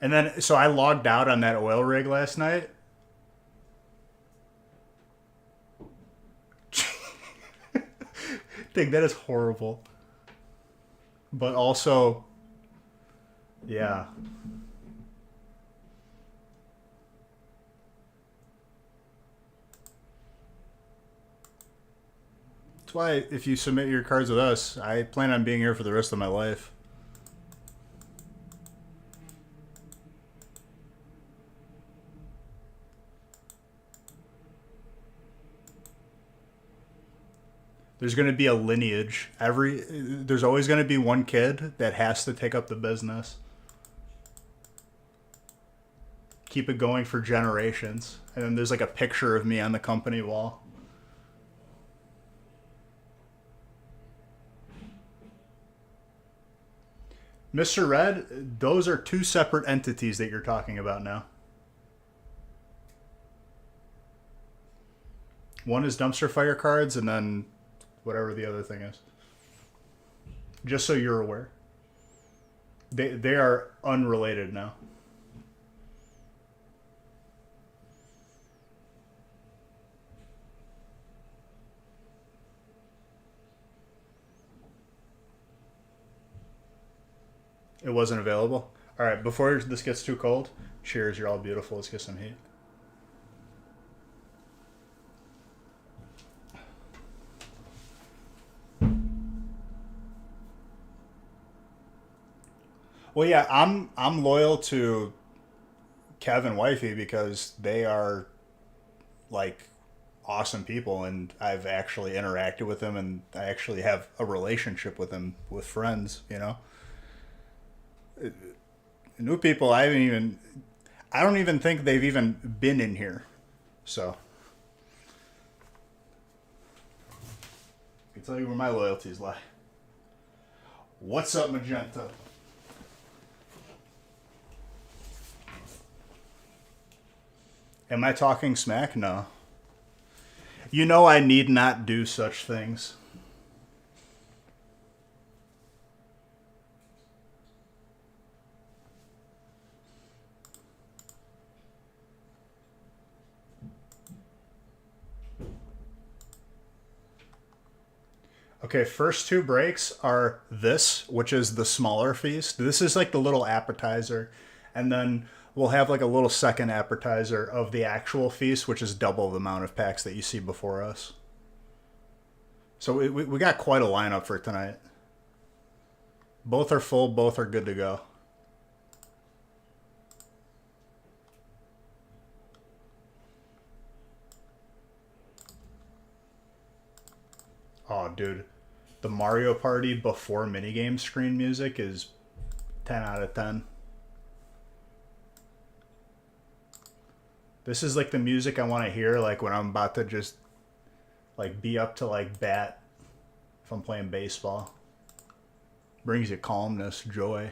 And then, so I logged out on that oil rig last night. Think that is horrible. But also, yeah. That's why if you submit your cards with us, I plan on being here for the rest of my life. There's going to be a lineage. There's always going to be one kid that has to take up the business. Keep it going for generations. And then there's like a picture of me on the company wall. Mr. Red, those are two separate entities that you're talking about now. One is dumpster fire cards, and then whatever the other thing is. Just so you're aware. They are unrelated now. It wasn't available. All right, before this gets too cold, cheers. You're all beautiful. Let's get some heat. Well, yeah, I'm loyal to Kev and Wifey because they are like awesome people, and I've actually interacted with them, and I actually have a relationship with them with friends. New people, I don't even think they've even been in here. So I can tell you where my loyalties lie. What's up, Magenta? Am I talking smack? No. You know I need not do such things. Okay, first two breaks are this, which is the smaller feast. This is like the little appetizer. And then we'll have like a little second appetizer of the actual feast, which is double the amount of packs that you see before us. So we got quite a lineup for tonight. Both are full, both are good to go. Oh, dude. The Mario Party before minigame screen music is 10 out of 10. This is like the music I want to hear like when I'm about to just like be up to like bat if I'm playing baseball. Brings you calmness, joy.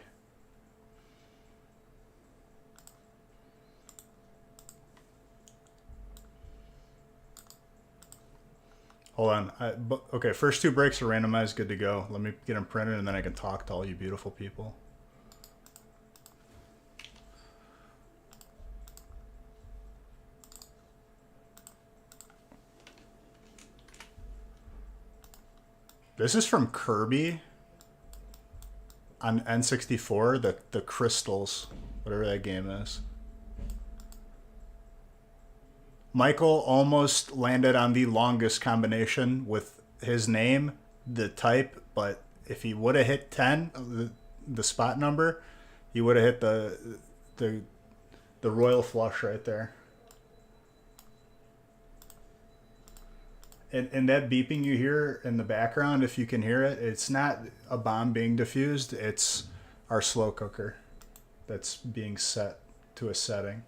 Hold on. Okay, first two breaks are randomized, good to go. Let me get them printed and then I can talk to all you beautiful people. This is from Kirby on N64, the Crystals, whatever that game is. Michael almost landed on the longest combination with his name, the type, but if he would have hit 10, the spot number, he would have hit the the royal flush right there. And that beeping you hear in the background, if you can hear it, it's not a bomb being diffused. It's our slow cooker that's being set to a setting.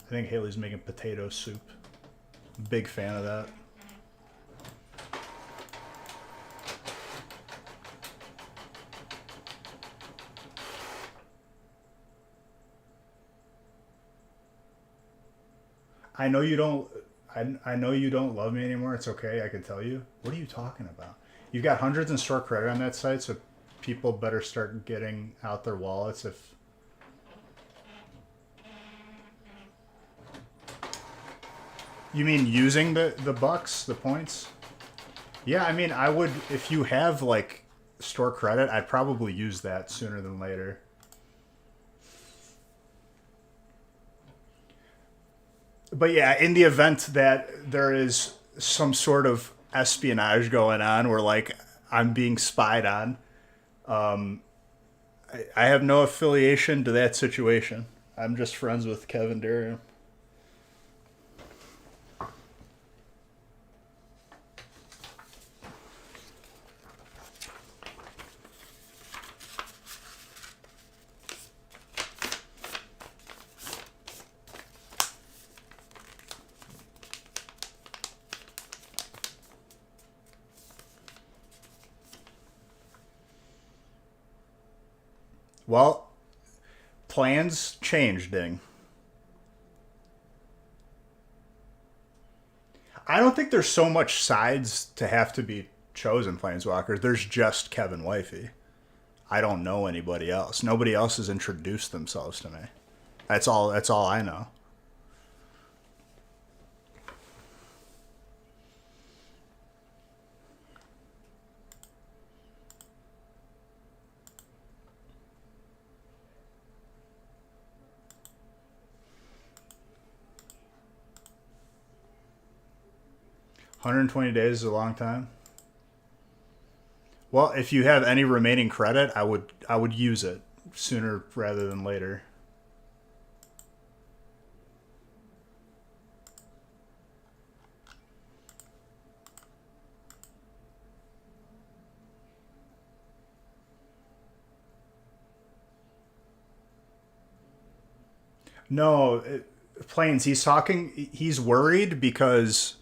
I think Haley's making potato soup. Big fan of that. I know you don't. I know you don't love me anymore. It's okay. I can tell you. What are you talking about? You've got hundreds in store credit on that site, so people better start getting out their wallets if... You mean using the bucks, the points? Yeah, I mean, I would, if you have, like, store credit, I'd probably use that sooner than later. But yeah, in the event that there is some sort of espionage going on where, like, I'm being spied on, I have no affiliation to that situation. I'm just friends with Kevin Durham. Well, plans change, Ding. I don't think there's so much sides to have to be chosen, Planeswalker. There's just Kevin Wifey. I don't know anybody else. Nobody else has introduced themselves to me. That's all I know. 120 days is a long time. Well, if you have any remaining credit, I would use it sooner rather than later. No, Plains. He's talking. He's worried because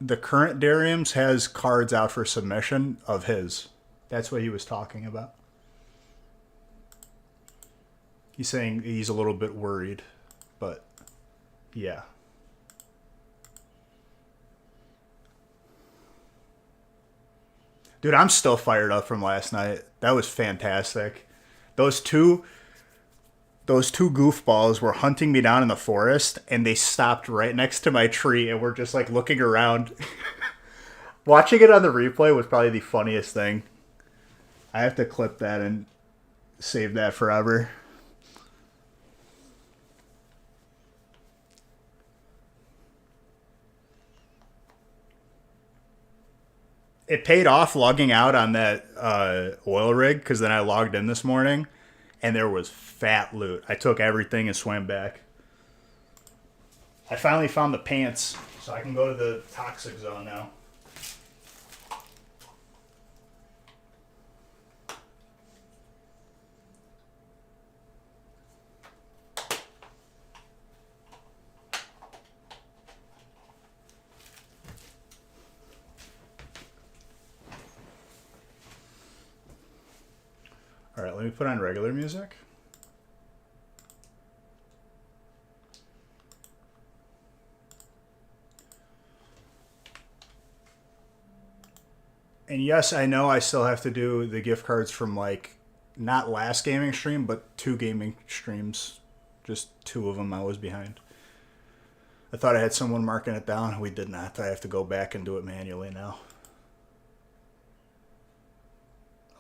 the current Dariums has cards out for submission of his. That's what he was talking about. He's saying he's a little bit worried, but yeah. Dude, I'm still fired up from last night. That was fantastic. Those two those two goofballs were hunting me down in the forest and they stopped right next to my tree and were just like looking around. Watching it on the replay was probably the funniest thing. I have to clip that and save that forever. It paid off logging out on that oil rig because then I logged in this morning and there was fat loot. I took everything and swam back. I finally found the pants, so I can go to the toxic zone now. All right, let me put on regular music. And yes, I know I still have to do the gift cards from like not last gaming stream, but 2 gaming streams. Just 2 of them I was behind. I thought I had someone marking it down. We did not. I have to go back and do it manually now.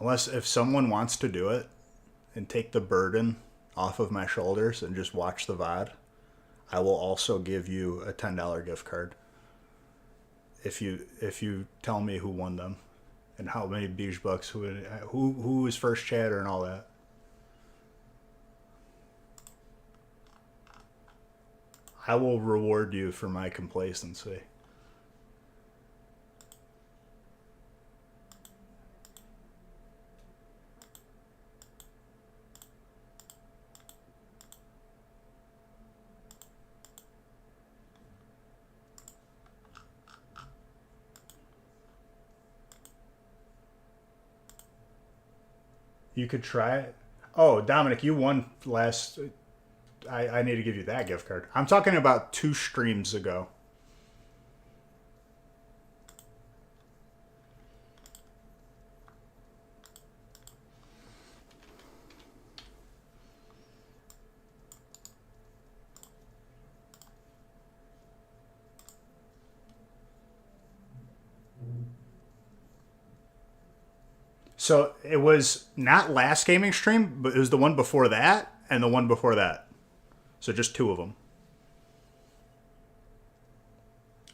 Unless if someone wants to do it and take the burden off of my shoulders and just watch the VOD, I will also give you a $10 gift card. If you tell me who won them and how many Beige Bucks, who was first chatter and all that. I will reward you for my complacency. You could try it. Oh, Dominic, you won last. I need to give you that gift card. I'm talking about 2 streams ago. So it was not last gaming stream, but it was the one before that and the one before that. So just two of them.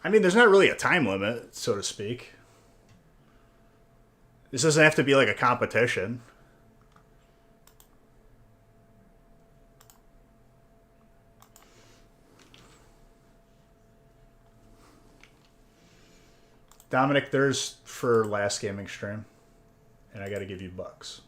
I mean, there's not really a time limit, so to speak. This doesn't have to be like a competition. Dominic, there's for last gaming stream. And I got to give you bucks.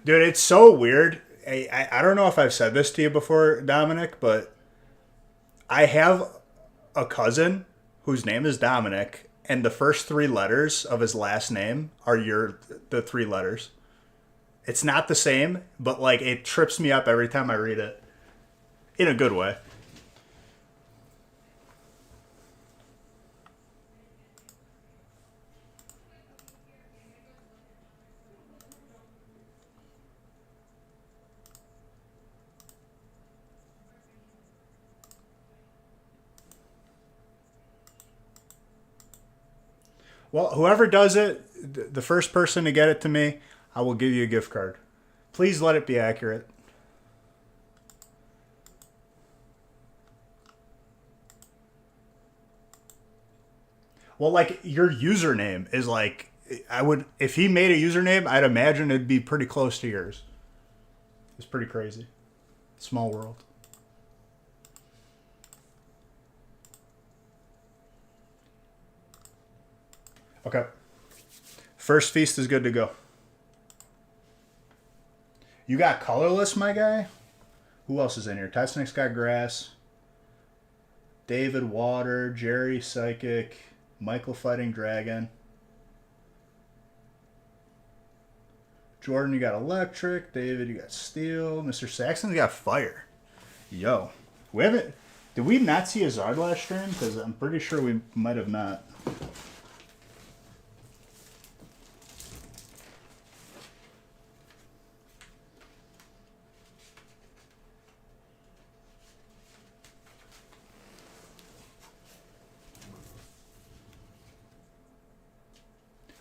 Dude, it's so weird. I don't know if I've said this to you before, Dominic, but I have a cousin whose name is Dominic, and the first three letters of his last name are the three letters. It's not the same, but like it trips me up every time I read it. In a good way. Well, whoever does it, the first person to get it to me, I will give you a gift card. Please let it be accurate. Well, like your username is like I would if he made a username, I'd imagine it'd be pretty close to yours. It's pretty crazy. Small world. Okay. First feast is good to go. You got colorless, my guy? Who else is in here? Tesnick's got grass. David Water, Jerry Psychic, Michael Fighting Dragon. Jordan, you got electric. David, you got steel. Mr. Saxon's got fire. Yo. We haven't... Did we not see a Zard last stream? Because I'm pretty sure we might have not.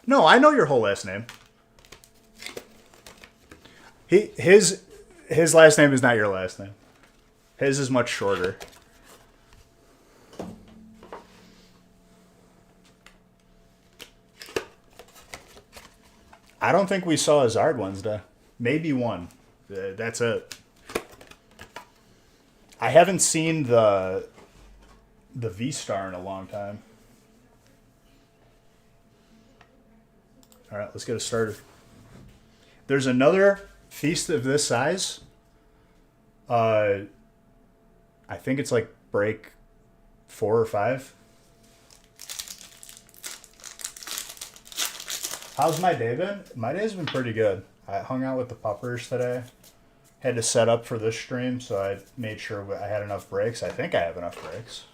No, I know your whole last name. His last name is not your last name. His is much shorter. I don't think we saw a Zard Wednesday. Maybe one. That's it. I haven't seen the V-Star in a long time. All right, let's get it started. There's another feast of this size. I think it's like break 4 or 5. How's my day been? My day's been pretty good. I hung out with the puppers today. Had to set up for this stream, so I made sure I had enough breaks. I think I have enough breaks,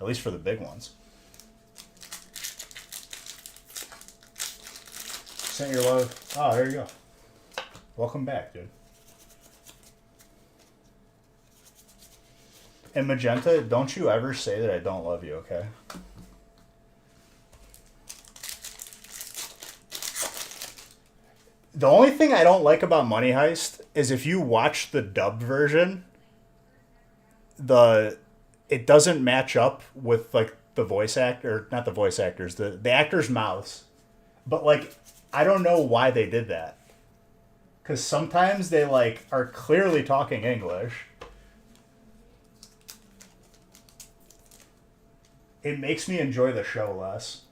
at least for the big ones. Sent your love. Oh, there you go. Welcome back, dude. And Magenta, don't you ever say that I don't love you, okay? The only thing I don't like about Money Heist is if you watch the dubbed version, it doesn't match up with like the voice actor, not the voice actors, the actors' mouths. But like I don't know why they did that. Cuz sometimes they like are clearly talking English. It makes me enjoy the show less.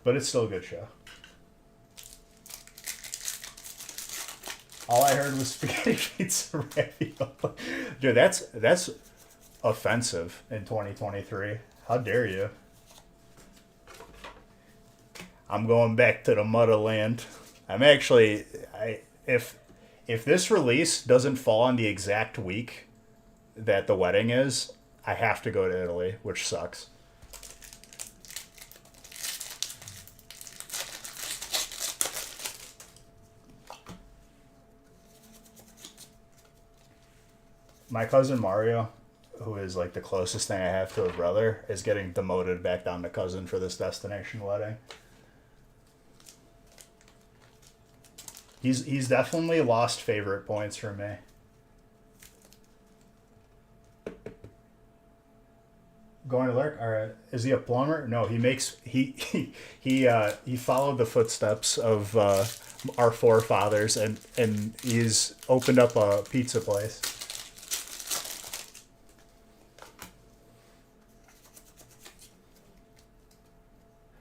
But it's still a good show. All I heard was spaghetti pizza ravioli. Dude, that's offensive in 2023. How dare you? I'm going back to the motherland. I'm actually if this release doesn't fall on the exact week that the wedding is, I have to go to Italy, which sucks. My cousin Mario, who is like the closest thing I have to a brother, is getting demoted back down to cousin for this destination wedding. He's definitely lost favorite points from me. Going to Lurk? All right. Is he a plumber? No, he makes he followed the footsteps of our forefathers, and he's opened up a pizza place.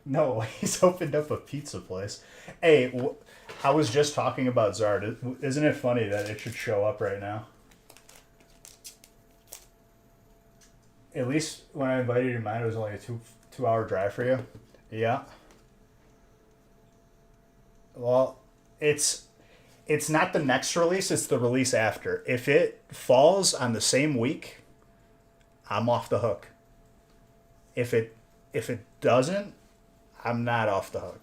No, he's opened up a pizza place. Hey, I was just talking about Zard. Isn't it funny that it should show up right now? At least when I invited you to mine, it was only a 2 hour drive for you. Yeah. Well, it's not the next release; it's the release after. If it falls on the same week, I'm off the hook. If it doesn't, I'm not off the hook,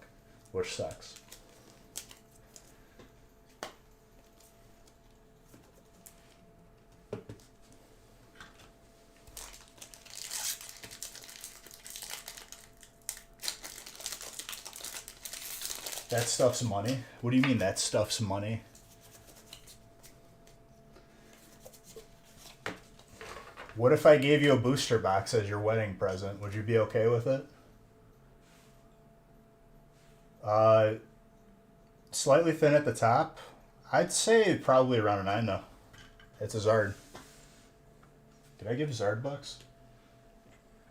which sucks. That stuff's money? What do you mean that stuff's money? What if I gave you a booster box as your wedding present? Would you be okay with it? Uh, Slightly thin at the top. I'd say probably around a 9 though. It's a Zard. Did I give Zard bucks?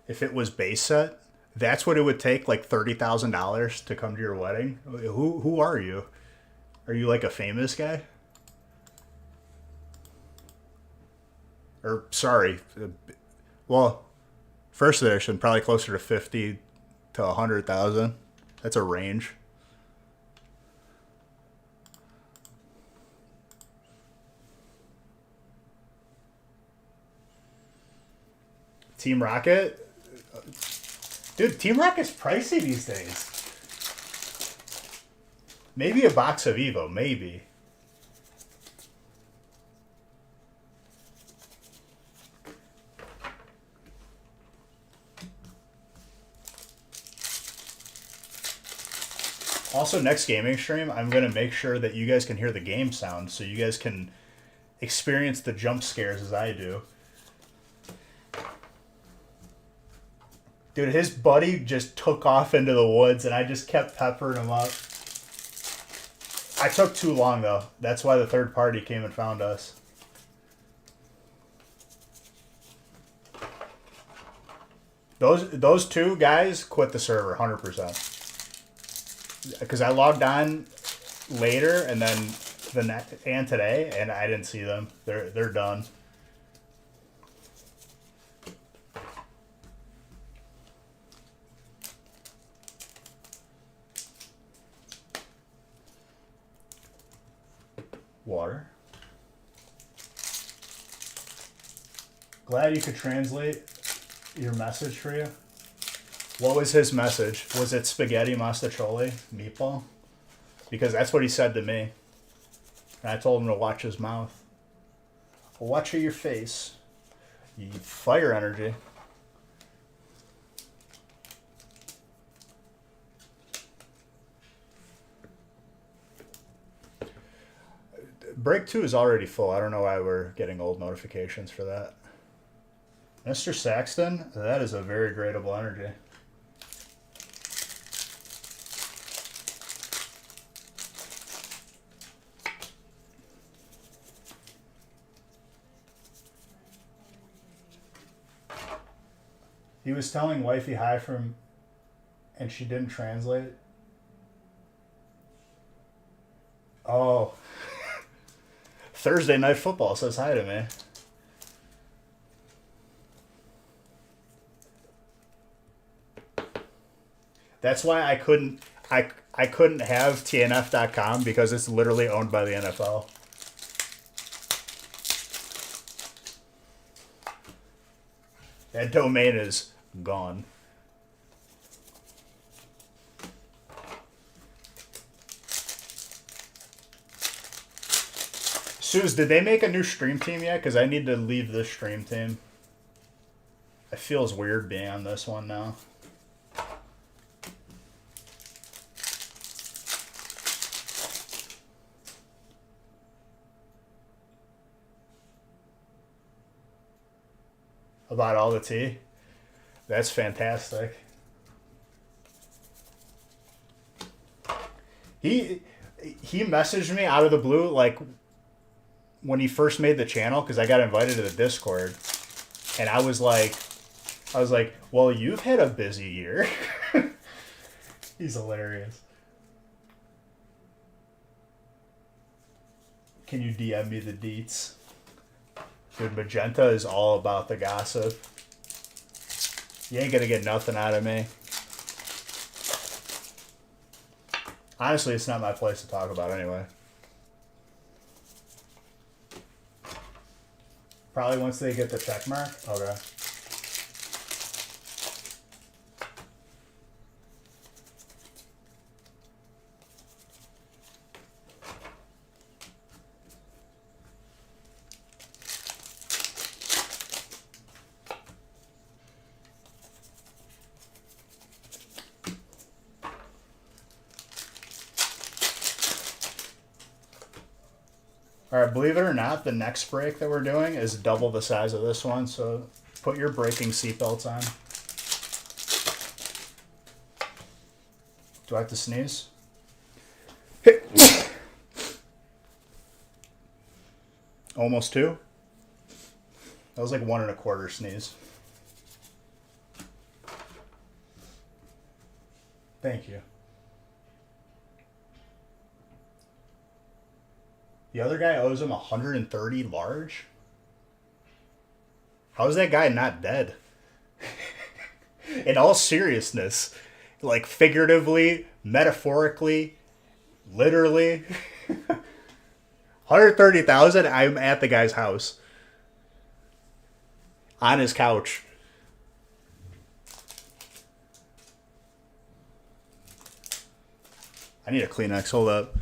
If it was base set, that's what it would take, like $30,000 to come to your wedding. Who are you? Are you like a famous guy? Or sorry, well, first edition probably closer to 50 to 100,000. That's a range. Team Rocket? Dude, Team Rocket's pricey these days. Maybe a box of Evo, maybe. Also, next gaming stream, I'm going to make sure that you guys can hear the game sound so you guys can experience the jump scares as I do. Dude, his buddy just took off into the woods, and I just kept peppering him up. I took too long, though. That's why the third party came and found us. Those two guys quit the server, 100%. Because I logged on later, and then and today, and I didn't see them. They're done. Water. Glad you could translate your message for you. What was his message? Was it spaghetti mastacholi, meatball? Because that's what he said to me. And I told him to watch his mouth. Watch your face. You fire energy. Break 2 is already full. I don't know why we're getting old notifications for that. Mr. Saxton, that is a very gradable energy. He was telling wifey hi from, and she didn't translate. Oh. Thursday Night Football says hi to me. That's why I couldn't have TNF.com, because it's literally owned by the NFL. That domain is gone. Suze, did they make a new stream team yet? Because I need to leave this stream team. It feels weird being on this one now. About all the tea? That's fantastic. He messaged me out of the blue, like, when he first made the channel, because I got invited to the Discord. And I was like, well, you've had a busy year. He's hilarious. Can you DM me the deets? Dude, Magenta is all about the gossip. You ain't gonna get nothing out of me. Honestly, it's not my place to talk about anyway. Probably once they get the check mark. Okay. Alright, believe it or not, the next break that we're doing is double the size of this one, so put your braking seatbelts on. Do I have to sneeze? Almost 2? That was like 1 1/4 sneeze. Thank you. The other guy owes him 130 large? How is that guy not dead? In all seriousness, like figuratively, metaphorically, literally. 130,000, I'm at the guy's house. On his couch. I need a Kleenex, hold up.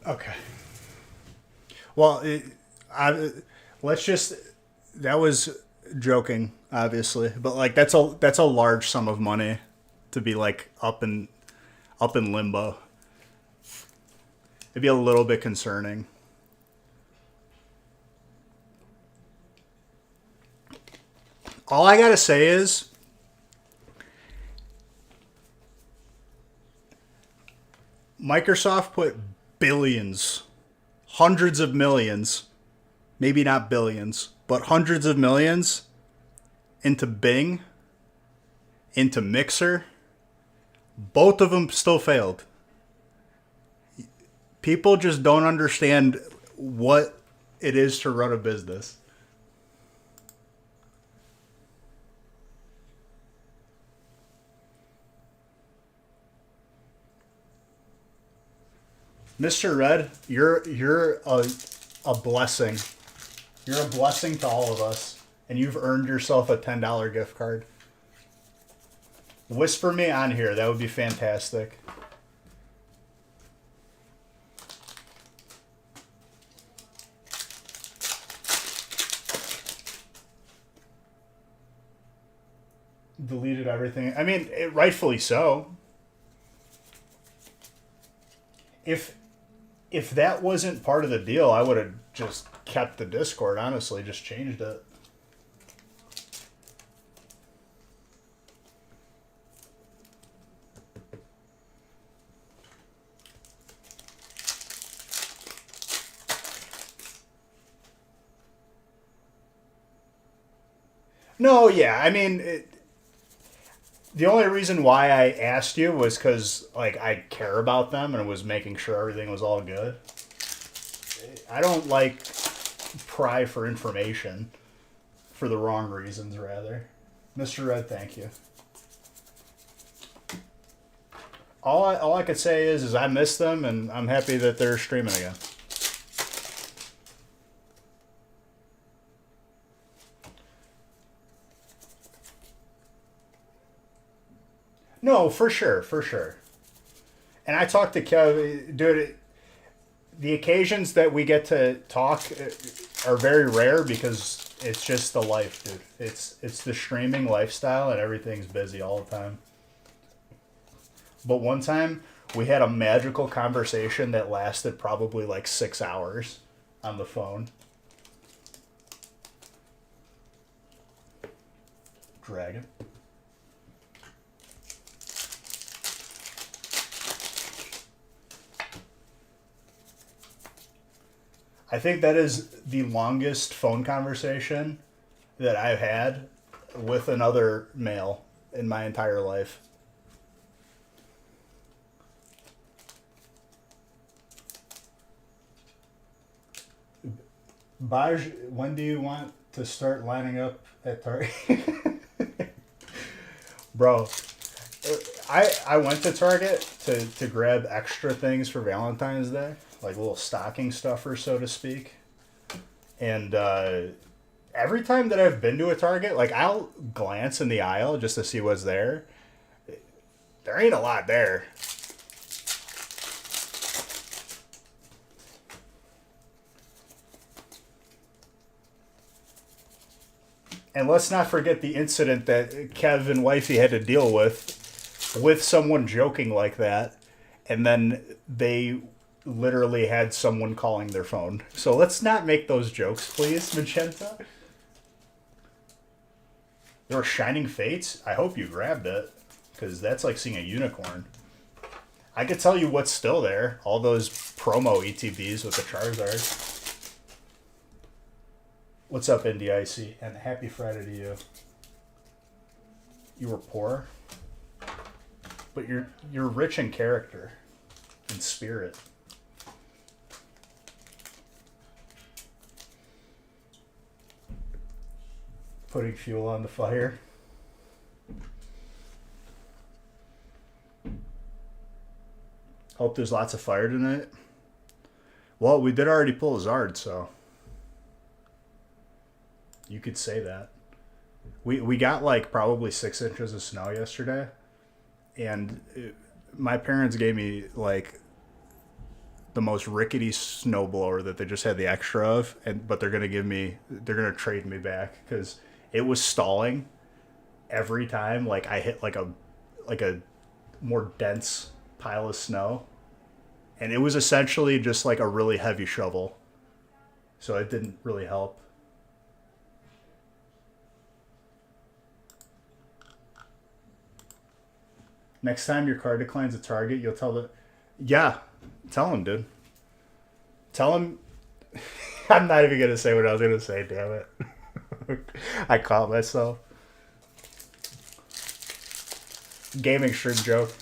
Okay. Well, let's just. That was joking, obviously, but like that's a large sum of money to be like up in limbo. It'd be a little bit concerning. All I gotta say is, Microsoft put billions, hundreds of millions, maybe not billions, but hundreds of millions into Bing, into Mixer. Both of them still failed. People just don't understand what it is to run a business. Mr. Red, you're a blessing. You're a blessing to all of us, and you've earned yourself a $10 gift card. Whisper me on here. That would be fantastic. Deleted everything. I mean, rightfully so. if if that wasn't part of the deal, I would have just kept the Discord. Honestly, just changed it. No, yeah. I mean, the only reason why I asked you was because like I care about them and was making sure everything was all good. I don't like pry for information for the wrong reasons, rather. Mr. Red, thank you. All I could say is I miss them and I'm happy that they're streaming again. No, for sure, for sure. And I talked to Kev, dude. The occasions that we get to talk are very rare because it's just the life, dude. It's the streaming lifestyle and everything's busy all the time. But one time we had a magical conversation that lasted probably like 6 hours on the phone. Dragon. I think that is the longest phone conversation that I've had with another male in my entire life. Baj, when do you want to start lining up at Target? Bro, I went to Target to grab extra things for Valentine's Day, like little stocking stuffer, so to speak. And every time that I've been to a Target, like I'll glance in the aisle just to see what's there. There ain't a lot there. And let's not forget the incident that Kev and Wifey had to deal with someone joking like that, and then they literally had someone calling their phone. So let's not make those jokes, please, Magenta. There were Shining Fates. I hope you grabbed it, because that's like seeing a unicorn. I could tell you what's still there. All those promo ETBs with the Charizard. What's up, Indie Icy? And happy Friday to you. You were poor, but you're rich in character and spirit. Putting fuel on the fire. Hope there's lots of fire tonight. Well, we did already pull a Zard, so you could say that. We got like probably 6 inches of snow yesterday, and my parents gave me like the most rickety snowblower that they just had the extra of, but they're gonna trade me back because it was stalling every time. Like I hit like a more dense pile of snow, and it was essentially just like a really heavy shovel, so it didn't really help. Next time your card declines a Target, you'll tell the... Yeah, tell him, dude. Tell him... I'm not even going to say what I was going to say, damn it. I caught myself. Gaming stream joke.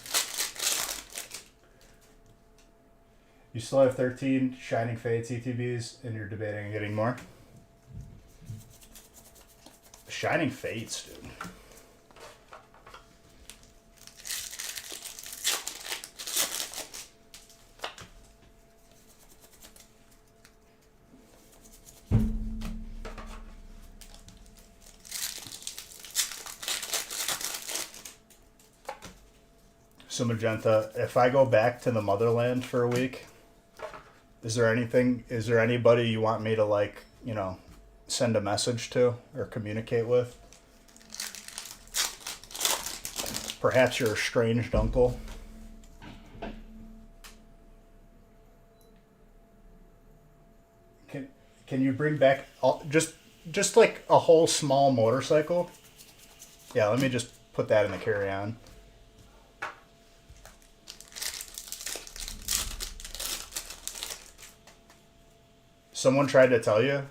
You still have 13 Shining Fates ETBs, and you're debating getting more? Shining Fates, dude. So Magenta, if I go back to the motherland for a week, is there anybody you want me to like, send a message to or communicate with? Perhaps your estranged uncle. Can you bring back just like a whole small motorcycle? Yeah, let me just put that in the carry-on. Someone tried to tell you?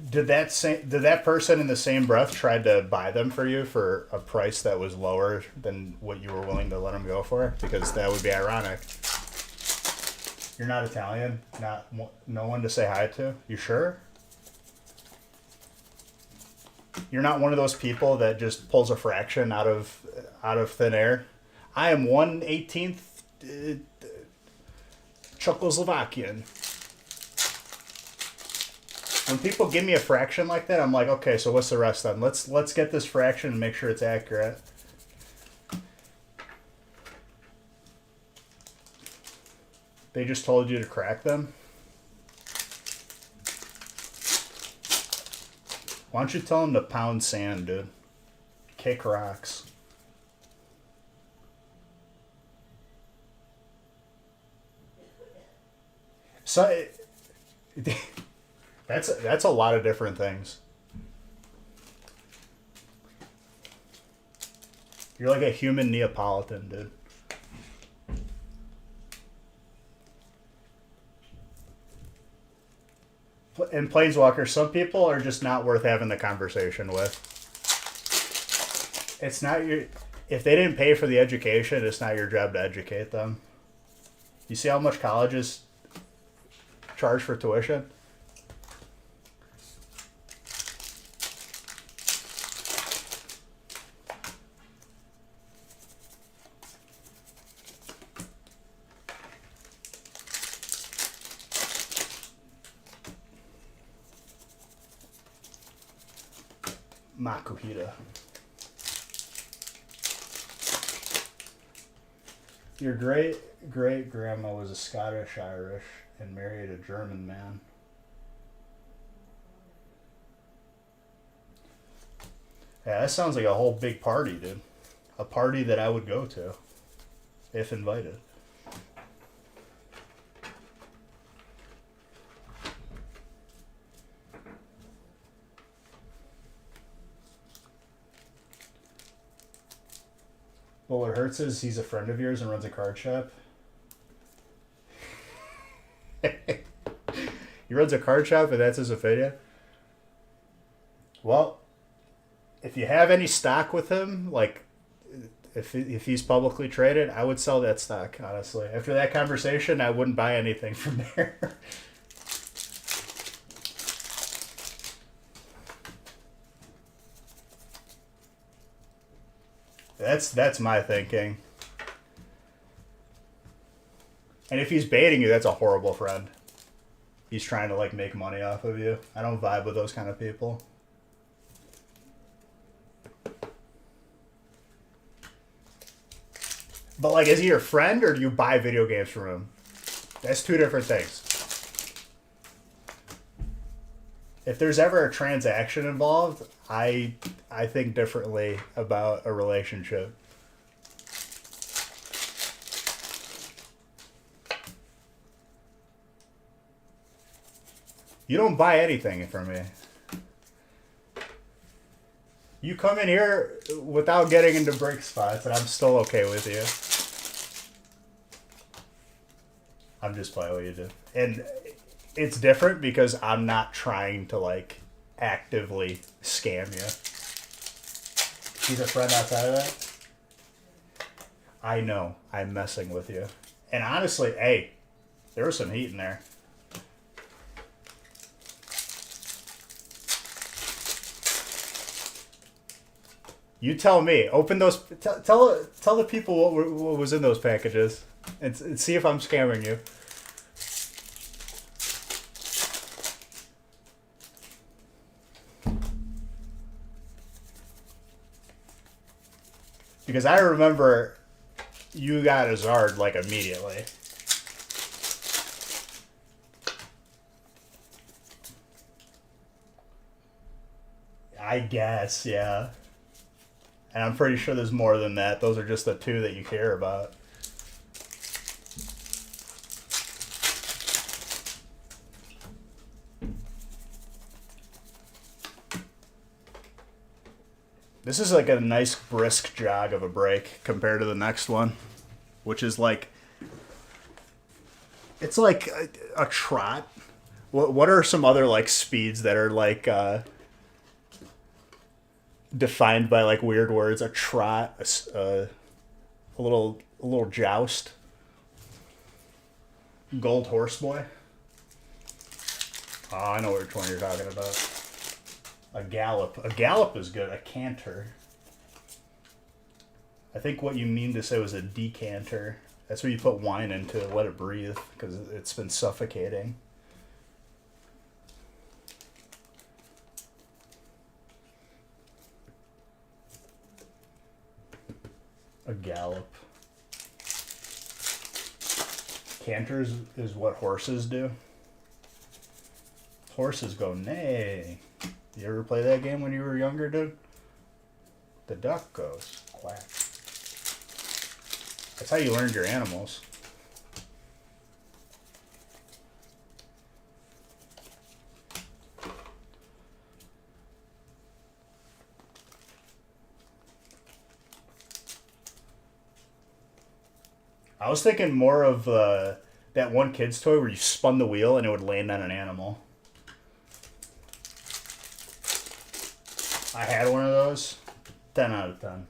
Did that person in the same breath try to buy them for you for a price that was lower than what you were willing to let them go for? Because that would be ironic. You're not Italian? Not no one to say hi to? You sure? You're not one of those people that just pulls a fraction out of thin air? I am 1/18th Czechoslovakian. When people give me a fraction like that, I'm like, okay, so what's the rest then? Let's get this fraction and make sure it's accurate. They just told you to crack them? Why don't you tell them to pound sand, dude? Kick rocks. So... That's a lot of different things. You're like a human Neapolitan, dude. In Planeswalker, some people are just not worth having the conversation with. It's not your... If they didn't pay for the education, it's not your job to educate them. You see how much colleges charge for tuition? Makuhita. Your great-great-grandma was a Scottish-Irish and married a German man. Yeah, that sounds like a whole big party, dude. A party that I would go to, if invited. But what hurts is he's a friend of yours and runs a card shop. He runs a card shop and that's his opinion? Well, if you have any stock with him, like if he's publicly traded, I would sell that stock, honestly. After that conversation, I wouldn't buy anything from there. That's my thinking. And if he's baiting you, that's a horrible friend. He's trying to like make money off of you. I don't vibe with those kind of people. But like, is he your friend or do you buy video games from him? That's two different things. If there's ever a transaction involved, I think differently about a relationship. You don't buy anything from me. You come in here without getting into break spots, and I'm still okay with you. I'm just playing with you, dude. And it's different because I'm not trying to, like, actively scam you. He's a friend outside of that? I know. I'm messing with you. And honestly, hey, there was some heat in there. You tell me. Open those. Tell the people what was in those packages, and see if I'm scamming you. Because I remember you got a Zard like immediately. I guess, yeah. And I'm pretty sure there's more than that. Those are just the two that you care about. This is like a nice brisk jog of a break compared to the next one, which is like, it's like a trot. What are some other like speeds that are like defined by like weird words? A trot, a little joust. Gold horse boy. Oh, I know which one you're talking about. A gallop. A gallop is good. A canter. I think what you mean to say was a decanter. That's where you put wine into it, let it breathe, because it's been suffocating. A gallop. Canters is what horses do. Horses go neigh. You ever play that game when you were younger, dude? The duck goes quack. That's how you learned your animals. I was thinking more of that one kid's toy where you spun the wheel and it would land on an animal. I had one of those. 10 out of 10.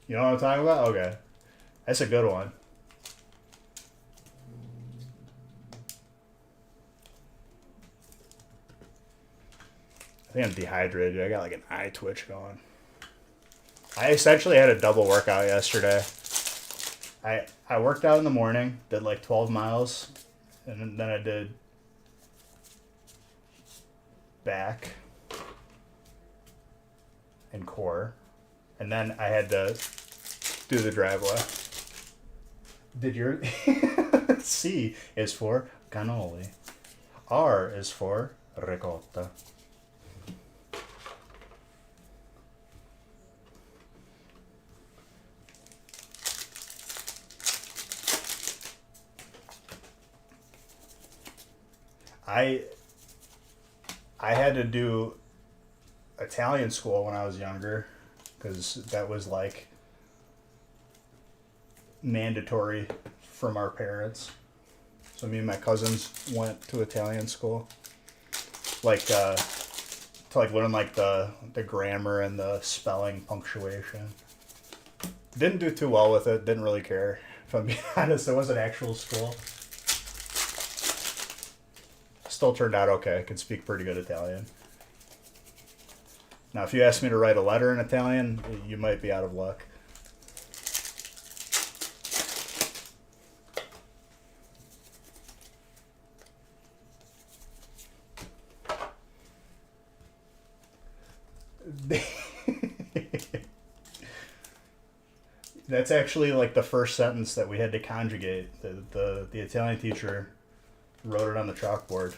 You know what I'm talking about? Okay. That's a good one. I think I'm dehydrated. I got like an eye twitch going. I essentially had a double workout yesterday. I worked out in the morning, did like 12 miles, and then I did back and core, and then I had to do the driveway. Did your C is for cannoli. R is for ricotta. I had to do Italian school when I was younger because that was like mandatory from our parents. So me and my cousins went to Italian school, like to like learn like the grammar and the spelling, punctuation. Didn't do too well with it. Didn't really care. If I'm being honest, it wasn't actual school. Still turned out okay. I can speak pretty good Italian. Now, if you ask me to write a letter in Italian, you might be out of luck. That's actually like the first sentence that we had to conjugate. The Italian teacher wrote it on the chalkboard.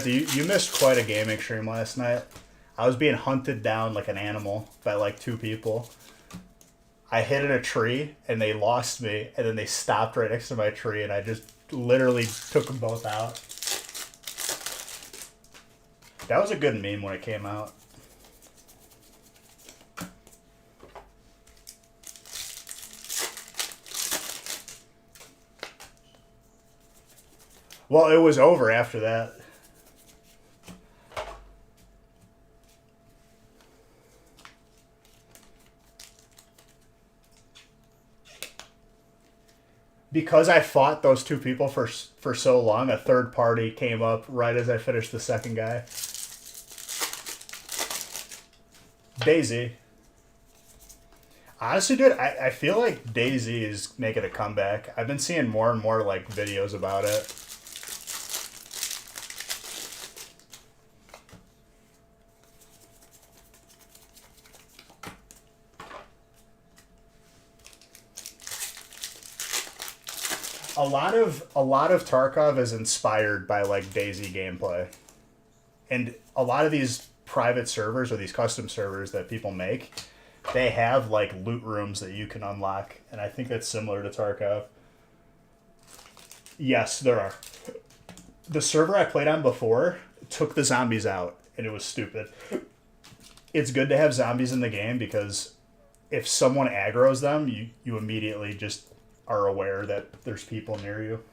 You missed quite a gaming stream last night. I was being hunted down like an animal by like two people. I hit in a tree and they lost me, and then they stopped right next to my tree, and I just literally took them both out. That was a good meme when it came out. Well, it was over after that. Because I fought those two people for so long, a third party came up right as I finished the second guy. Daisy. Honestly, dude, I feel like Daisy is making a comeback. I've been seeing more and more like videos about it. A lot of Tarkov is inspired by like Daisy gameplay. And a lot of these private servers or these custom servers that people make, they have like loot rooms that you can unlock, and I think that's similar to Tarkov. Yes, there are. The server I played on before took the zombies out, and it was stupid. It's good to have zombies in the game because if someone aggroes them, you immediately just are aware that there's people near you.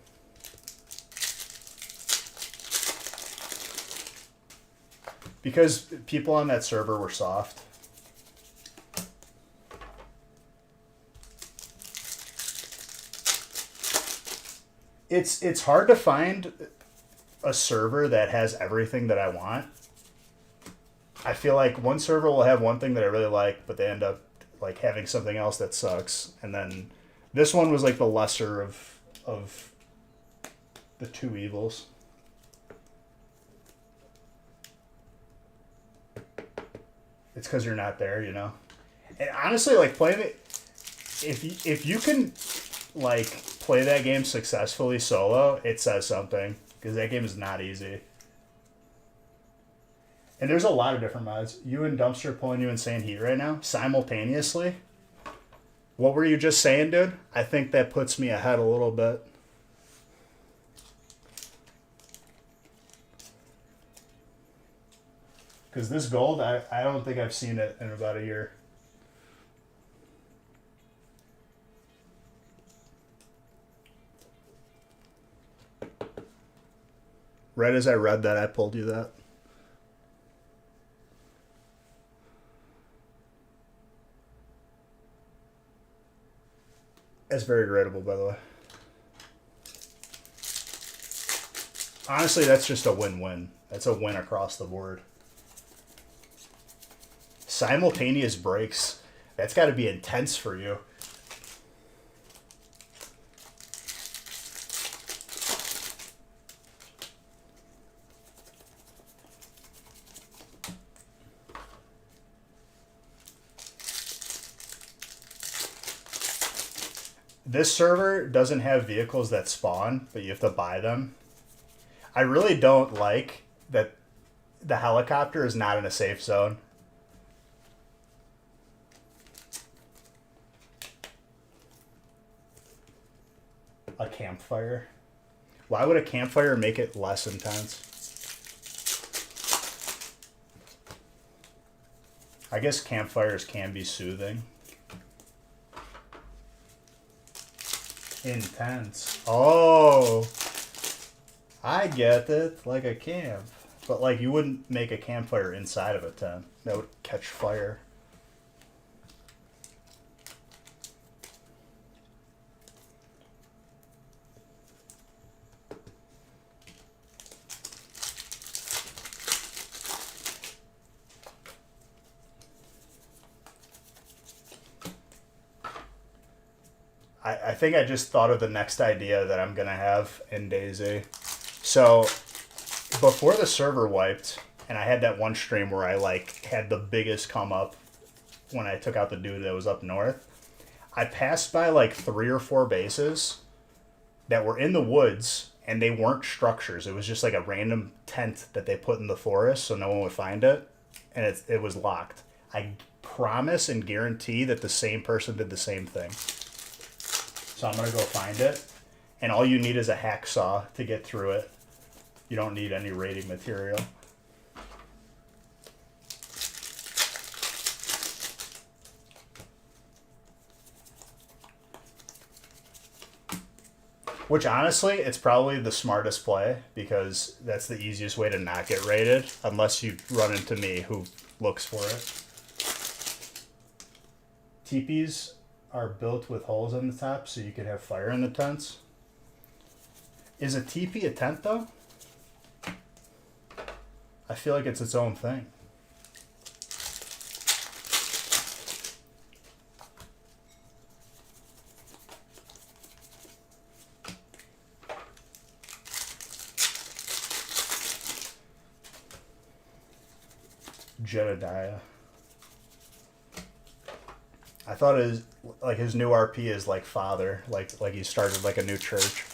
Because people on that server were soft. It's hard to find a server that has everything that I want. I feel like one server will have one thing that I really like, but they end up like having something else that sucks. And then this one was like the lesser of the two evils. It's because you're not there, you know. And honestly, like playing it, if you can like play that game successfully solo, it says something because that game is not easy. And there's a lot of different mods. You and Dumpster pulling you Insane Heat right now simultaneously. What were you just saying, dude? I think that puts me ahead a little bit. Because this gold, I don't think I've seen it in about a year. Right as I read that, I pulled you that. That's very gradable, by the way. Honestly, that's just a win-win. That's a win across the board. Simultaneous breaks. That's got to be intense for you. This server doesn't have vehicles that spawn, but you have to buy them. I really don't like that the helicopter is not in a safe zone. A campfire. Why would a campfire make it less intense? I guess campfires can be soothing. Intense. Oh, I get it. Like a camp. But like you wouldn't make a campfire inside of a tent. That would catch fire. I think I just thought of the next idea that I'm going to have in DayZ. So, before the server wiped, and I had that one stream where I, like, had the biggest come up when I took out the dude that was up north, I passed by, like, 3 or 4 bases that were in the woods, and they weren't structures. It was just, like, a random tent that they put in the forest so no one would find it, and it was locked. I promise and guarantee that the same person did the same thing. So I'm going to go find it. And all you need is a hacksaw to get through it. You don't need any raiding material. Which honestly, it's probably the smartest play because that's the easiest way to not get raided unless you run into me who looks for it. Teepees are built with holes in the top so you could have fire in the tents. Is a teepee a tent though? I feel like it's its own thing. Jedediah. I thought his new RP is like father, like he started like a new church.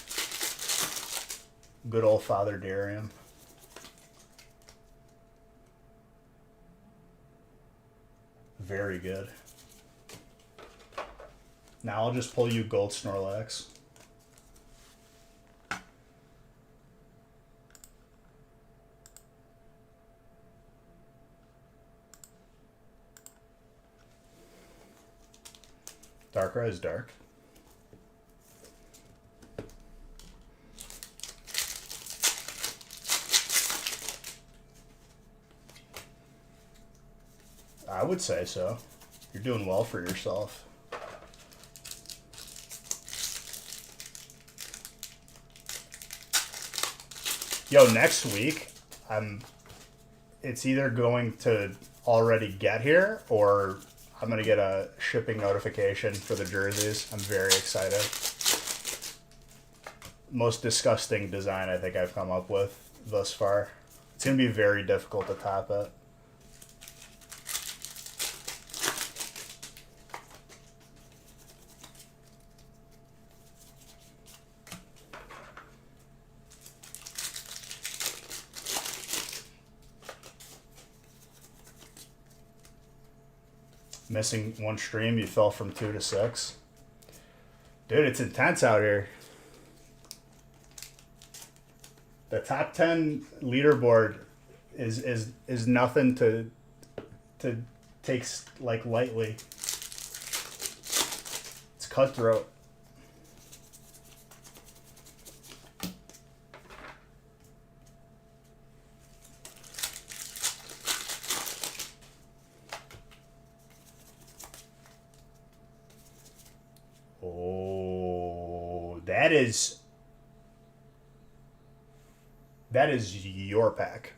Good old Father Darian. Very good. Now I'll just pull you gold Snorlax. Darkrai is dark. I would say so. You're doing well for yourself. Yo, next week, it's either going to already get here or I'm going to get a shipping notification for the jerseys. I'm very excited. Most disgusting design I think I've come up with thus far. It's going to be very difficult to top it. Missing one stream, you fell from 2 to 6. Dude, it's intense out here. The top 10 leaderboard is nothing to take like lightly. It's cutthroat. Oh, that is your pack.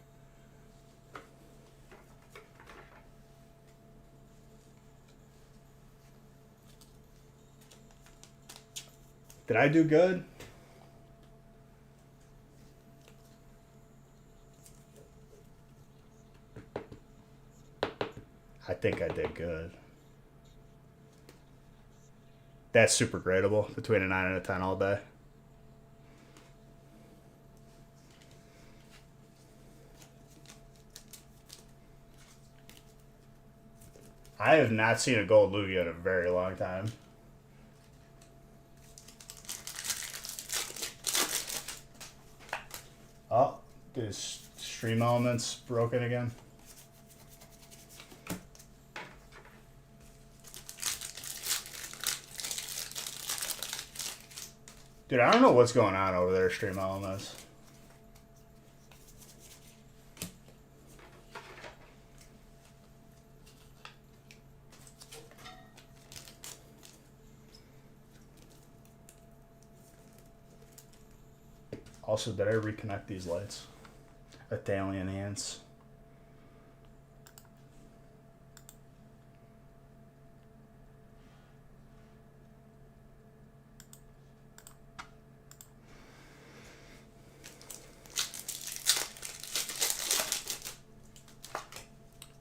Did I do good? I think I did good. That's super gradable. Between a 9 and a 10 all day. I have not seen a gold Lugia in a very long time. Oh, this Stream Elements broken again. Dude, I don't know what's going on over there, Stream Elements. Also, did I reconnect these lights? Italian ants.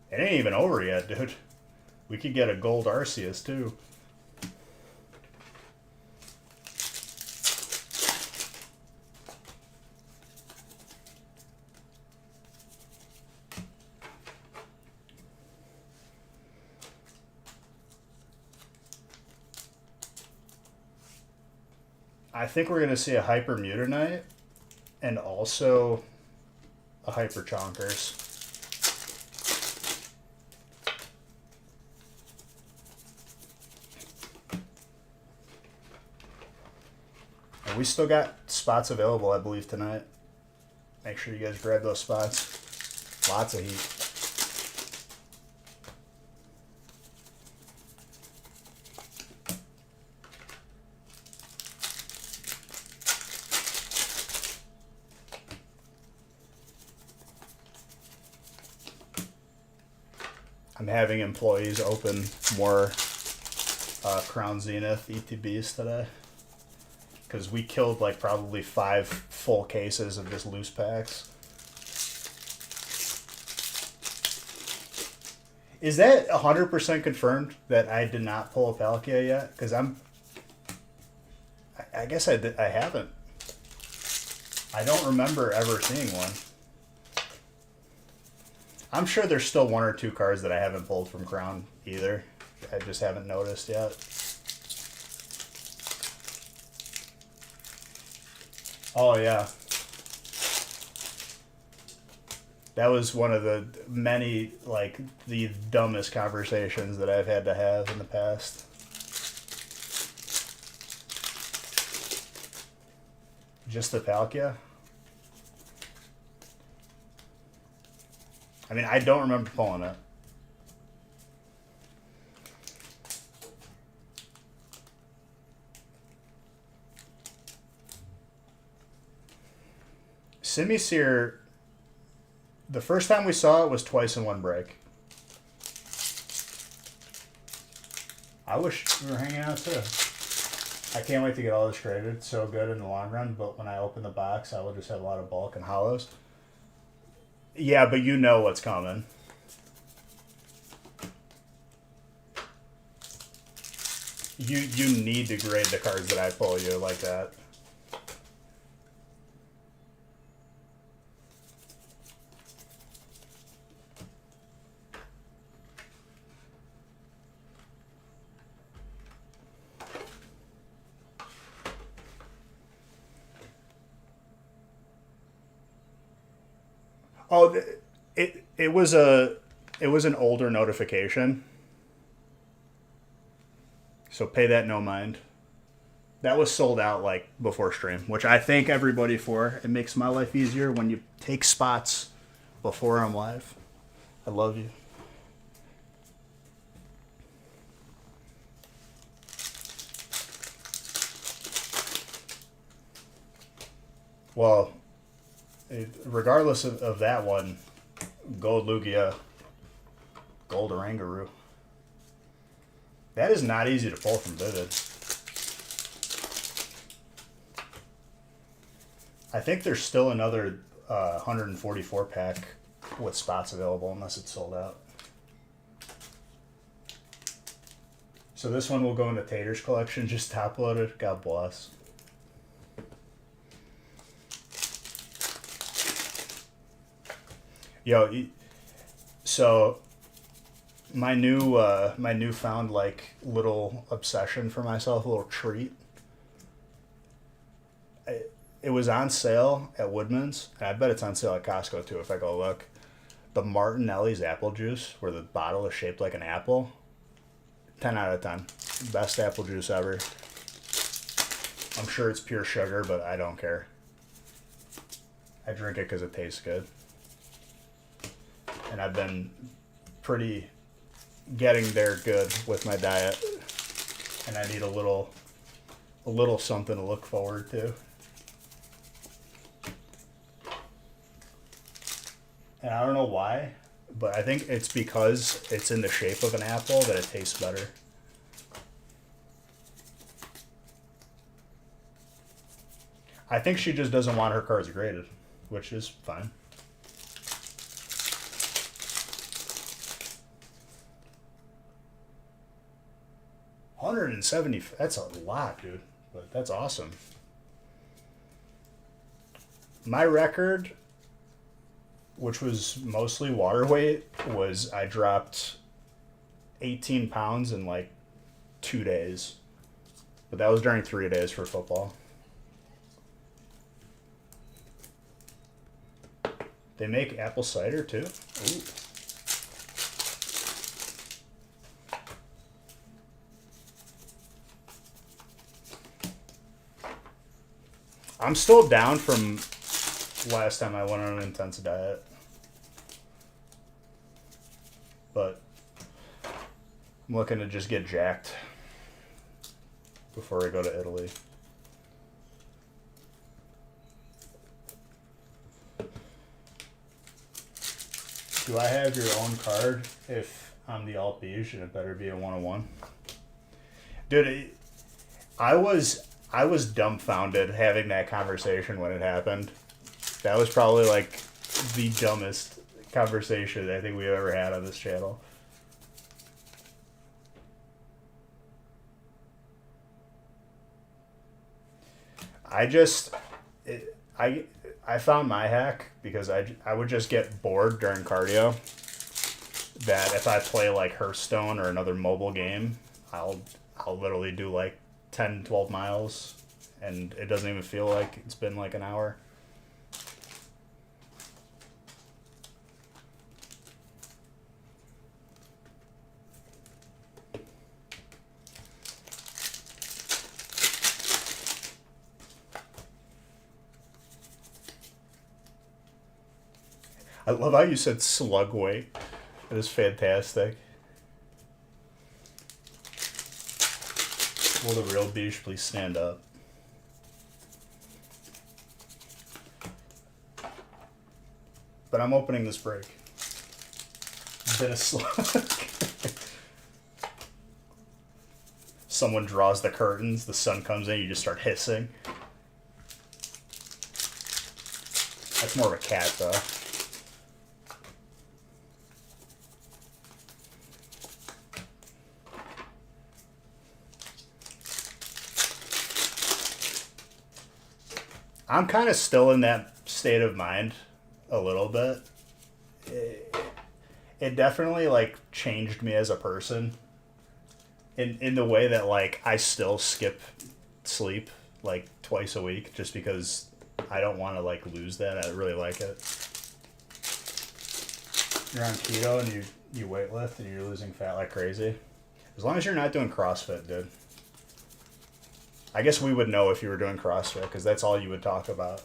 It ain't even over yet, dude. We could get a gold Arceus, too. I think we're going to see a Hyper Mutanite and also a Hyper Chonkers. And we still got spots available, I believe, tonight. Make sure you guys grab those spots. Lots of heat. I'm having employees open more Crown Zenith ETBs today because we killed like probably 5 full cases of just loose packs. Is that 100% confirmed that I did not pull a Palkia yet? Because I guess I haven't. I don't remember ever seeing one. I'm sure there's still one or two cards that I haven't pulled from Crown either. I just haven't noticed yet. Oh, yeah. That was one of the many, like, the dumbest conversations that I've had to have in the past. Just the Palkia? I mean, I don't remember pulling it. Simisear, the first time we saw it was twice in one break. I wish we were hanging out too. I can't wait to get all this graded. It's so good in the long run, but when I open the box, I will just have a lot of bulk and hollows. Yeah, but you know what's coming. You need to grade the cards that I pull you like that. Oh, it was an older notification. So pay that no mind. That was sold out like before stream, which I thank everybody for. It makes my life easier when you take spots before I'm live. I love you. Well, regardless of that one, Gold Lugia, Gold Oranguru. That is not easy to pull from Vivid. I think there's still another 144 pack with spots available unless it's sold out. So this one will go into Tater's collection, just top loaded. God bless. Yo, so my newfound like little obsession for myself, a little treat. It was on sale at Woodman's, and I bet it's on sale at Costco too if I go look. The Martinelli's apple juice, where the bottle is shaped like an apple. 10 out of 10. Best apple juice ever. I'm sure it's pure sugar, but I don't care. I drink it because it tastes good. And I've been pretty getting there good with my diet. And I need a little something to look forward to. And I don't know why, but I think it's because it's in the shape of an apple that it tastes better. I think she just doesn't want her cards graded, which is fine. $170, that's a lot, dude. But that's awesome. My record, which was mostly water weight, was I dropped 18 pounds in like 2 days. But that was during 3 days for football. They make apple cider too? Ooh. I'm still down from last time I went on an intense diet. But I'm looking to just get jacked before I go to Italy. Do I have your own card if I'm the alt beige and it better be a 101? Dude, I was dumbfounded having that conversation when it happened. That was probably like the dumbest conversation I think we've ever had on this channel. I I found my hack because I would just get bored during cardio. That if I play like Hearthstone or another mobile game, I'll I'll literally do like 10, 12 miles, and it doesn't even feel like it's been like an hour. I love how you said slug weight. It is fantastic. Will the real Bish please stand up? But I'm opening this break. Bit of slug. Someone draws the curtains, the sun comes in, you just start hissing. That's more of a cat, though. I'm kind of still in that state of mind a little bit. It definitely like changed me as a person in the way that like I still skip sleep like twice a week just because I don't want to like lose that. I really like it. You're on keto and you weight lift and you're losing fat like crazy. As long as you're not doing CrossFit, dude. I guess we would know if you were doing CrossFit because that's all you would talk about.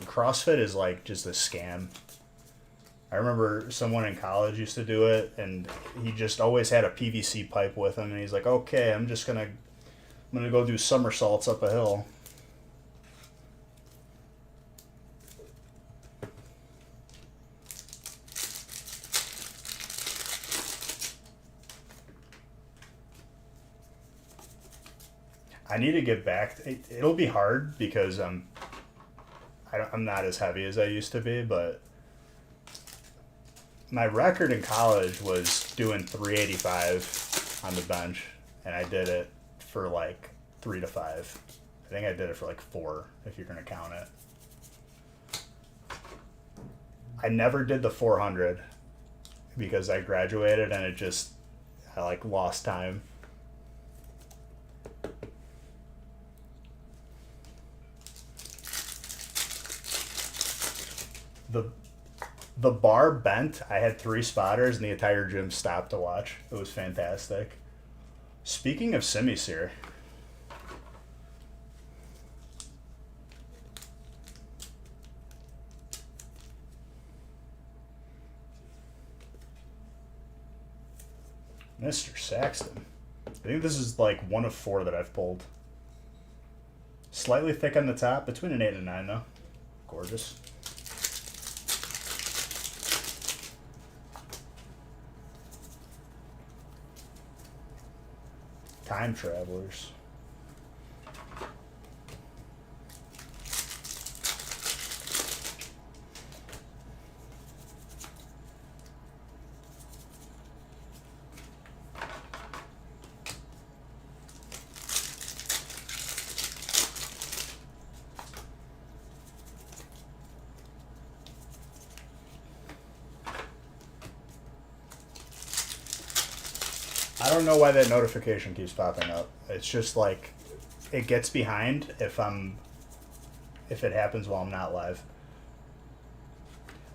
CrossFit is like just a scam. I remember someone in college used to do it, and he just always had a PVC pipe with him, and he's like, "Okay, I'm gonna go do somersaults up a hill." I need to get back. It'll be hard because I'm not as heavy as I used to be, but my record in college was doing 385 on the bench, and I did it for like 3 to 5. I think I did it for like 4 if you're gonna count it. I never did the 400 because I graduated and I like lost time. The bar bent. I had 3 spotters and the entire gym stopped to watch. It was fantastic. Speaking of semi-sear, Mr. Saxton. I think this is like one of 4 that I've pulled. Slightly thick on the top, between an 8 and a 9 though. Gorgeous. Time travelers. I don't know why that notification keeps popping up. It's just like it gets behind if it happens while I'm not live.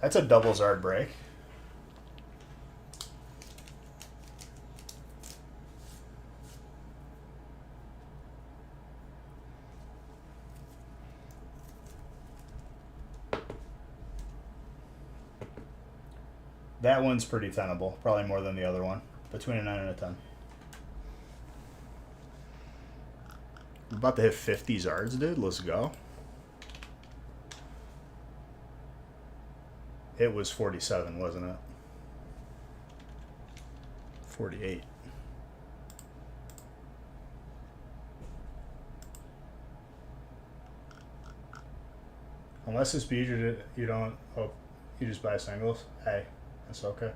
That's a double Zard break. That one's pretty tenable, probably more than the other one. Between a 9 and a 10. We're about to hit 50 Zards, dude. Let's go. It was 47, wasn't it? 48. Unless it's Beeger, you don't. Oh, you just buy singles. Hey, that's okay.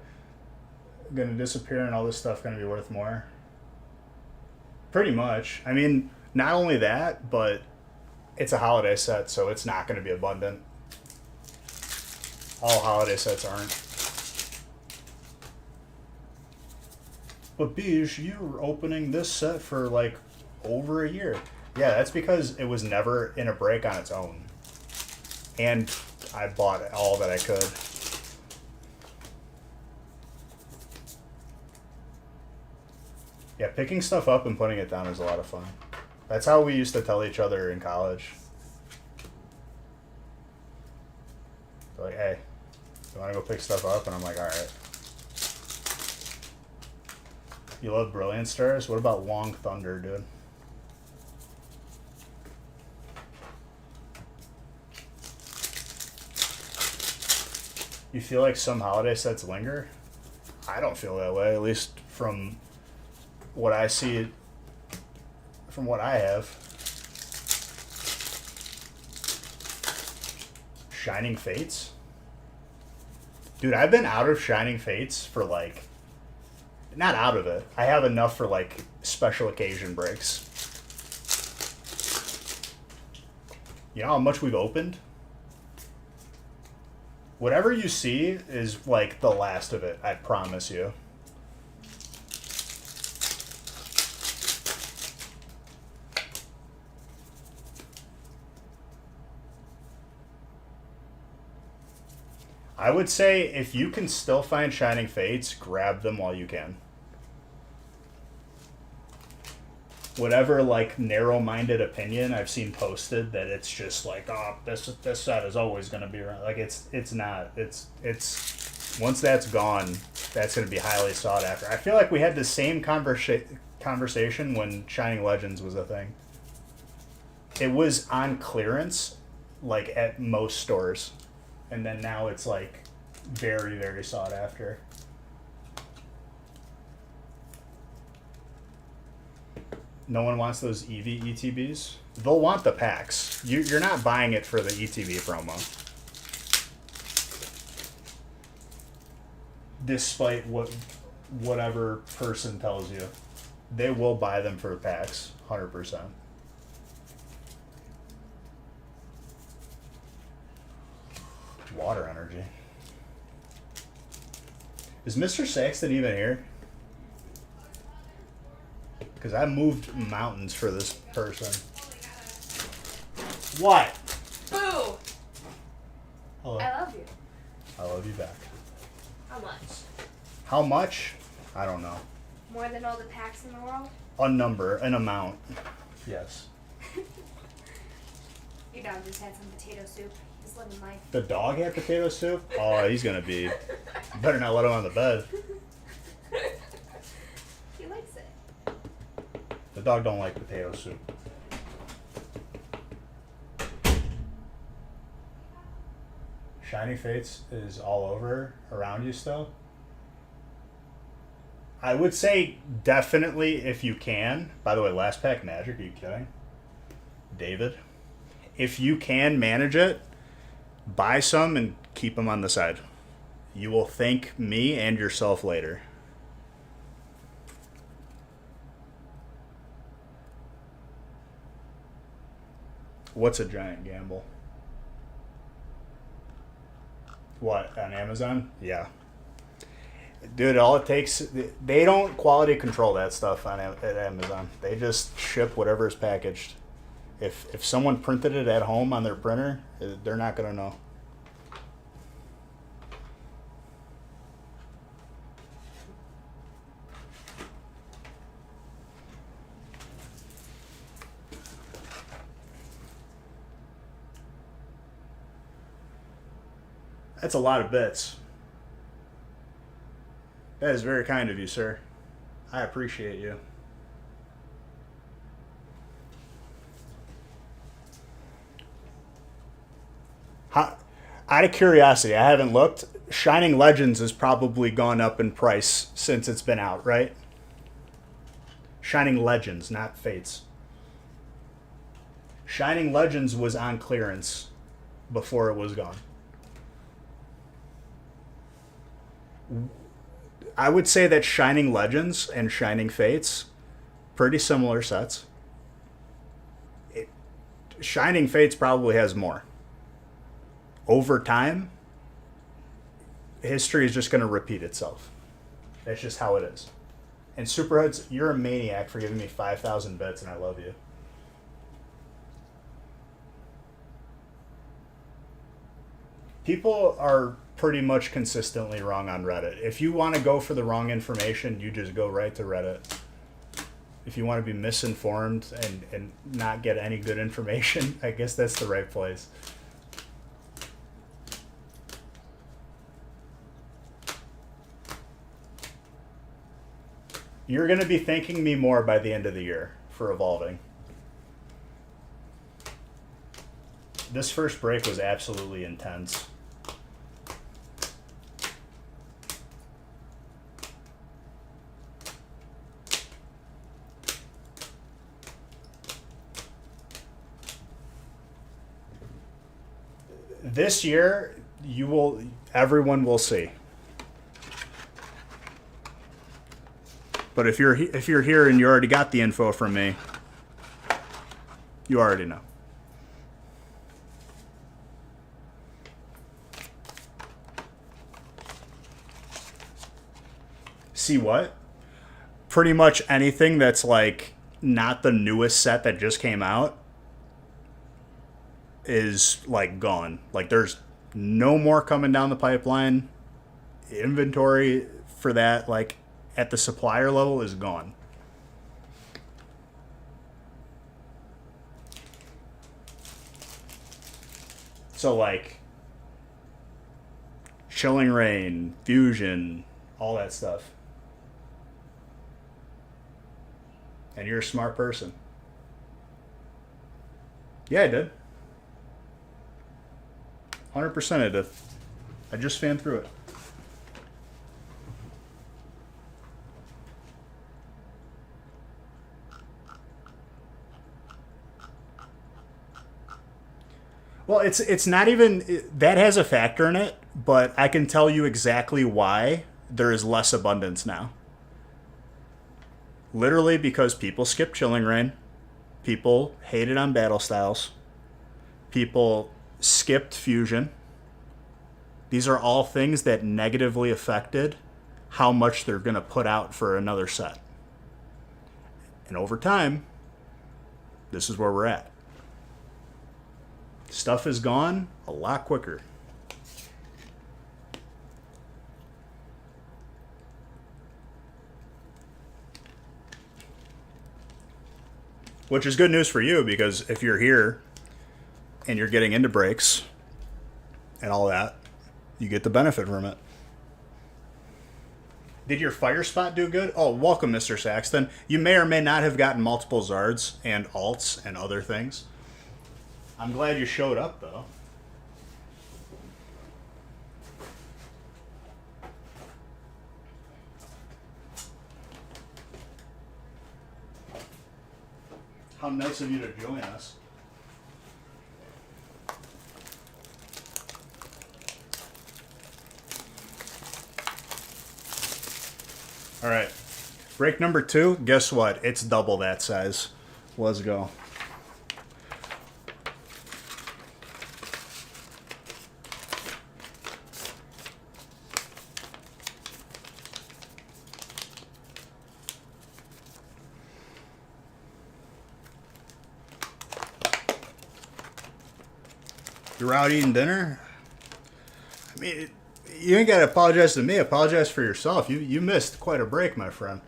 Gonna disappear and all this stuff gonna be worth more. Pretty much. I mean, not only that, but It's a holiday set, so it's not going to be abundant. All holiday sets aren't. But Beige, you were opening this set for like over a year. Yeah, that's because it was never in a break on its own. And I bought all that I could. Yeah, picking stuff up and putting it down is a lot of fun. That's how we used to tell each other in college. Like, hey, you want to go pick stuff up? And I'm like, all right. You love Brilliant Stars? What about Long Thunder, dude? You feel like some holiday sets linger? I don't feel that way, at least from what I see, from what I have. Shining Fates? Dude, I've been out of Shining Fates for like, not out of it. I have enough for like special occasion breaks. You know how much we've opened? Whatever you see is like the last of it, I promise you. I would say if you can still find Shining Fates, grab them while you can. Whatever like narrow-minded opinion I've seen posted that it's just like, oh, this set is always going to be around. Like it's not. It's once that's gone, that's going to be highly sought after. I feel like we had the same conversation when Shining Legends was a thing. It was on clearance, like at most stores. And then now it's like very, very sought after. No one wants those Eevee ETBs. They'll want the packs. You're not buying it for the ETB promo. Despite whatever person tells you. They will buy them for packs, 100%. Water energy. Is Mr. Saxton even here? Because I moved mountains for this person. What? Boo! Hello. I love you. I love you back. How much? How much? I don't know. More than all the packs in the world? A number, an amount. Yes. Your dog just had some potato soup. He's living life. The dog had potato soup? Oh, he's gonna be. Better not let him on the bed. He likes it. The dog don't like potato soup. Shiny Fates is all over around you still? I would say definitely if you can. By the way, last pack magic, are you kidding? David? If you can manage it, buy some and keep them on the side. You will thank me and yourself later. What's a giant gamble? What, on Amazon? Yeah. Dude, all it takes, they don't quality control that stuff at Amazon. They just ship whatever is packaged. If someone printed it at home on their printer, they're not going to know. That's a lot of bits. That is very kind of you, sir. I appreciate you. Out of curiosity, I haven't looked. Shining Legends has probably gone up in price since it's been out, right? Shining Legends, not Fates. Shining Legends was on clearance before it was gone. I would say that Shining Legends and Shining Fates, pretty similar sets. Shining Fates probably has more. Over time, history is just going to repeat itself. That's just how it is. And Superhoods, you're a maniac for giving me 5,000 bits, and I love you. People are pretty much consistently wrong on Reddit. If you want to go for the wrong information, you just go right to Reddit. If you want to be misinformed and not get any good information, I guess that's the right place. You're going to be thanking me more by the end of the year for evolving. This first break was absolutely intense. This year, everyone will see. But if you're here and you already got the info from me, you already know. See what? Pretty much anything that's like not the newest set that just came out is like gone. Like there's no more coming down the pipeline. Inventory for that, like at the supplier level, is gone. So like Chilling Reign, Fusion, all that stuff. And you're a smart person. Yeah, I did. 100% I did. I just fanned through it. Well, it's not even that has a factor in it, but I can tell you exactly why there is less abundance now. Literally because people skip Chilling Reign, people hated on Battle Styles, people skipped Fusion. These are all things that negatively affected how much they're going to put out for another set. And over time, this is where we're at. Stuff is gone a lot quicker. Which is good news for you, because if you're here and you're getting into breaks and all that, you get the benefit from it. Did your fire spot do good? Oh, welcome, Mr. Saxton. You may or may not have gotten multiple Zards and alts and other things. I'm glad you showed up, though. How nice of you to join us. All right. Break number 2. Guess what? It's double that size. Let's go. You're out eating dinner? I mean, you ain't got to apologize to me. Apologize for yourself. You missed quite a break, my friend.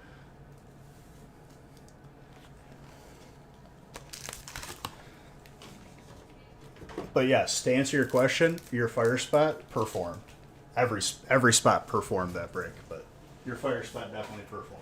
But yes, to answer your question, your fire spot performed. Every spot performed that break, but your fire spot definitely performed.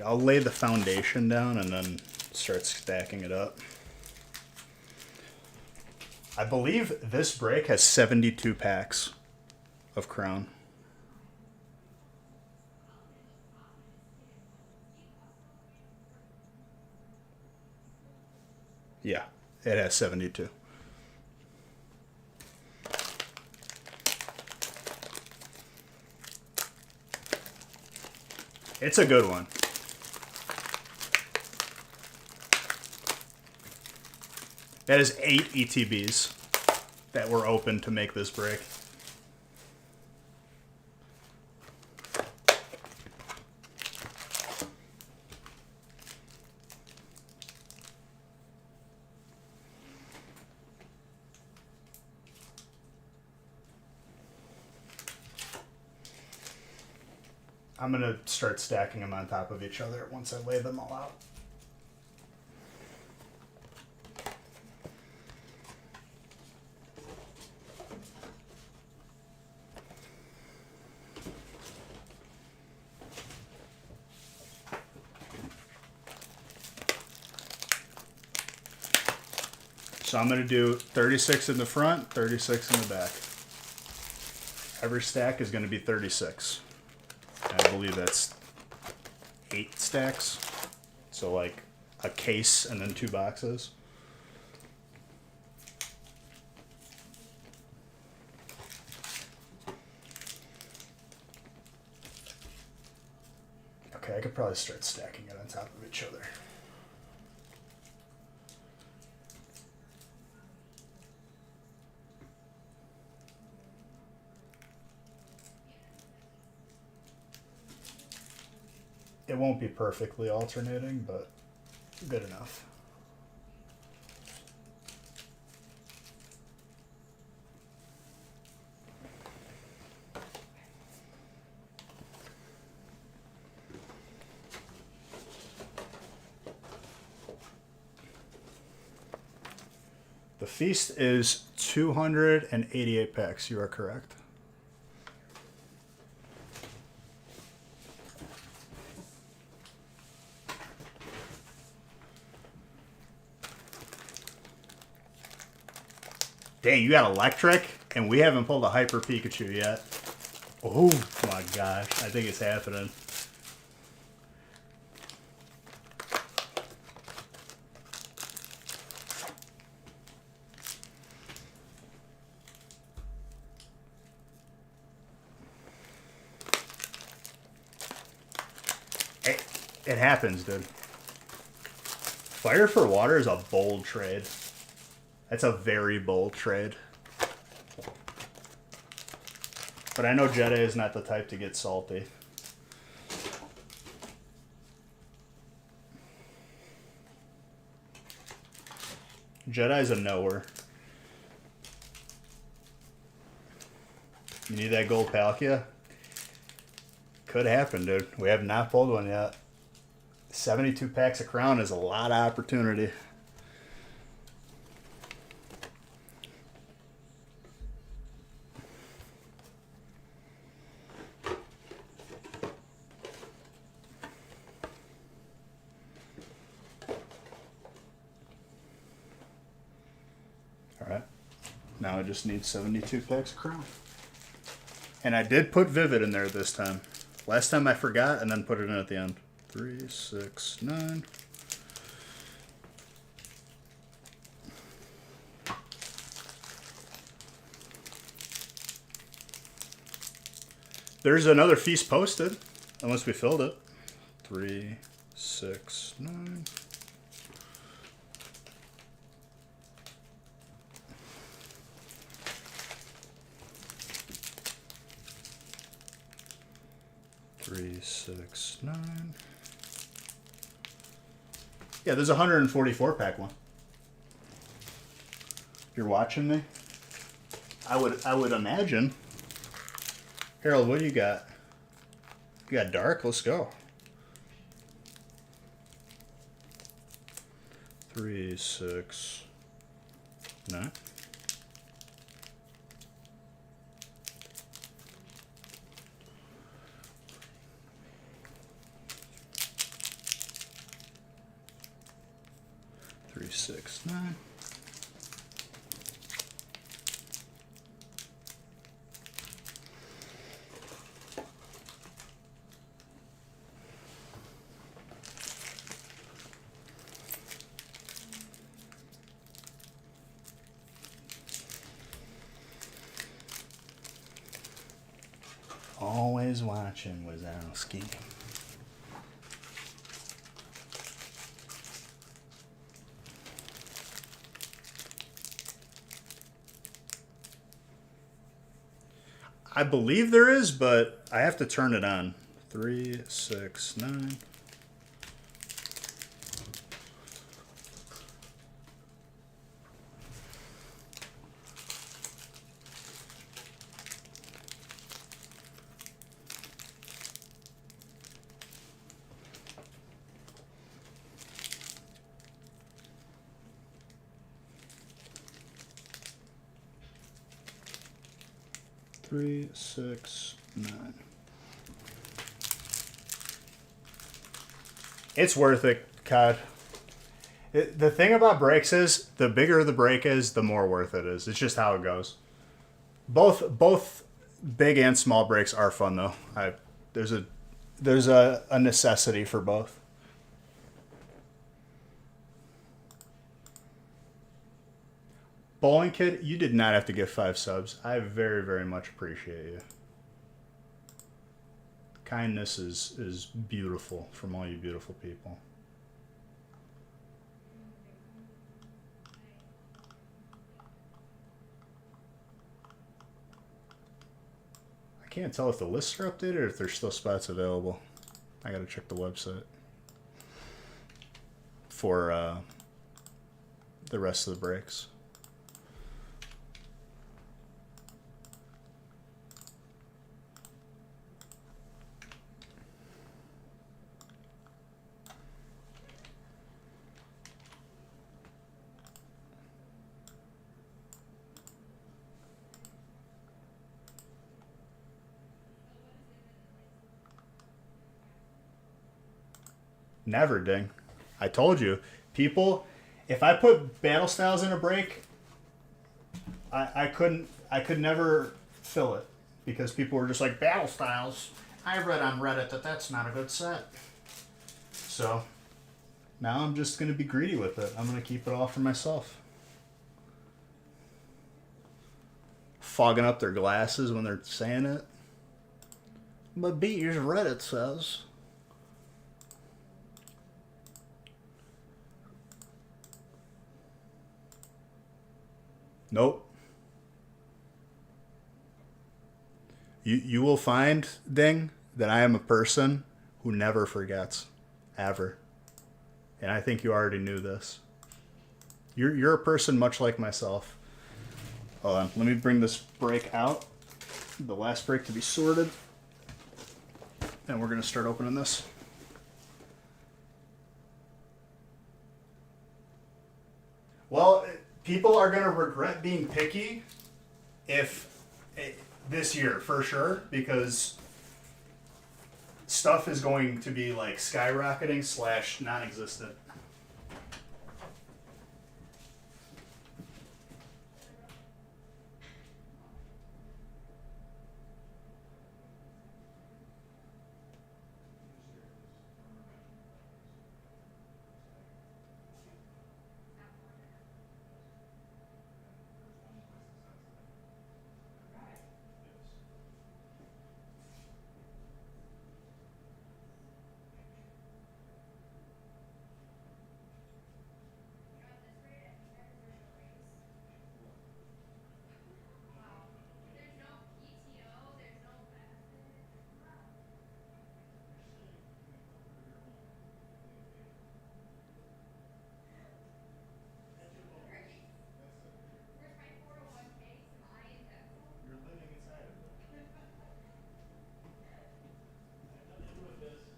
I'll lay the foundation down and then start stacking it up. I believe this break has 72 packs of Crown. Yeah, it has 72. It's a good one. That is 8 ETBs that were open to make this break. I'm going to start stacking them on top of each other once I lay them all out. So I'm going to do 36 in the front, 36 in the back. Every stack is going to be 36. I believe that's 8 stacks. So like a case and then 2 boxes. Okay, I could probably start stacking it on top of each other. It won't be perfectly alternating, but good enough. The feast is 288 packs. You are correct. Dang, you got electric, and we haven't pulled a Hyper Pikachu yet. Oh my gosh, I think it's happening. It happens, dude. Fire for Water is a bold trade. That's a very bold trade. But I know Jedi is not the type to get salty. Jedi's a knower. You need that gold Palkia? Could happen, dude. We have not pulled one yet. 72 packs of Crown is a lot of opportunity. Alright. Now I just need 72 packs of Crown. And I did put Vivid in there this time. Last time I forgot and then put it in at the end. 3, 6, 9. There's another feast posted, unless we filled it. 3, 6, 9. Three, 6, 9. Yeah, there's a 144 pack one. You're watching me? I would imagine. Harold, what do you got? You got dark? Let's go. 3, 6, 9. 3, 6, 9. Always watching Wazowski. I believe there is, but I have to turn it on. 3, 6, 9. Three, 6, 9. It's worth it, COD. The thing about breaks is, the bigger the break is, the more worth it is. It's just how it goes. Both big and small breaks are fun though. There's a necessity for both. Bowling Kid, you did not have to give 5 subs. I very, very much appreciate you. Kindness is beautiful from all you beautiful people. I can't tell if the lists are updated or if there's still spots available. I gotta check the website for the rest of the breaks. Never, Ding. I told you. People, if I put battle styles in a break, I could never fill it. Because people were just like, battle styles? I read on Reddit that that's not a good set. So, now I'm just going to be greedy with it. I'm going to keep it all for myself. Fogging up their glasses when they're saying it. But Beers Reddit says... Nope. You will find, Ding, that I am a person who never forgets. Ever. And I think you already knew this. You're a person much like myself. Hold on. Let me bring this break out. The last break to be sorted. And we're going to start opening this. Well... People are going to regret being picky this year, for sure, because stuff is going to be like skyrocketing / non-existent.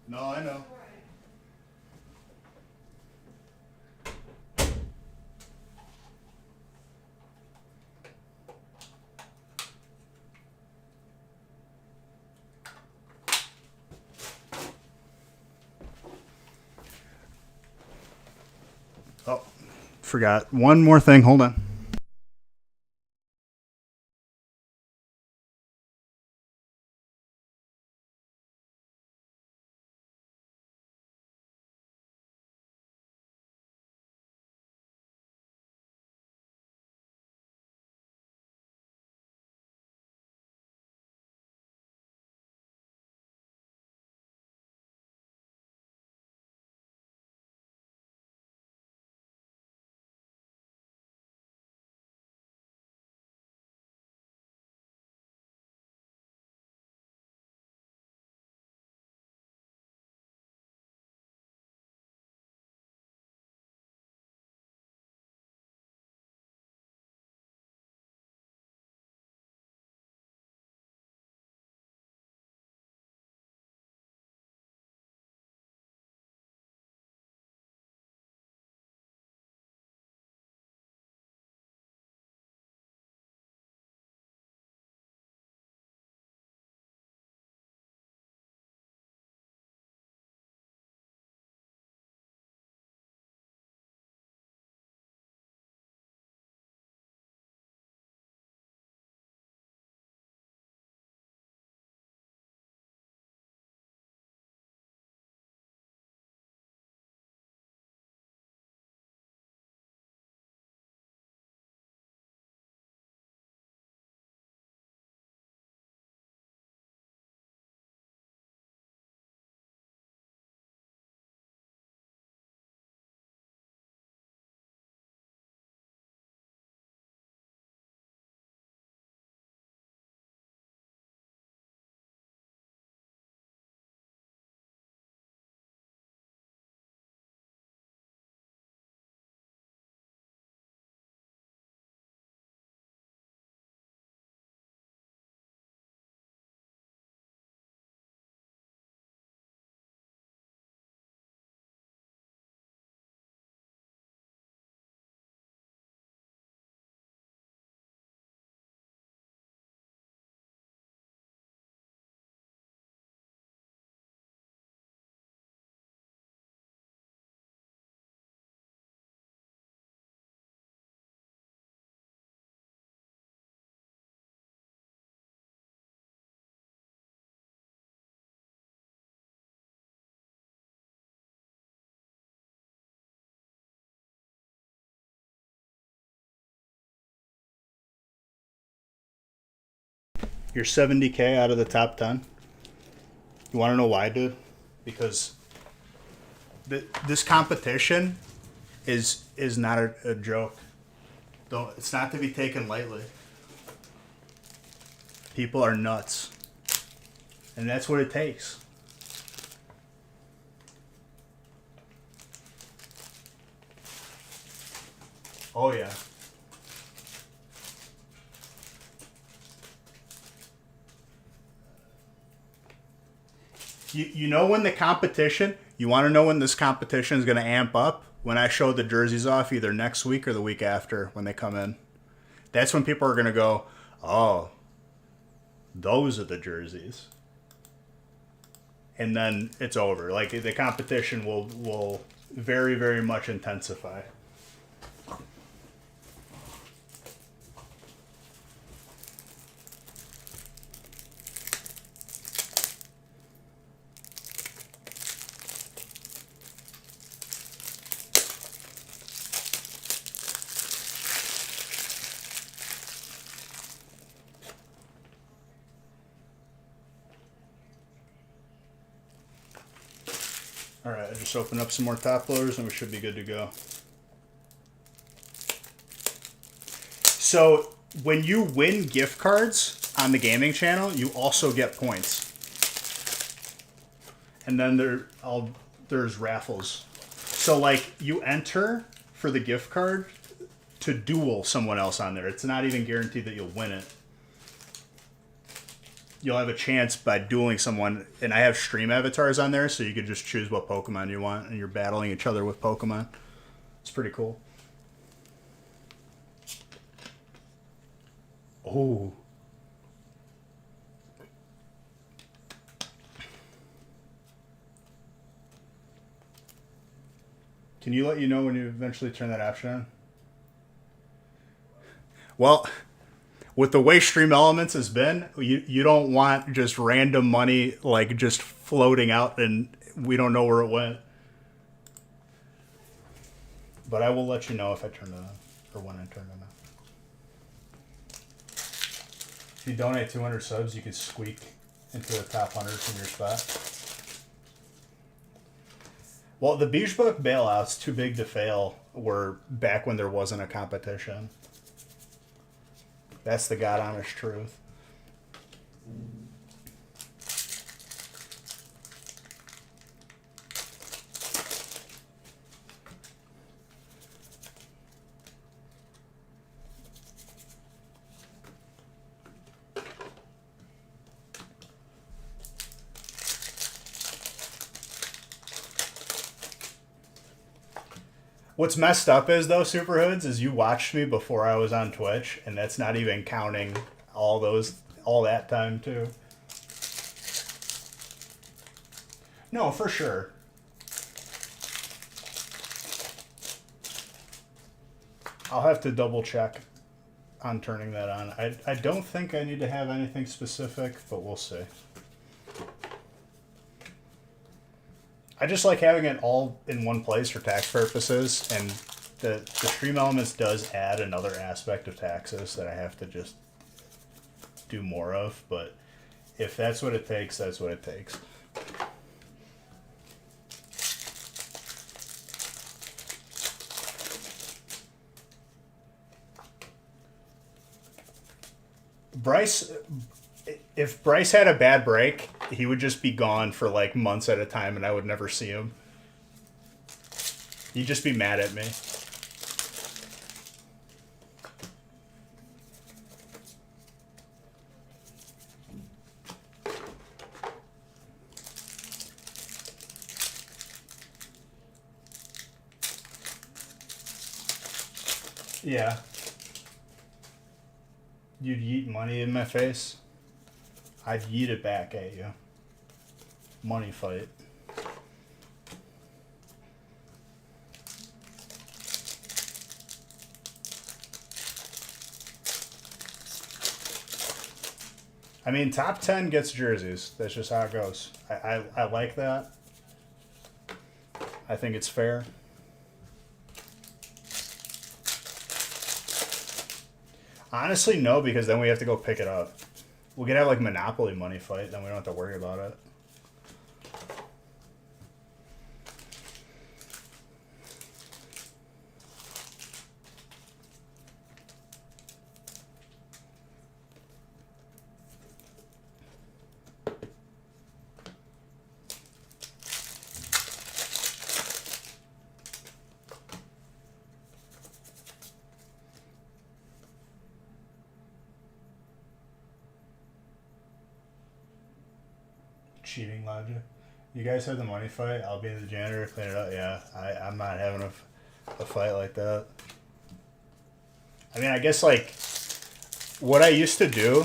No, I know. Oh, forgot one more thing. Hold on. You're 70K out of the top 10. You want to know why, dude? Because this competition is not a joke. Don't. It's not to be taken lightly. People are nuts, and that's what it takes. Oh yeah. You know when the competition, you want to know when this competition is going to amp up? When I show the jerseys off either next week or the week after when they come in. That's when people are going to go, oh, those are the jerseys. And then it's over. Like the competition will very, very much intensify. All right, I just opened up some more top loaders and we should be good to go. So when you win gift cards on the gaming channel, you also get points. And then there's raffles. So like you enter for the gift card to duel someone else on there. It's not even guaranteed that you'll win it. You'll have a chance by dueling someone, and I have stream avatars on there, so you could just choose what Pokemon you want, and you're battling each other with Pokemon. It's pretty cool. Oh. Can you let you know when you eventually turn that option on? Well, with the way Stream Elements has been, you don't want just random money like just floating out and we don't know where it went. But I will let you know if I turn it on or when I turn it on. If you donate 200 subs, you could squeak into the top 100 from your spot. Well, the Beige Book bailouts, Too Big to Fail, were back when there wasn't a competition. That's the God honest truth. What's messed up is though, Superhoods, is you watched me before I was on Twitch, and that's not even counting all that time too. No, for sure. I'll have to double check on turning that on. I don't think I need to have anything specific, but we'll see. I just like having it all in one place for tax purposes, and the Stream Elements does add another aspect of taxes that I have to just do more of, but if that's what it takes, that's what it takes. Bryce, if Bryce had a bad break, he would just be gone for like months at a time and I would never see him. He'd just be mad at me. Yeah. You'd yeet money in my face? I'd yeet it back at you. Money fight. I mean, top 10 gets jerseys. That's just how it goes. I like that. I think it's fair. Honestly, no, because then we have to go pick it up. We could have like Monopoly money fight, then we don't have to worry about it. Cheating logic. You guys have the money fight. I'll be the janitor to clean it up. Yeah, I'm not having a fight like that. I mean, I guess like what I used to do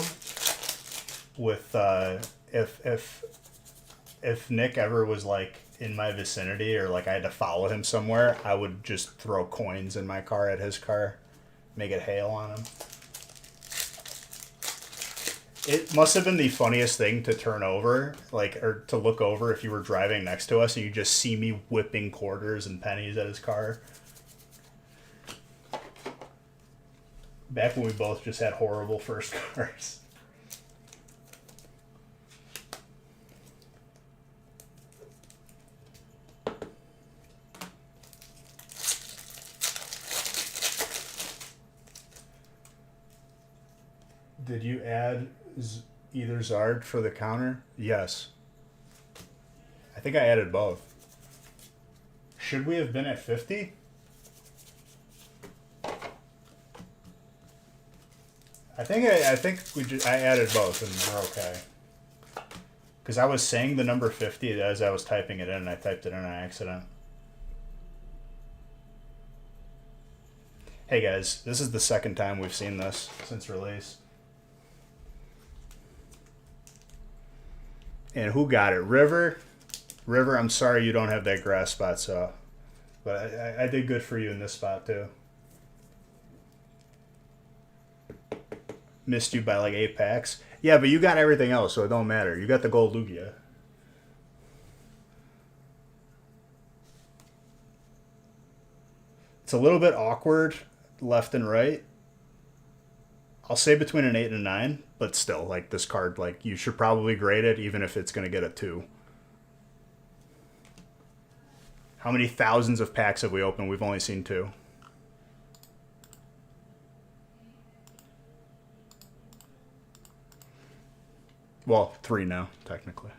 with if Nick ever was like in my vicinity or like I had to follow him somewhere, I would just throw coins in my car at his car, make it hail on him. It must have been the funniest thing to turn over, like, or to look over if you were driving next to us and you just see me whipping quarters and pennies at his car. Back when we both just had horrible first cars. Did you add either Zard for the counter? Yes. I think I added both. Should we have been at 50? I think I added both and we're okay. Because I was saying the number 50 as I was typing it in and I typed it in on accident. Hey guys, this is the second time we've seen this since release. And who got it? River? River, I'm sorry you don't have that grass spot, so. But I did good for you in this spot, too. missed you by like 8 packs. Yeah, but you got everything else, so it don't matter. You got the gold Lugia. It's a little bit awkward left and right. I'll say between an 8 and a 9, but still, like, this card, like, you should probably grade it even if it's going to get a 2. How many thousands of packs have we opened? We've only seen 2. Well, 3 now, technically.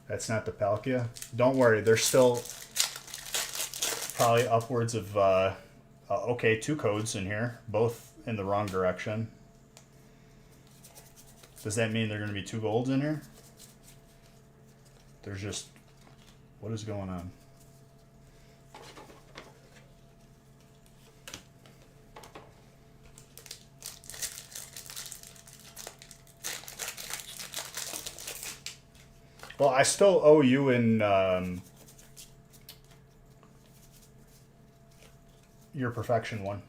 That's not the Palkia. Don't worry, there's still probably upwards of, okay, 2 codes in here, both in the wrong direction. Does that mean there are going to be 2 golds in here? There's just, what is going on? Well, I still owe you in your perfection one.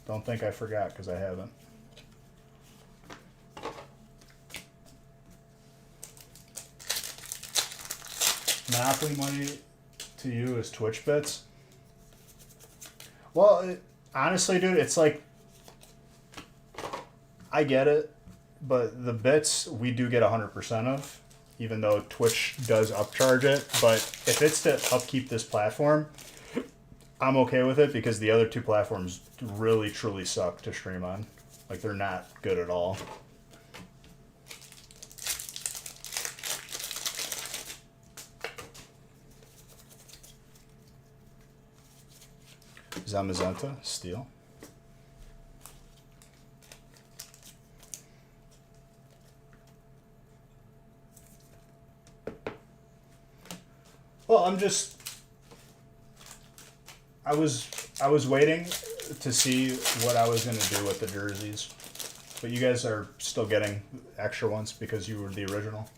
Don't think I forgot, because I haven't. Monopoly money to you is Twitch bits. Well, honestly, dude, it's like, I get it, but the bits we do get 100% of, even though Twitch does upcharge it. But if it's to upkeep this platform, I'm okay with it, because the other 2 platforms really truly suck to stream on. Like, they're not good at all. Zamazenta, Steel. Well, I was waiting to see what I was going to do with the jerseys. But you guys are still getting extra ones because you were the original.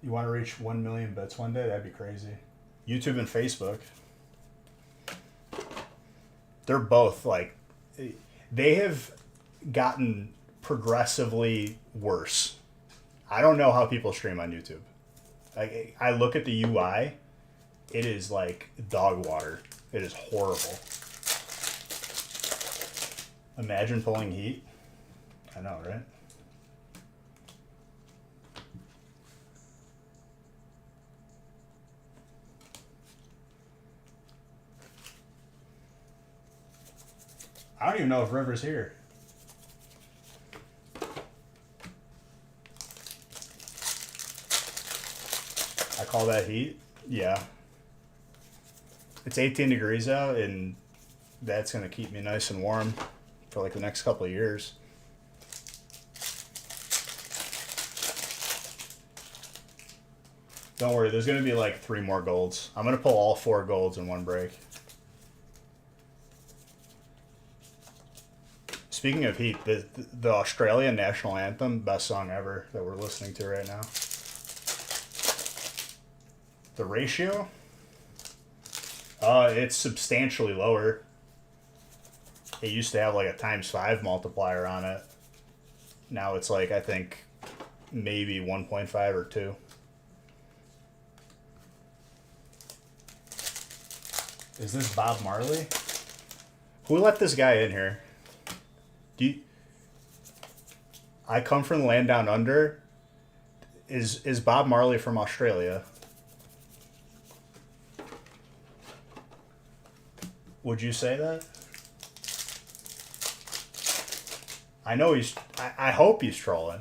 You want to reach 1 million bits one day? That'd be crazy. YouTube and Facebook. They're both like, they have gotten progressively worse. I don't know how people stream on YouTube. I look at the UI, it is like dog water. It is horrible. Imagine pulling heat. I know, right? I don't even know if River's here. I call that heat? Yeah. It's 18 degrees out, and that's going to keep me nice and warm for like the next couple of years. Don't worry, there's going to be like 3 more golds. I'm going to pull all 4 golds in one break. Speaking of heat, the Australian national anthem, best song ever that we're listening to right now. The ratio? It's substantially lower. It used to have like a ×5 multiplier on it. Now it's like, I think, maybe 1.5 or 2. Is this Bob Marley? Who let this guy in here? I come from the land down under. Is Bob Marley from Australia? Would you say that? I know he's... I hope he's trolling.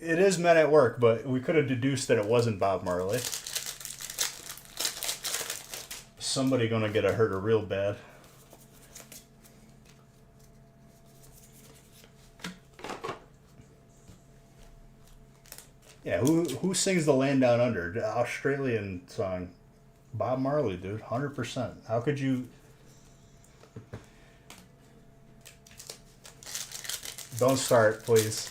It is Men at Work, but we could have deduced that it wasn't Bob Marley. Somebody gonna get a hurt real bad. Yeah, who sings The Land Down Under? The Australian song. Bob Marley, dude. 100%. How could you... Don't start, please.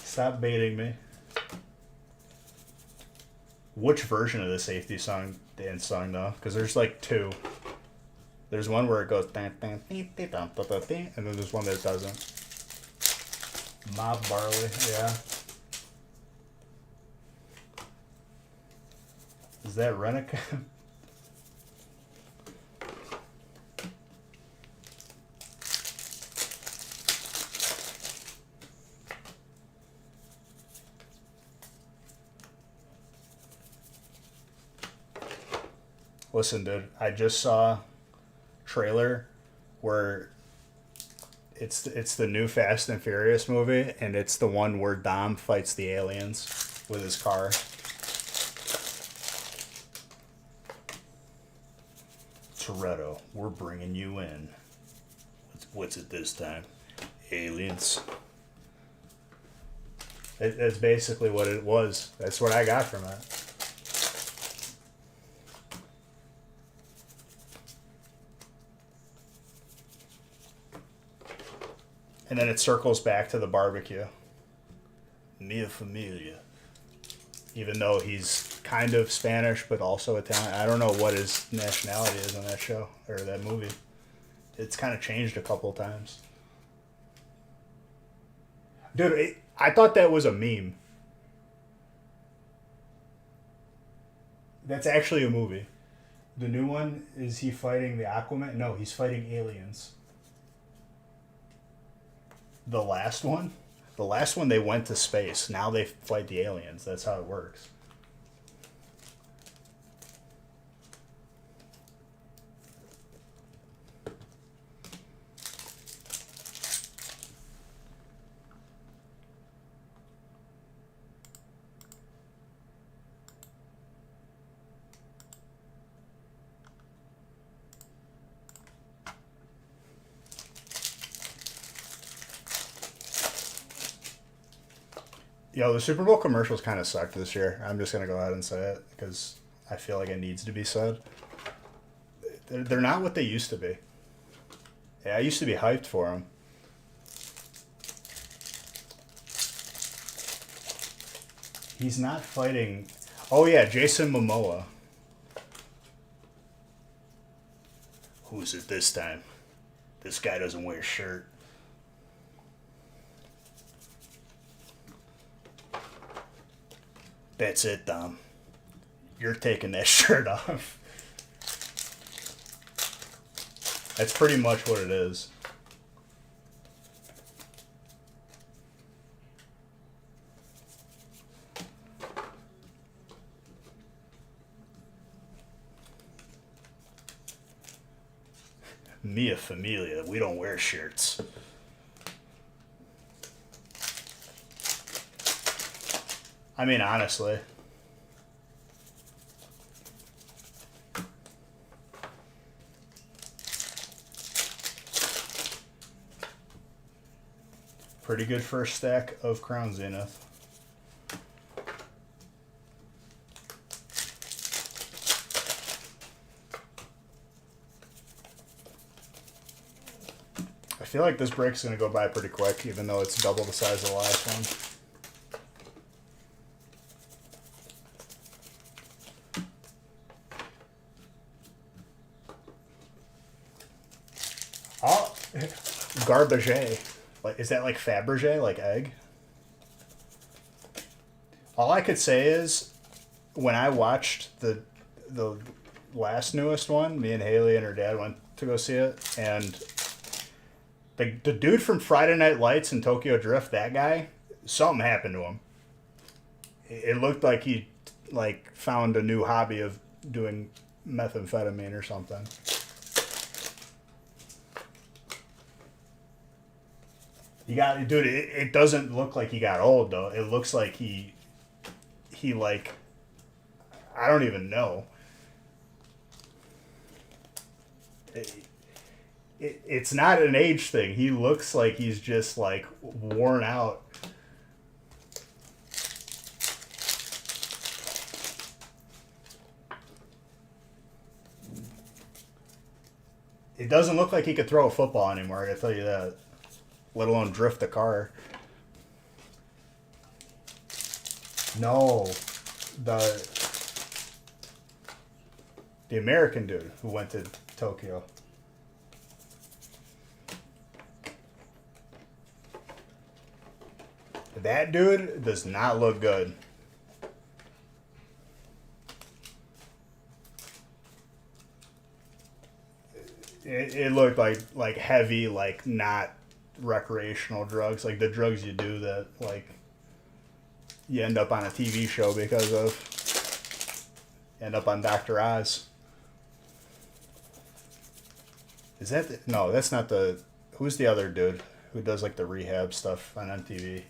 Stop baiting me. which version of the safety song dance song though, because there's like two. There's one where it goes and then there's one that doesn't. Mob Barley, yeah. Is that Renica? Listen, dude, I just saw trailer where it's the new Fast and Furious movie, and it's the one where Dom fights the aliens with his car. Toretto, we're bringing you in. What's it this time? Aliens. That's basically what it was. That's what I got from it. And then it circles back to the barbecue. Mia Familia. Even though he's kind of Spanish, but also Italian. I don't know what his nationality is on that show, or that movie. It's kind of changed a couple times. Dude, I thought that was a meme. That's actually a movie. The new one, is he fighting the Aquaman? No, he's fighting aliens. The last one? The last one, they went to space. Now they fight the aliens. That's how it works. Yo, the Super Bowl commercials kind of sucked this year. I'm just going to go ahead and say it because I feel like it needs to be said. They're not what they used to be. Yeah, I used to be hyped for them. He's not fighting... Oh, yeah, Jason Momoa. Who's it this time? This guy doesn't wear a shirt. That's it, Dom. You're taking that shirt off. That's pretty much what it is. Mia Familia, we don't wear shirts. I mean, honestly. Pretty good first stack of Crown Zenith. I feel like this break's going to go by pretty quick, even though it's double the size of the last one. Garbage. Like, is that like Fabergé, like egg? All I could say is, when I watched the last newest one, me and Haley and her dad went to go see it, and the dude from Friday Night Lights and Tokyo Drift, that guy, something happened to him. It looked like he found a new hobby of doing methamphetamine or something. Dude, it doesn't look like he got old, though. It looks like he I don't even know. It's not an age thing. He looks like he's just, worn out. It doesn't look like he could throw a football anymore, I gotta tell you that. Let alone drift the car. No. The American dude who went to Tokyo. That dude does not look good. It looked like heavy, like not recreational drugs, like the drugs you do that like you end up on a TV show because of. End up on Dr. Oz. Is that no? That's not the. Who's the other dude who does like the rehab stuff on MTV?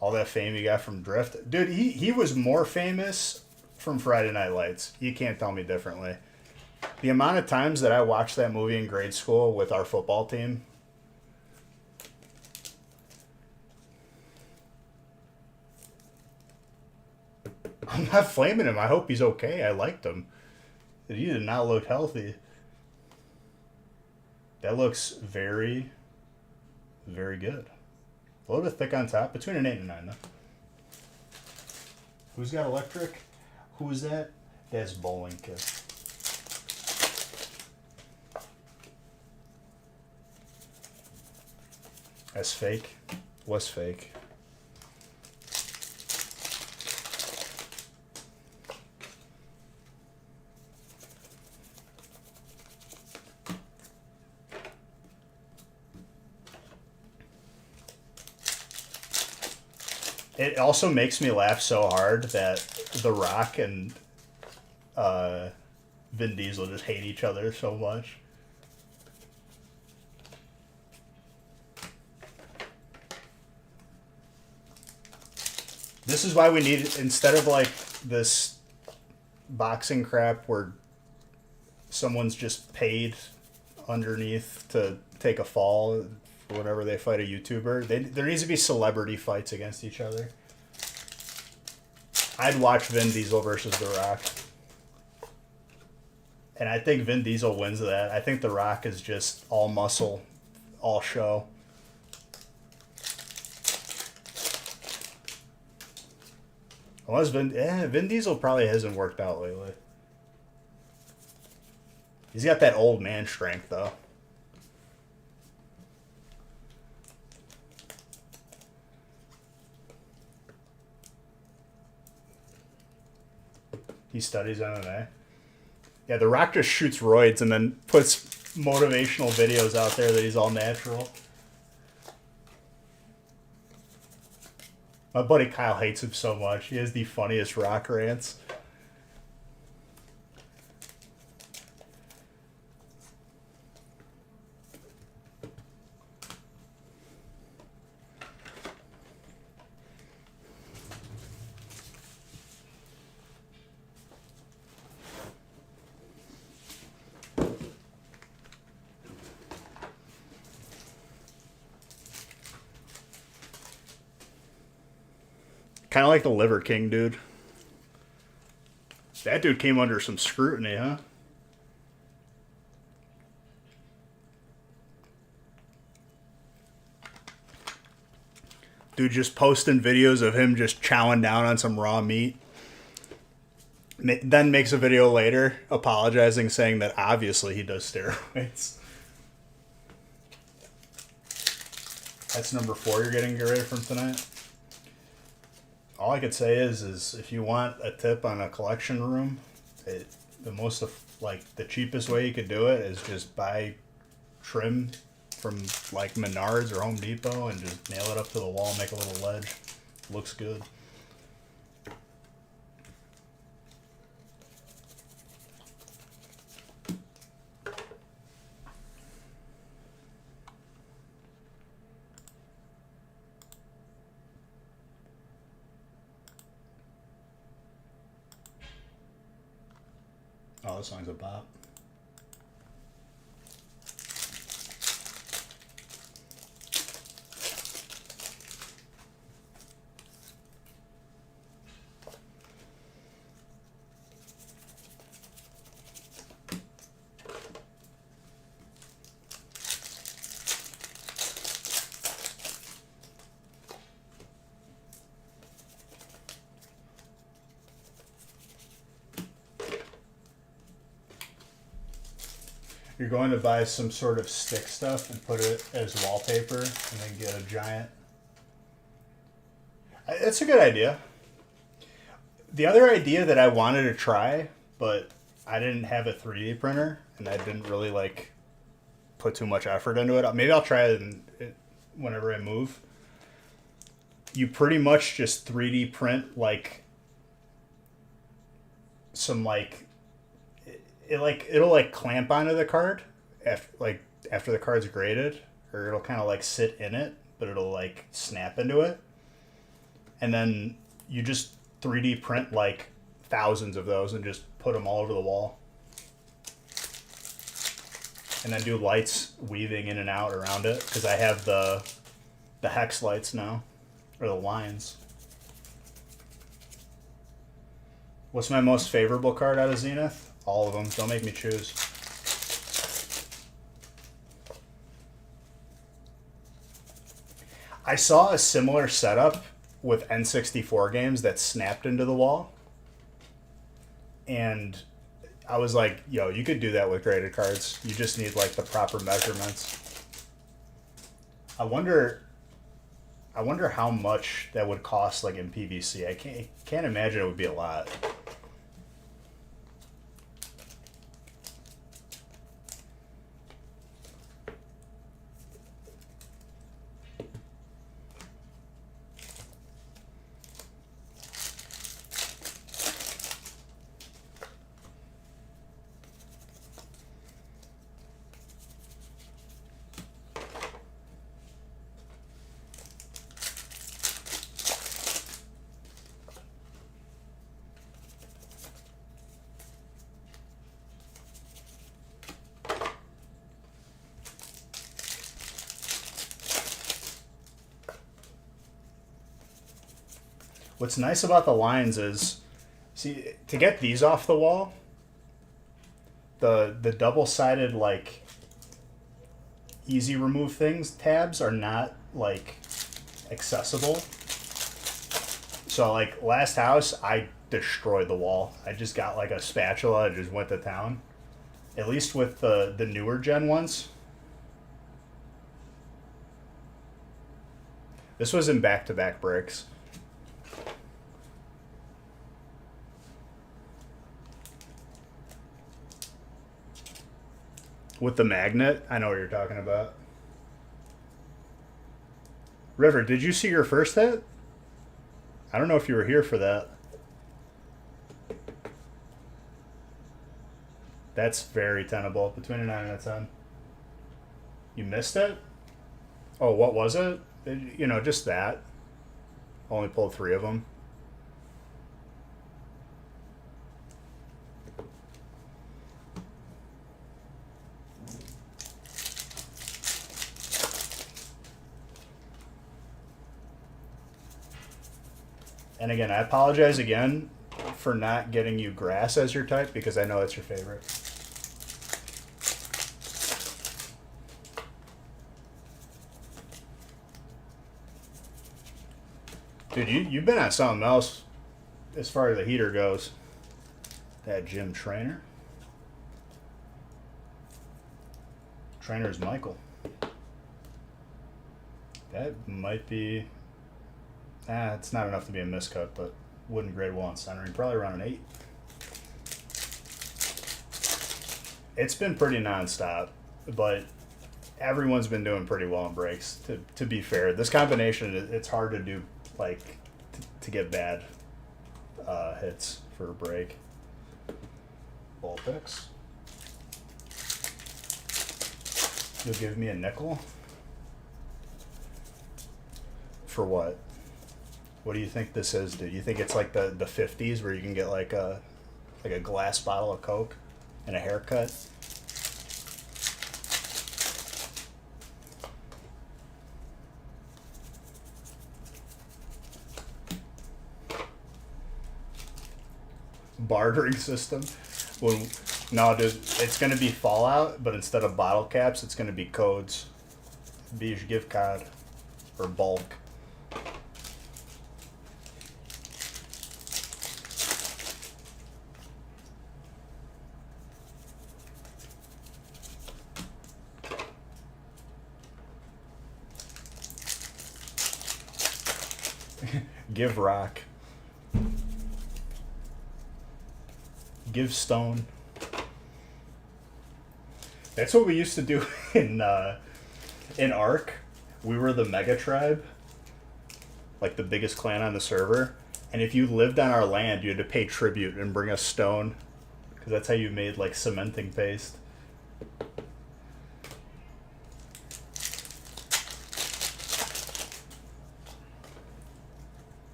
All that fame he got from Drift, dude. He was more famous from Friday Night Lights. You can't tell me differently. The amount of times that I watched that movie in grade school with our football team. I'm not flaming him. I hope he's okay. I liked him. He did not look healthy. That looks very, very good. A little bit thick on top. Between an 8 and a 9, though. Who's got electric? Who's that? That's Bowling Kid. That's fake. What's fake? It also makes me laugh so hard that The Rock and Vin Diesel just hate each other so much. This is why we need, instead of like this boxing crap where someone's just paid underneath to take a fall whenever they fight a YouTuber, there needs to be celebrity fights against each other. I'd watch Vin Diesel versus The Rock. And I think Vin Diesel wins that. I think The Rock is just all muscle, all show. Unless Vin Diesel probably hasn't worked out lately. He's got that old man strength, though. He studies MMA. Yeah, The Rock just shoots roids and then puts motivational videos out there that he's all natural. My buddy Kyle hates him so much. He has the funniest Rock rants. Kind of like the Liver King dude. That dude came under some scrutiny, huh? Dude just posting videos of him just chowing down on some raw meat. Then makes a video later apologizing, saying that obviously he does steroids. That's number 4 you're getting ready from tonight. All I could say is if you want a tip on a collection room, the cheapest way you could do it is just buy trim from like Menards or Home Depot and just nail it up to the wall, make a little ledge. Looks good. Oh, this song's a bop. You're going to buy some sort of stick stuff and put it as wallpaper and then get a giant. That's a good idea. The other idea that I wanted to try, but I didn't have a 3D printer and I didn't really like put too much effort into it. Maybe I'll try it whenever I move. You pretty much just 3D print like some like it'll like clamp onto the card after the card's graded, or it'll kind of like sit in it, but it'll like snap into it. And then you just 3D print like thousands of those and just put them all over the wall. And then do lights weaving in and out around it, because I have the hex lights now, or the lines. What's my most favorable card out of Zenith? All of them. Don't make me choose. I saw a similar setup with N64 games that snapped into the wall. And I was like, yo, you could do that with graded cards. You just need like the proper measurements. I wonder how much that would cost like in PVC. I can't imagine it would be a lot. What's nice about the lines is, see, to get these off the wall, the double-sided like easy remove things tabs are not like accessible. So like last house, I destroyed the wall. I just got like a spatula and just went to town. At least with the newer gen ones. This was in back-to-back breaks. With the magnet, I know what you're talking about. River, did you see your first hit? I don't know if you were here for that. That's very tenable. Between a 9 and a 10. You missed it? Oh, what was it? You know, just that. Only pulled 3 of them. And again, I apologize again for not getting you grass as your type, because I know it's your favorite. Dude, you've been on something else as far as the heater goes. That Jim Trainer. Trainer's Michael. That might be... it's not enough to be a miscut, but wouldn't grade well on centering. Probably around an 8. It's been pretty nonstop, but everyone's been doing pretty well in breaks. To be fair, this combination, it's hard to do, like, to get bad hits for a break. Ball picks. You'll give me a nickel? For what? What do you think this is, dude? You think it's like the 50s where you can get like a glass bottle of Coke and a haircut? Bartering system? No, dude, it's gonna be Fallout, but instead of bottle caps, it's gonna be codes. Beige gift card or bulk. Give rock. Give stone. That's what we used to do in Ark. We were the mega tribe, like the biggest clan on the server. And if you lived on our land, you had to pay tribute and bring us stone, because that's how you made like cementing paste.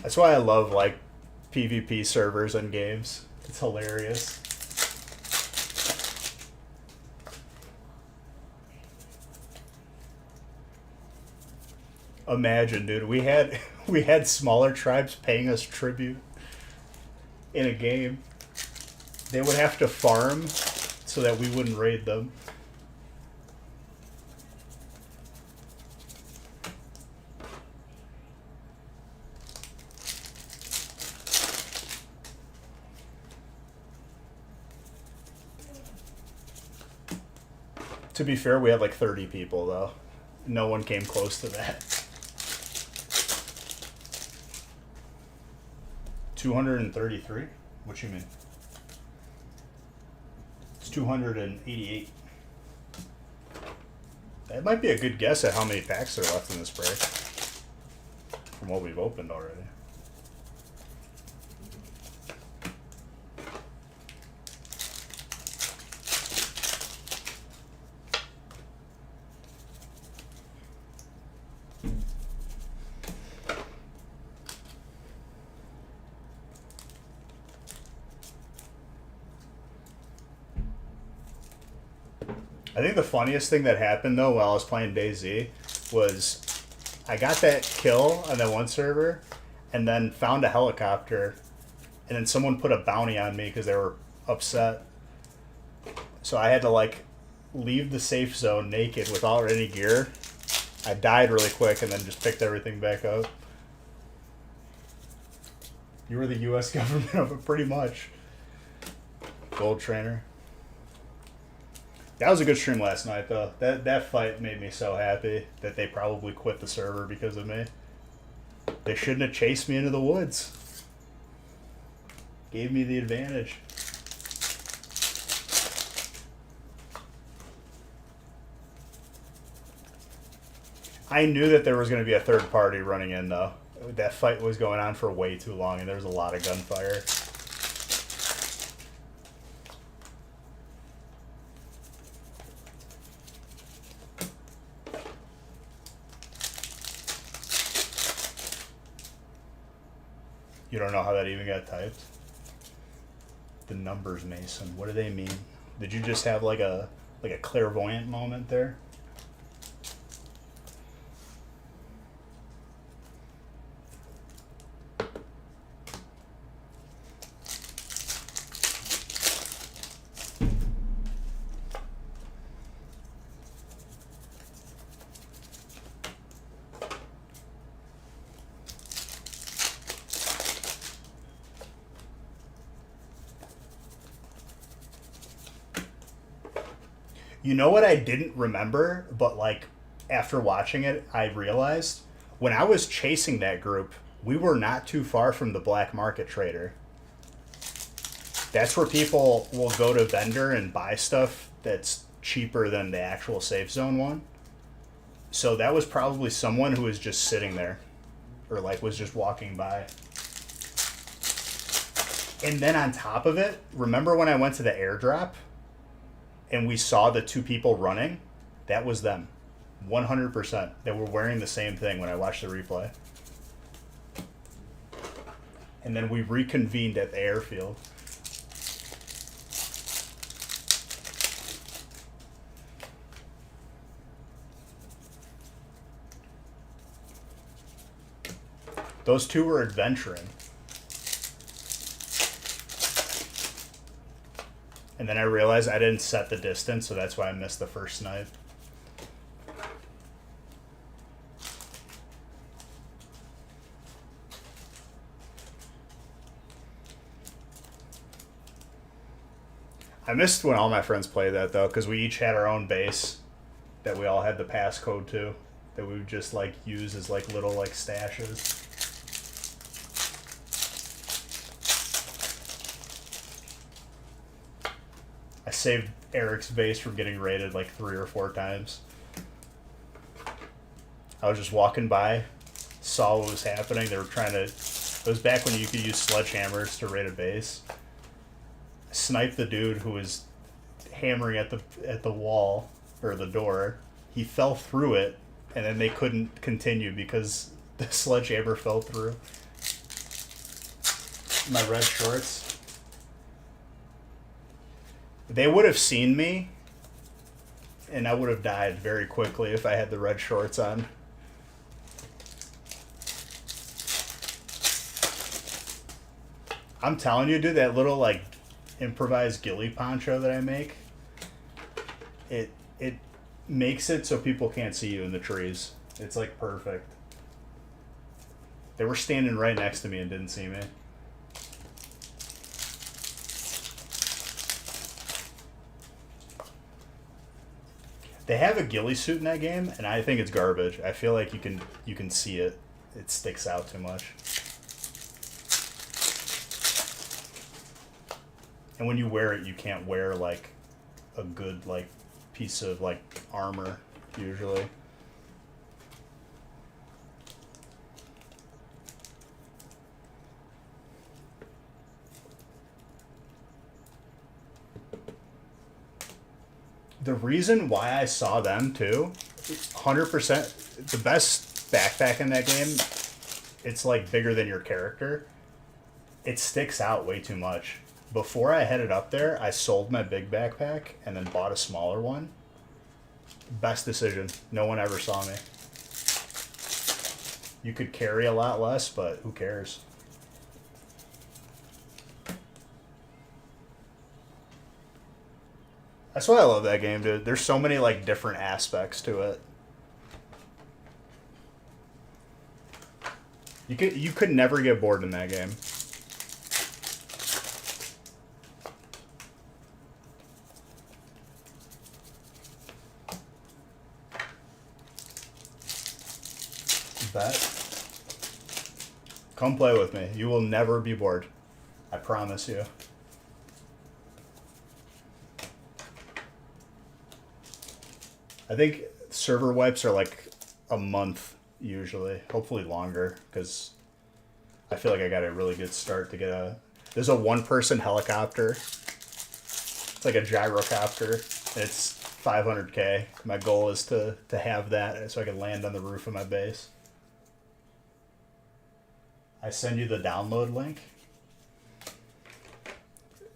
That's why I love like PvP servers and games. It's hilarious. Imagine, dude, we had smaller tribes paying us tribute in a game. They would have to farm so that we wouldn't raid them. To be fair, we had like 30 people though. No one came close to that. 233? What you mean? It's 288. That might be a good guess at how many packs are left in this break. From what we've opened already. I think the funniest thing that happened though while I was playing DayZ was I got that kill on that one server and then found a helicopter and then someone put a bounty on me because they were upset. So I had to like leave the safe zone naked without any gear. I died really quick and then just picked everything back up. You were the US government of it pretty much. Gold trainer. That was a good stream last night, though. That fight made me so happy that they probably quit the server because of me. They shouldn't have chased me into the woods. Gave me the advantage. I knew that there was going to be a third party running in, though. That fight was going on for way too long, and there was a lot of gunfire. You don't know how that even got typed? The numbers, Mason. What do they mean? Did you just have like a clairvoyant moment there? You know what I didn't remember, but like after watching it, I realized when I was chasing that group, we were not too far from the black market trader. That's where people will go to vendor and buy stuff that's cheaper than the actual safe zone one. So that was probably someone who was just sitting there or like was just walking by. And then on top of it, remember when I went to the airdrop? And we saw the two people running, that was them. 100%. They were wearing the same thing when I watched the replay. And then we reconvened at the airfield. Those two were adventuring. And then I realized I didn't set the distance, so that's why I missed the first snipe. I missed when all my friends played that, though, because we each had our own base that we all had the passcode to. that we would just like use as like little like stashes. I saved Eric's vase from getting raided like 3 or 4 times. I was just walking by, saw what was happening. They were trying to. It was back when you could use sledgehammers to raid a base. I sniped the dude who was hammering at the wall or the door. He fell through it, and then they couldn't continue because the sledgehammer fell through. My red shorts. They would have seen me, and I would have died very quickly if I had the red shorts on. I'm telling you, dude, that little like improvised ghillie poncho that I make, it makes it so people can't see you in the trees. It's like perfect. They were standing right next to me and didn't see me. They have a ghillie suit in that game, and I think it's garbage. I feel like you can see it. It sticks out too much. And when you wear it, you can't wear like a good like piece of like armor usually. The reason why I saw them too, 100%, the best backpack in that game, it's like bigger than your character. It sticks out way too much. Before I headed up there, I sold my big backpack and then bought a smaller one. Best decision. No one ever saw me. You could carry a lot less, but who cares? That's why I love that game, dude. There's so many like different aspects to it. You could never get bored in that game. Bet. Come play with me. You will never be bored. I promise you. I think server wipes are like a month usually, hopefully longer, because I feel like I got a really good start to get a. There's a 1-person helicopter. It's like a gyrocopter. It's 500K. My goal is to have that so I can land on the roof of my base. I send you the download link.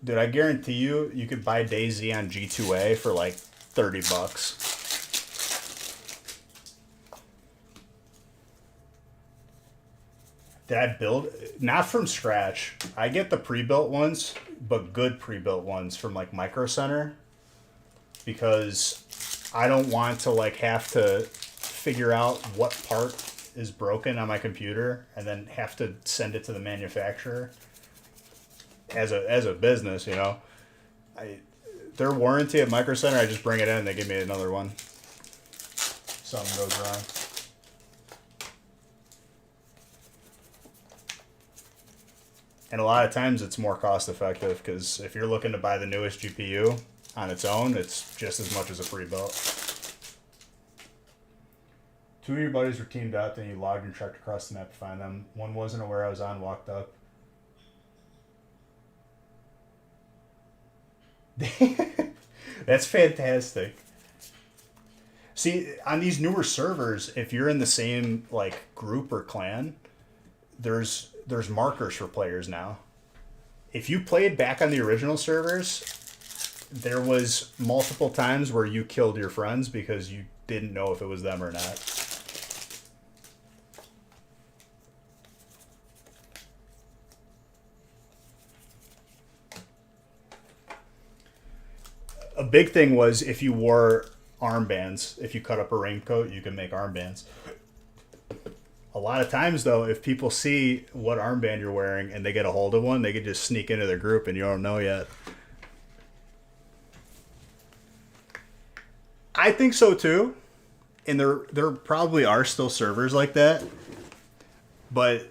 Dude, I guarantee you could buy DayZ on G2A for like $30. Did I build? Not from scratch. I get the pre-built ones, but good pre-built ones from like Micro Center, because I don't want to like have to figure out what part is broken on my computer and then have to send it to the manufacturer. As a business, you know, their warranty at Micro Center, I just bring it in and they give me another one. Something goes wrong. And a lot of times it's more cost effective, because if you're looking to buy the newest GPU on its own, it's just as much as a pre-built. 2 of your buddies were teamed up, then you logged and trekked across the map to find them. One wasn't aware I was on, walked up. That's fantastic. See, on these newer servers, if you're in the same like group or clan, there's markers for players now. If you played back on the original servers, there was multiple times where you killed your friends because you didn't know if it was them or not. A big thing was if you wore armbands, if you cut up a raincoat, you can make armbands. A lot of times, though, if people see what armband you're wearing and they get a hold of one, they could just sneak into their group and you don't know yet. I think so, too. and there probably are still servers like that, but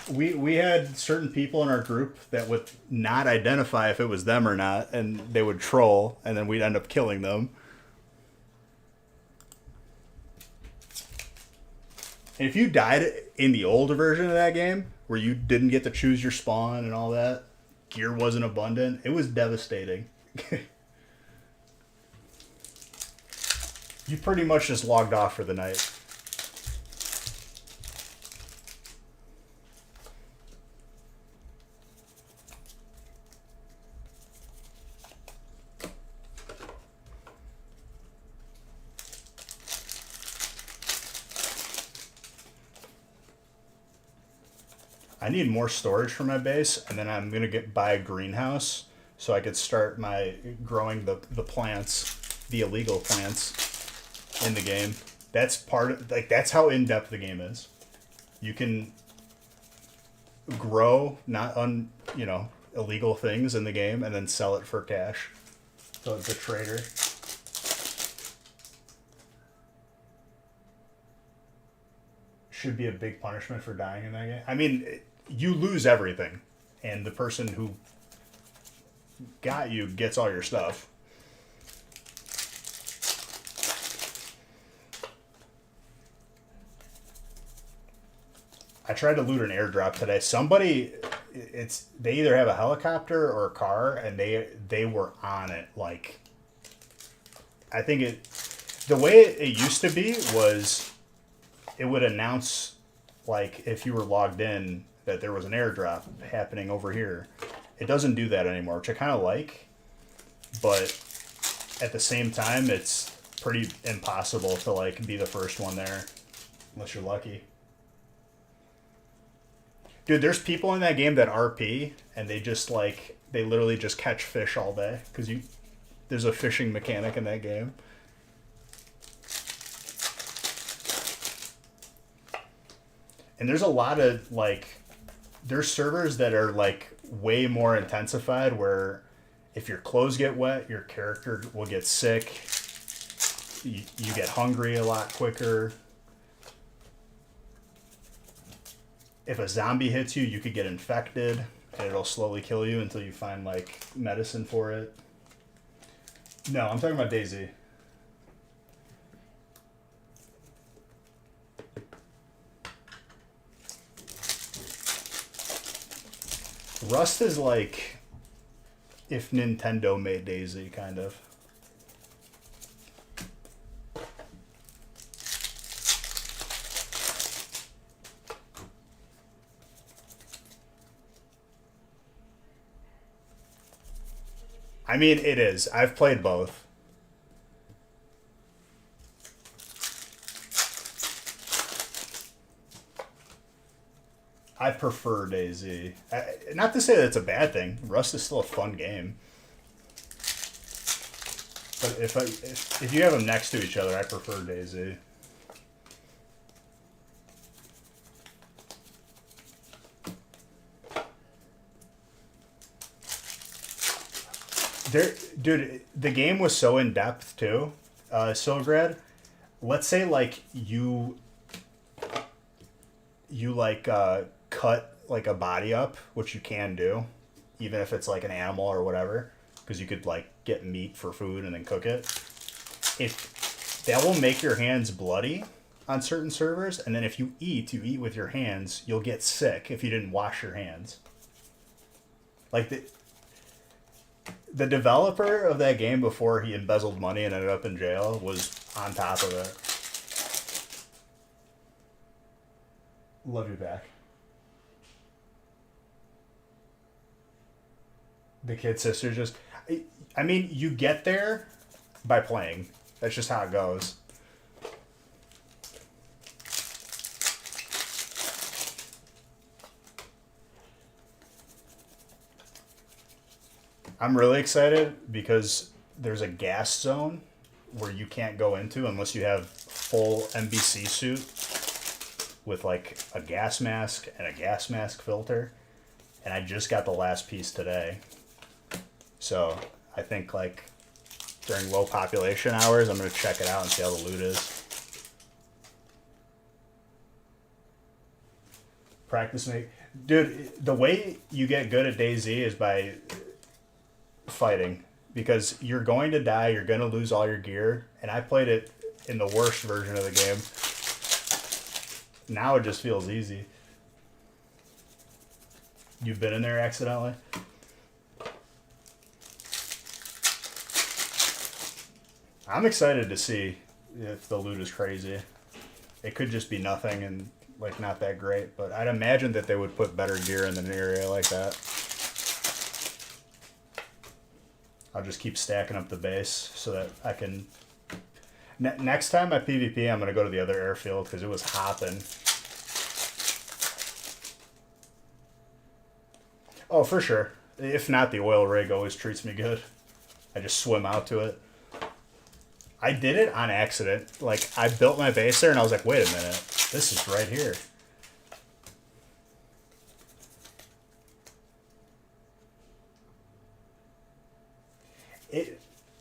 we had certain people in our group that would not identify if it was them or not, and they would troll, and then we'd end up killing them. And if you died in the older version of that game, where you didn't get to choose your spawn and all that, gear wasn't abundant, it was devastating. You pretty much just logged off for the night. I need more storage for my base, and then I'm gonna buy a greenhouse so I could start my growing the plants, the illegal plants in the game. That's part of, like, that's how in depth the game is. You can grow illegal things in the game and then sell it for cash. So it's a trader. Should be a big punishment for dying in that game. I mean, you lose everything, and the person who got you gets all your stuff. I tried to loot an airdrop today. They either have a helicopter or a car, and they were on it. Like, I think the way it used to be was it would announce, like, if you were logged in, that there was an airdrop happening over here. It doesn't do that anymore, which I kind of like, but at the same time, it's pretty impossible to, like, be the first one there, unless you're lucky. Dude, there's people in that game that RP, and they just, like, they literally just catch fish all day, because there's a fishing mechanic in that game. And there's a lot of, like, there's servers that are, like, way more intensified, where if your clothes get wet, your character will get sick. You get hungry a lot quicker. If a zombie hits you, you could get infected, and it'll slowly kill you until you find, like, medicine for it. No, I'm talking about DayZ. Rust is like if Nintendo made DayZ, kind of. I mean, it is. I've played both. I prefer DayZ. Not to say that it's a bad thing. Rust is still a fun game. But if you have them next to each other, I prefer DayZ. Dude, the game was so in depth too. Silgrad, let's say, like, you like cut, like, a body up, which you can do, even if it's like an animal or whatever, because you could, like, get meat for food and then cook it. That will make your hands bloody on certain servers, and then if you eat with your hands, you'll get sick if you didn't wash your hands. Like, the developer of that game, before he embezzled money and ended up in jail, was on top of it. Love you back. The kid sister just... I mean, you get there by playing. That's just how it goes. I'm really excited because there's a gas zone where you can't go into unless you have full NBC suit with, like, a gas mask and a gas mask filter. And I just got the last piece today. So I think, like, during low population hours. I'm going to check it out and see how the loot is. Practice make... Dude, the way you get good at DayZ is by fighting. Because you're going to die, you're going to lose all your gear. And I played it in the worst version of the game. Now it just feels easy. You've been in there accidentally? I'm excited to see if the loot is crazy. It could just be nothing and like not that great, but I'd imagine that they would put better gear in an area like that. I'll just keep stacking up the base so that I can... Next time I PvP, I'm going to go to the other airfield because it was hopping. Oh, for sure. If not, the oil rig always treats me good. I just swim out to it. I did it on accident. Like, I built my base there and I was like, wait a minute. This is right here.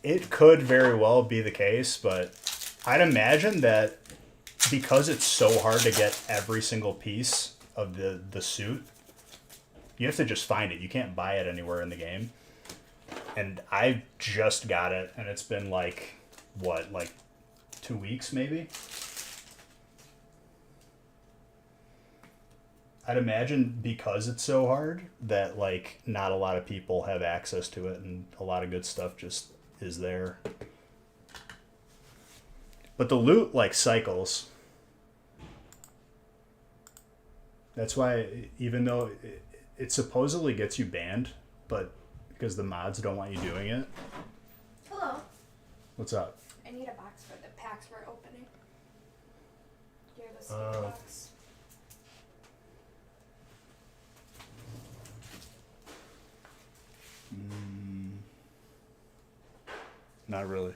It could very well be the case, but I'd imagine that because it's so hard to get every single piece of the suit, you have to just find it. You can't buy it anywhere in the game. And I just got it, and it's been like, what, like 2 weeks maybe? I'd imagine because it's so hard that like not a lot of people have access to it, and a lot of good stuff just is there. But the loot like cycles. That's why even though it supposedly gets you banned, but because the mods don't want you doing it. Hello. What's up? I need a box for the packs we're opening. Do you have a secret box? Not really.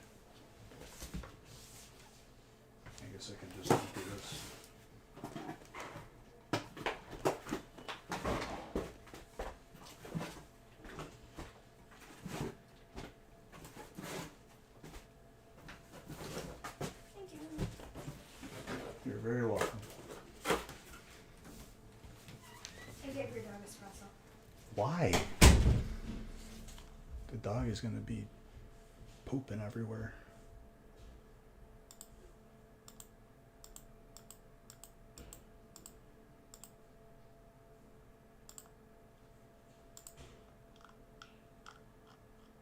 I guess I can just do this. Thank you. You're very welcome. I gave your dog espresso. Why? The dog is gonna be pooping everywhere.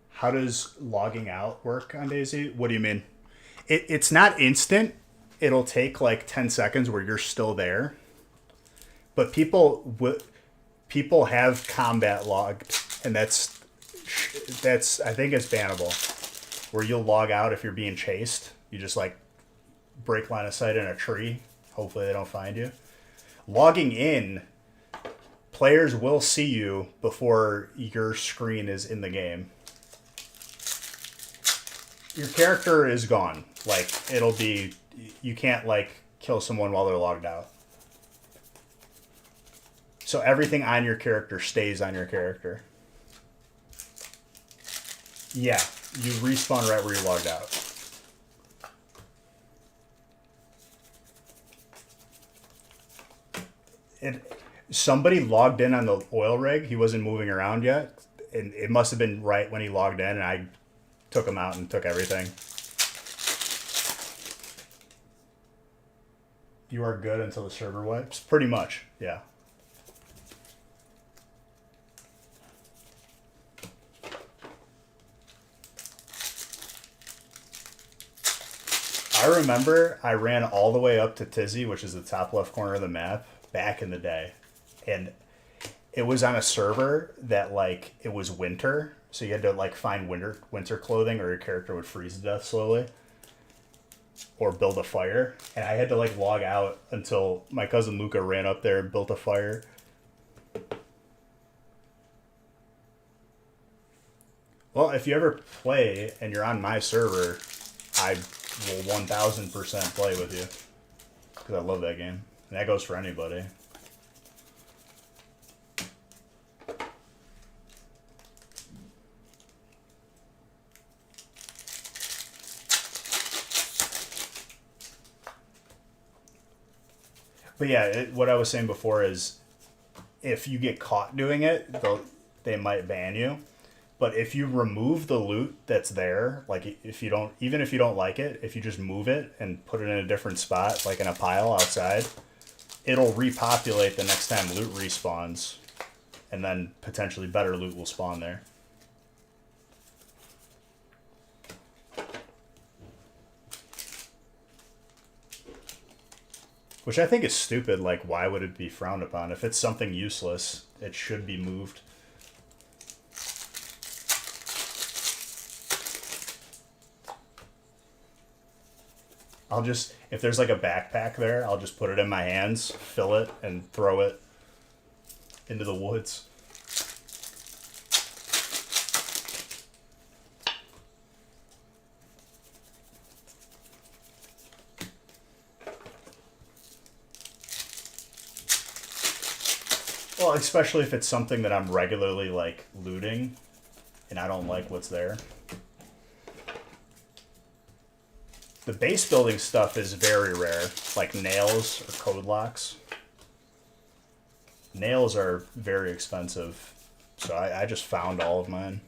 How does logging out work on DayZ? What do you mean? It's not instant. It'll take like 10 seconds where you're still there. But people have combat logged, and that's I think it's bannable. Where you'll log out if you're being chased. You just like break line of sight in a tree. Hopefully they don't find you. Logging in, players will see you before your screen is in the game. Your character is gone. Like, it'll be... You can't, like, kill someone while they're logged out. So everything on your character stays on your character. Yeah, you respawn right where you logged out. Somebody logged in on the oil rig. He wasn't moving around yet. And it must have been right when he logged in, and I took him out and took everything. You are good until the server wipes? Pretty much, yeah. I remember I ran all the way up to Tizzy, which is the top left corner of the map, back in the day. And it was on a server that, like, it was winter. So you had to, like, find winter clothing or your character would freeze to death slowly. Or build a fire. And I had to, like, log out until my cousin Luca ran up there and built a fire. Well, if you ever play and you're on my server, I will 1000% play with you. Because I love that game. And that goes for anybody. But yeah, what I was saying before is if you get caught doing it, they might ban you. But if you remove the loot that's there, like if you don't, even if you don't like it, if you just move it and put it in a different spot, like in a pile outside, it'll repopulate the next time loot respawns, and then potentially better loot will spawn there. Which I think is stupid. Like, why would it be frowned upon? If it's something useless, it should be moved. I'll just, if there's like a backpack there, I'll just put it in my hands, fill it, and throw it into the woods. Well, especially if it's something that I'm regularly like looting and I don't like what's there. The base building stuff is very rare, like nails or code locks. Nails are very expensive, so I just found all of mine.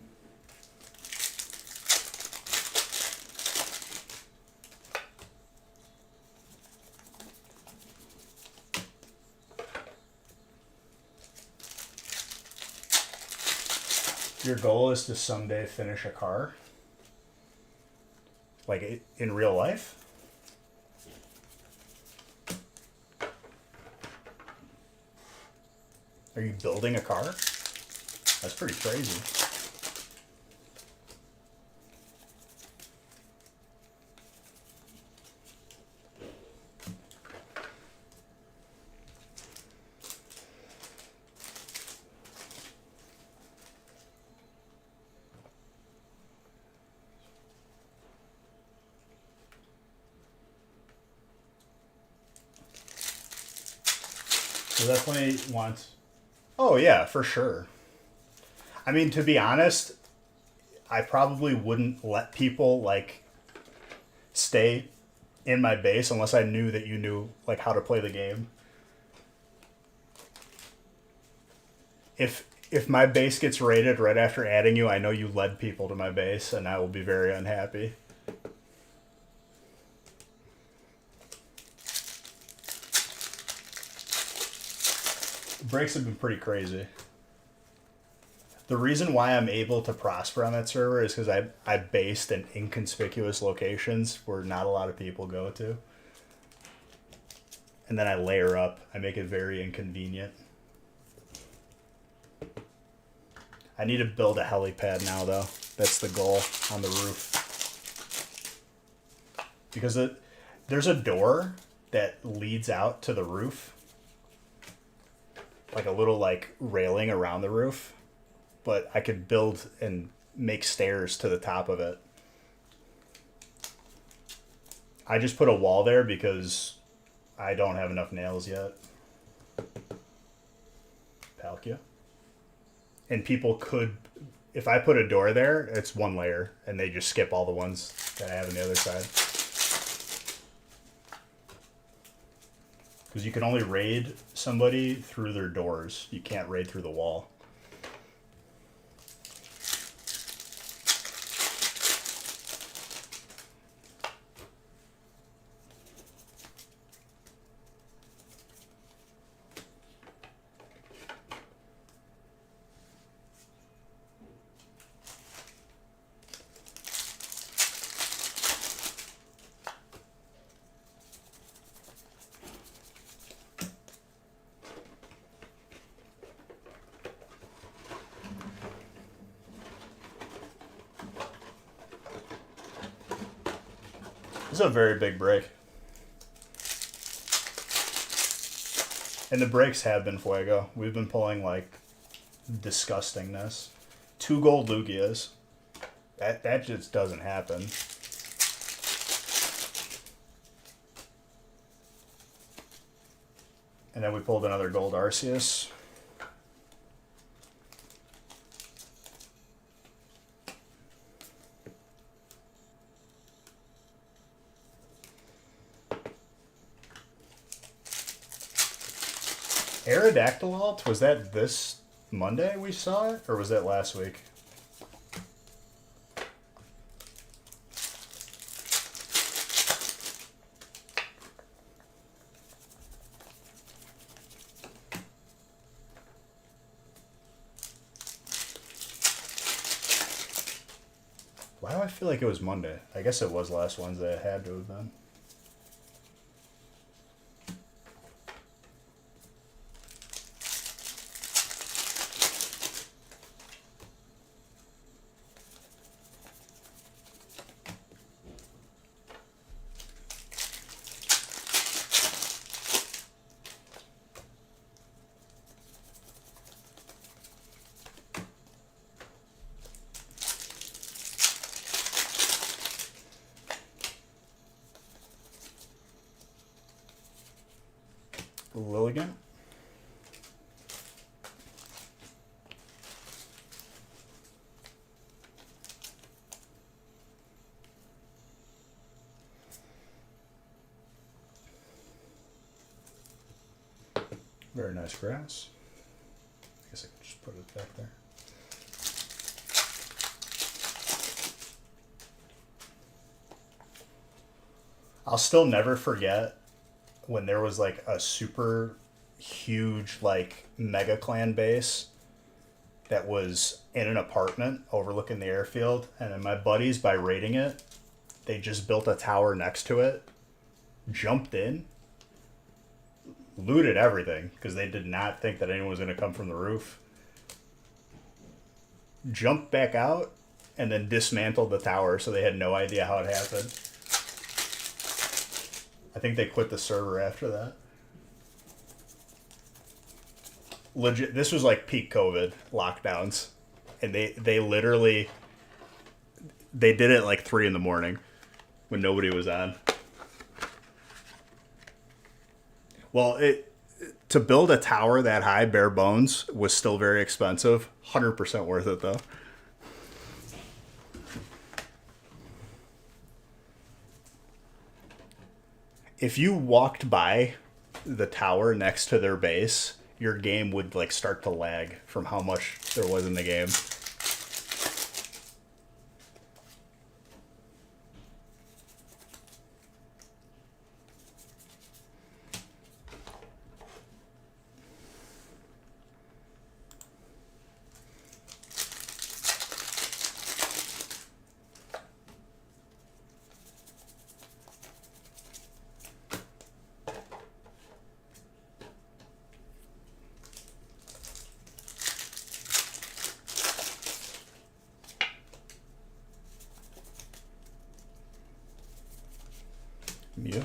Your goal is to someday finish a car? Like in real life? Are you building a car? That's pretty crazy. So definitely want... Oh yeah, for sure. I mean, to be honest, I probably wouldn't let people like stay in my base unless I knew that you knew like how to play the game. If my base gets raided right after adding you, I know you led people to my base, and I will be very unhappy. Breaks have been pretty crazy. The reason why I'm able to prosper on that server is because I based in inconspicuous locations where not a lot of people go to. And then I layer up. I make it very inconvenient. I need to build a helipad now, though. That's the goal, on the roof. Because there's a door that leads out to the roof. Like a little like railing around the roof. But I could build and make stairs to the top of it. I just put a wall there because I don't have enough nails yet. Palkia. And people could, if I put a door there, it's one layer, and they just skip all the ones that I have on the other side. Because you can only raid somebody through their doors. You can't raid through the wall. This is a very big break. And the breaks have been Fuego. We've been pulling like disgustingness. 2 gold Lugias. That just doesn't happen. And then we pulled another gold Arceus. Aerodactyl, was that this Monday we saw it, or was that last week? Why do I feel like it was Monday? I guess it was last Wednesday. It had to have been. Lilligant. Very nice grass. I guess I can just put it back there. I'll still never forget when there was like a super huge like mega clan base that was in an apartment overlooking the airfield, and then my buddies, by raiding it, they just built a tower next to it, jumped in, looted everything because they did not think that anyone was going to come from the roof, jumped back out, and then dismantled the tower, so they had no idea how it happened. I think they quit the server after that. Legit, this was like peak COVID lockdowns, and they literally they did it at like 3 a.m. when nobody was on. Well, to build a tower that high, bare bones, was still very expensive. 100% worth it though. If you walked by the tower next to their base, your game would like start to lag from how much there was in the game. Yeah.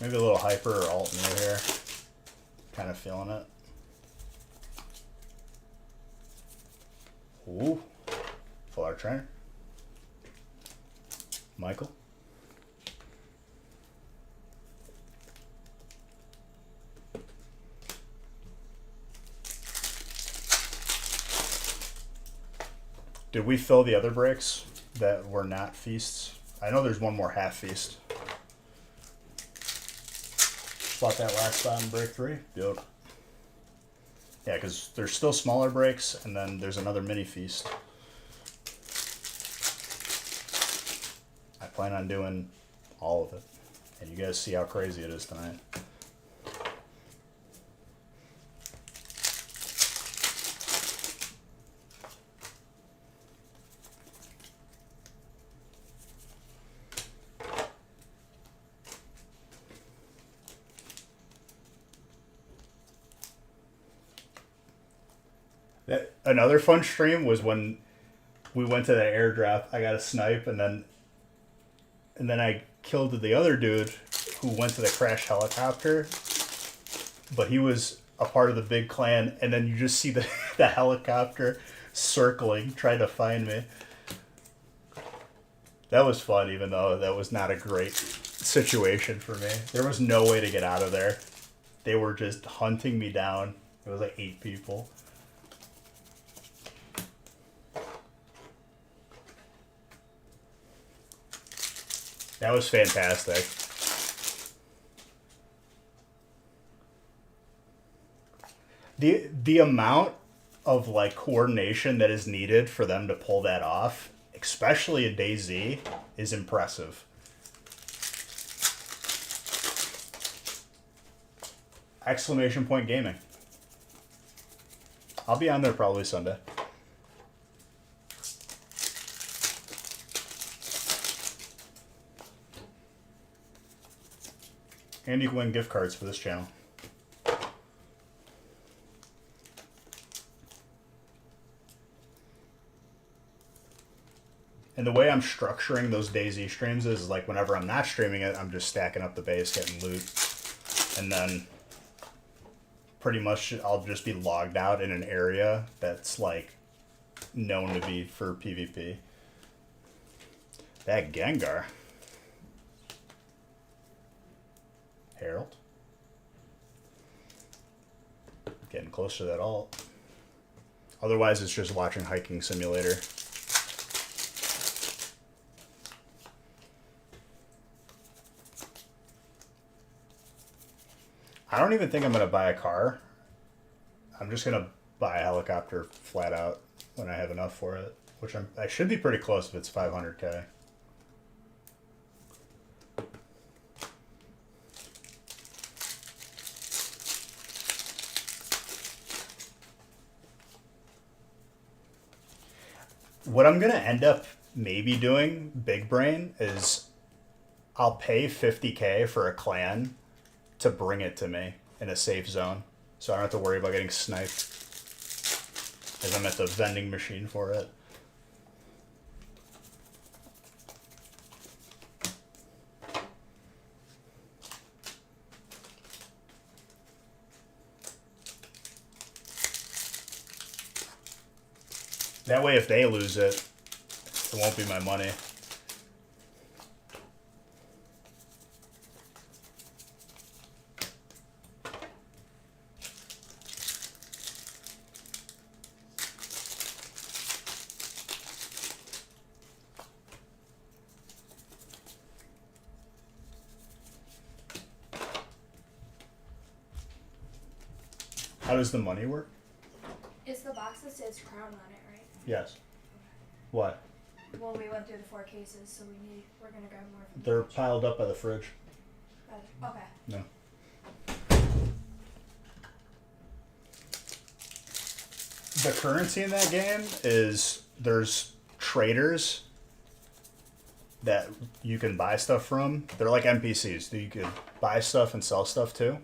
Maybe a little hyper or alt near here. Kind of feeling it. Ooh. Full art trainer. Michael. Did we fill the other breaks that were not feasts? I know there's one more half feast. Bought that last spot in break 3. Yep. Yeah, because there's still smaller breaks, and then there's another mini feast. I plan on doing all of it, and you guys see how crazy it is tonight. Another fun stream was when we went to the airdrop. I got a snipe, and then I killed the other dude who went to the crashed helicopter, but he was a part of the big clan. And then you just see the helicopter circling, trying to find me. That was fun, even though that was not a great situation for me. There was no way to get out of there. They were just hunting me down. It was like 8 people. That was fantastic. The amount of like coordination that is needed for them to pull that off, especially a DayZ, is impressive. Exclamation point gaming. I'll be on there probably Sunday. And you can win gift cards for this channel. And the way I'm structuring those DayZ streams is like whenever I'm not streaming it, I'm just stacking up the base, getting loot. And then pretty much I'll just be logged out in an area that's like known to be for PvP. That Gengar. Harold. Getting close to that ult. Otherwise it's just watching Hiking Simulator. I don't even think I'm going to buy a car. I'm just going to buy a helicopter flat out when I have enough for it, which I should be pretty close if it's 500k. What I'm going to end up maybe doing, big brain, is I'll pay 50k for a clan to bring it to me in a safe zone, so I don't have to worry about getting sniped as I'm at the vending machine for it. That way if they lose it, it won't be my money. How does the money work? It's the box that says crown on it, right? Yes. What? Well, we went through the 4 cases, so we're gonna grab more from They're the fridge. piled up by the fridge. Okay. No. The currency in that game is there's traders that you can buy stuff from. They're like NPCs. You can buy stuff and sell stuff too.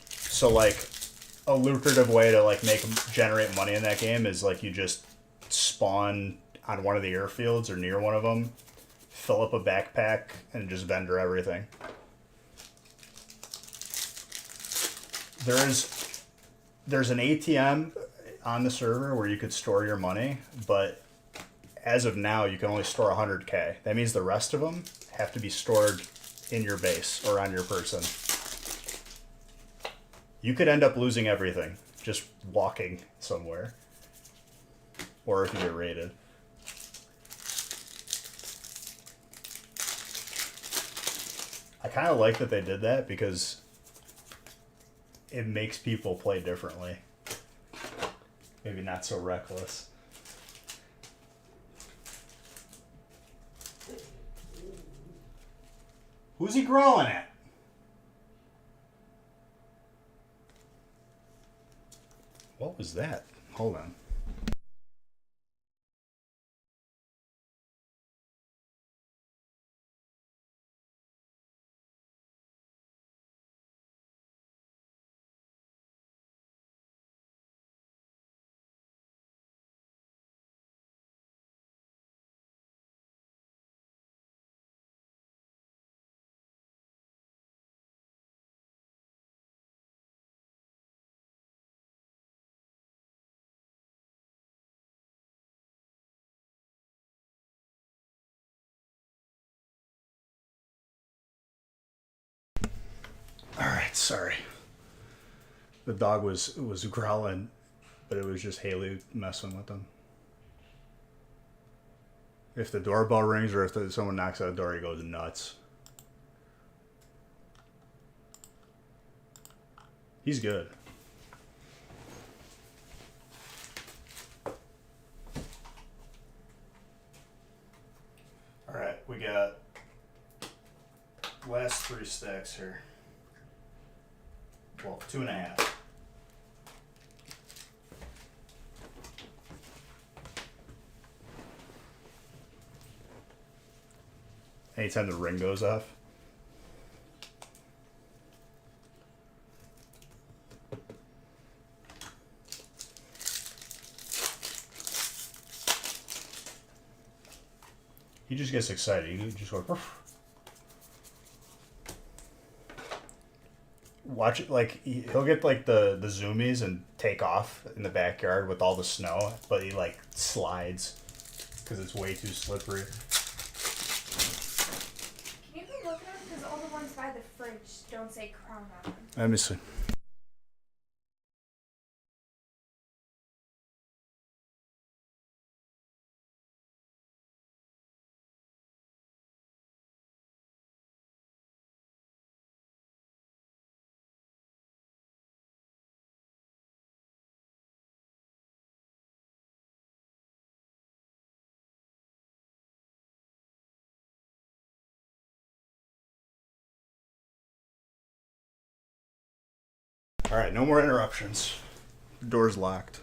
So like a lucrative way to like generate money in that game is like you just spawn on one of the airfields or near one of them, fill up a backpack, and just vendor everything. There's an ATM on the server where you could store your money, but as of now you can only store 100k. That means the rest of them have to be stored in your base or on your person. You could end up losing everything just walking somewhere, or if you get raided. I kind of like that they did that because it makes people play differently. Maybe not so reckless. Who's he growling at? What was that? Hold on. right, sorry. The dog was growling, but it was just Haley messing with him. If the doorbell rings or if someone knocks at the door, he goes nuts. He's good. All right, we got last 3 stacks here. Well, 2.5. Anytime the ring goes off. He just gets excited. He just goes. Ruff. Watch it, like he'll get like the zoomies and take off in the backyard with all the snow, but he like slides because it's way too slippery. Can you go look at them? Because all the ones by the fridge don't say Crown on them. Let me see. All right, no more interruptions. Door's locked.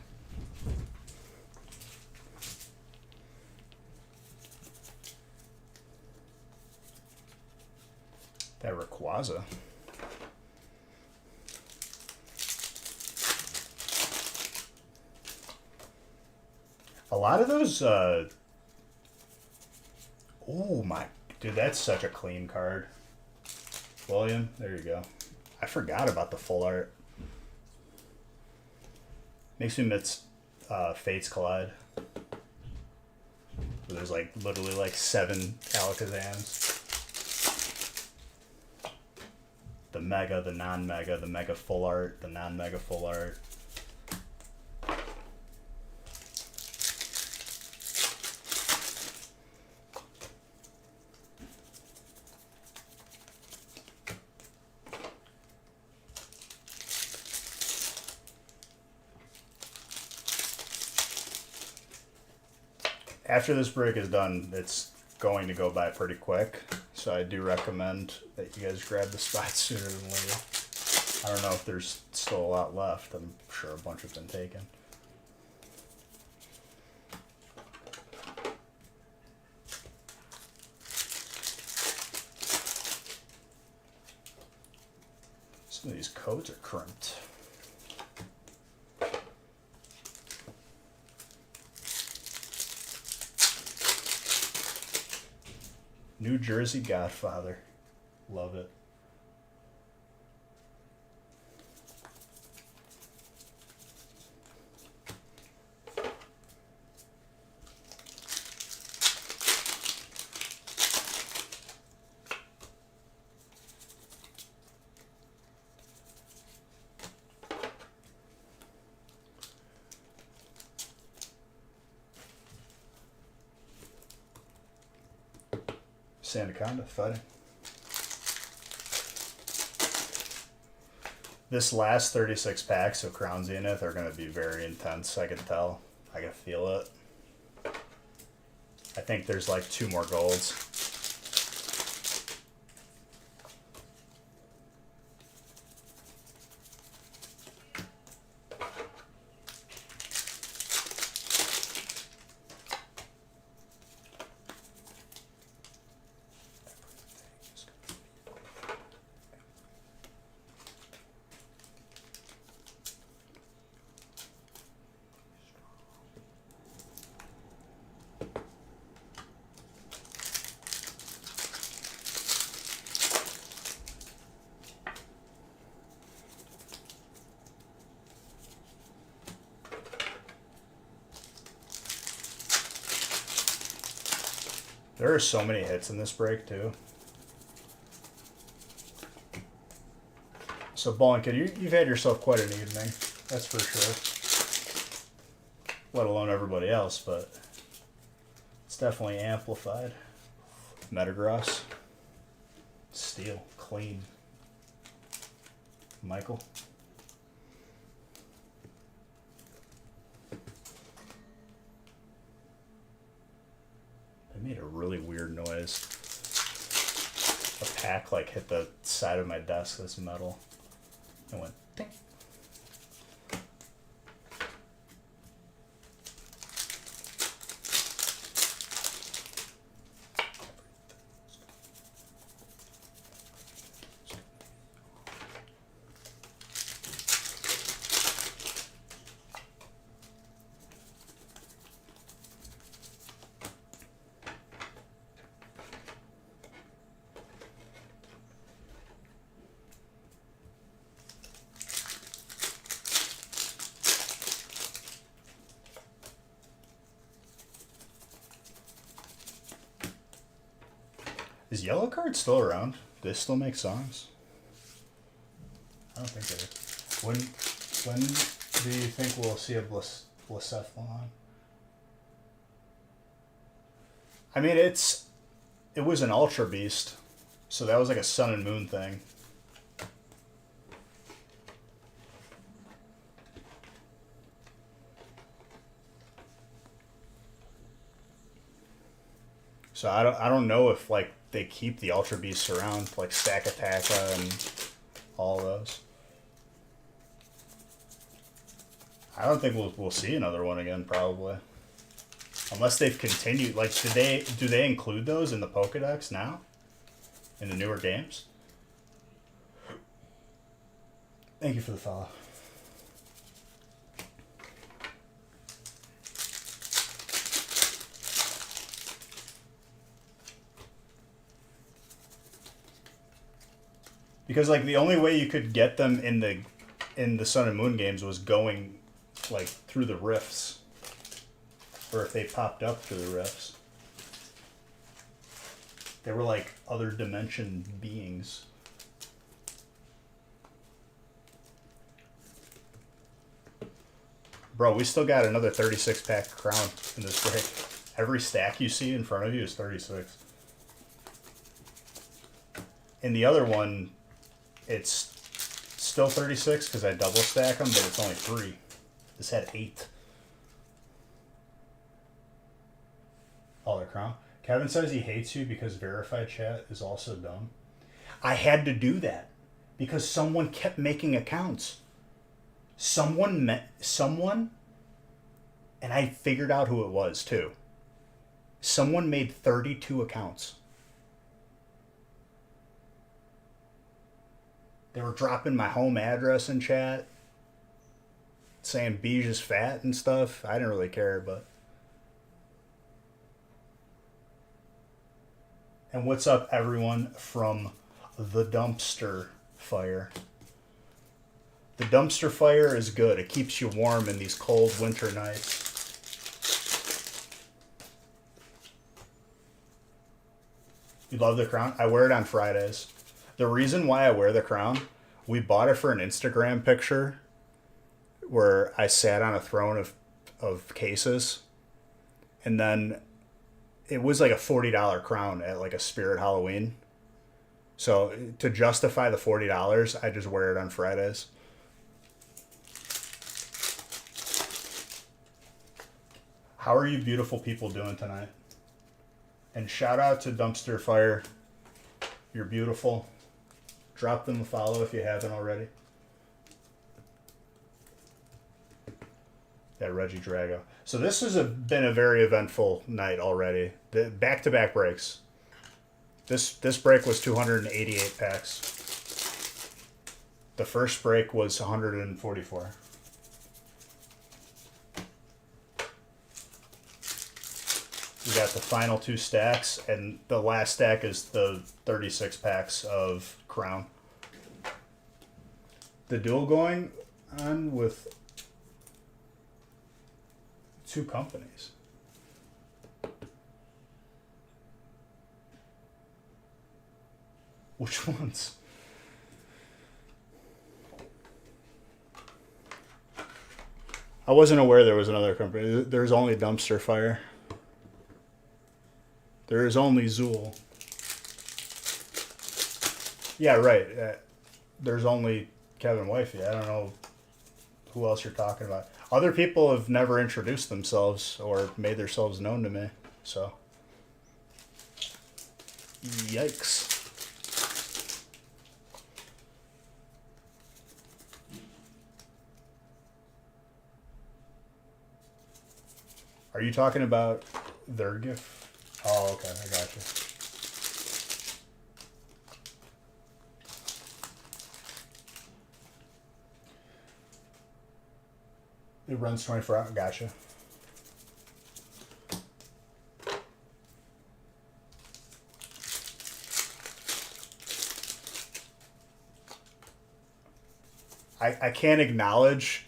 That Rayquaza. A lot of those. Oh my, dude, that's such a clean card. William, there you go. I forgot about the full art. Makes me miss Fates Collide. Where there's like literally like 7 Alakazams. The Mega, the non-Mega, the Mega full art, the non-Mega full art. After this break is done, it's going to go by pretty quick, so I do recommend that you guys grab the spots sooner than later. I don't know if there's still a lot left. I'm sure a bunch have been taken. Some of these codes are crimped. New Jersey Godfather. Love it. Sandaconda fighting. This last 36 packs of Crown Zenith are going to be very intense, I can tell. I can feel it. I think there's like 2 more golds. There are so many hits in this break, too. So, Bowling Kid, you've had yourself quite an evening. That's for sure. Let alone everybody else, but it's definitely amplified. Metagross. Steel. Clean. Michael. It made a really weird noise. A pack like hit the side of my desk, this metal. It went ding. Is Yellow Card still around? Do they still make songs? I don't think they do. When do you think we'll see a Blacephalon? I mean, it was an Ultra Beast, so that was like a Sun and Moon thing. So I don't know if like they keep the Ultra Beasts around, like Stack Attacka and all those. I don't think we'll see another one again, probably. Unless they've continued, like, do they include those in the Pokedex now? In the newer games? Thank you for the follow. Because like the only way you could get them in the Sun and Moon games was going like through the rifts. Or if they popped up through the rifts. They were like other dimension beings. Bro, we still got another 36 pack crown in this break. Every stack you see in front of you is 36. In the other one, it's still 36 because I double stack them, but it's only 3. This had 8. Oh, the crown. Kevin says he hates you because verified chat is also dumb. I had to do that because someone kept making accounts. Someone, and I figured out who it was too. Someone made 32 accounts. They were dropping my home address in chat, saying Beige is fat and stuff. I didn't really care, but. And what's up, everyone, from the dumpster fire? The dumpster fire is good. It keeps you warm in these cold winter nights. You love the crown? I wear it on Fridays. The reason why I wear the crown, we bought it for an Instagram picture where I sat on a throne of cases. And then it was like a $40 crown at like a Spirit Halloween. So to justify the $40, I just wear it on Fridays. How are you beautiful people doing tonight? And shout out to Dumpster Fire. You're beautiful. Drop them a follow if you haven't already. Yeah, Reggie Drago. So this has been a very eventful night already. The back-to-back breaks. This break was 288 packs. The first break was 144. We got the final 2 stacks, and the last stack is the 36 packs of Crown. The duel going on with 2 companies. Which ones? I wasn't aware there was another company. There's only Dumpster Fire. There is only Zool. Yeah, right. There's only Kevin Wifey. I don't know who else you're talking about. Other people have never introduced themselves or made themselves known to me. So, yikes. Are you talking about their gift? Oh, okay. I got you. It runs 24 hours. Gotcha. I can't acknowledge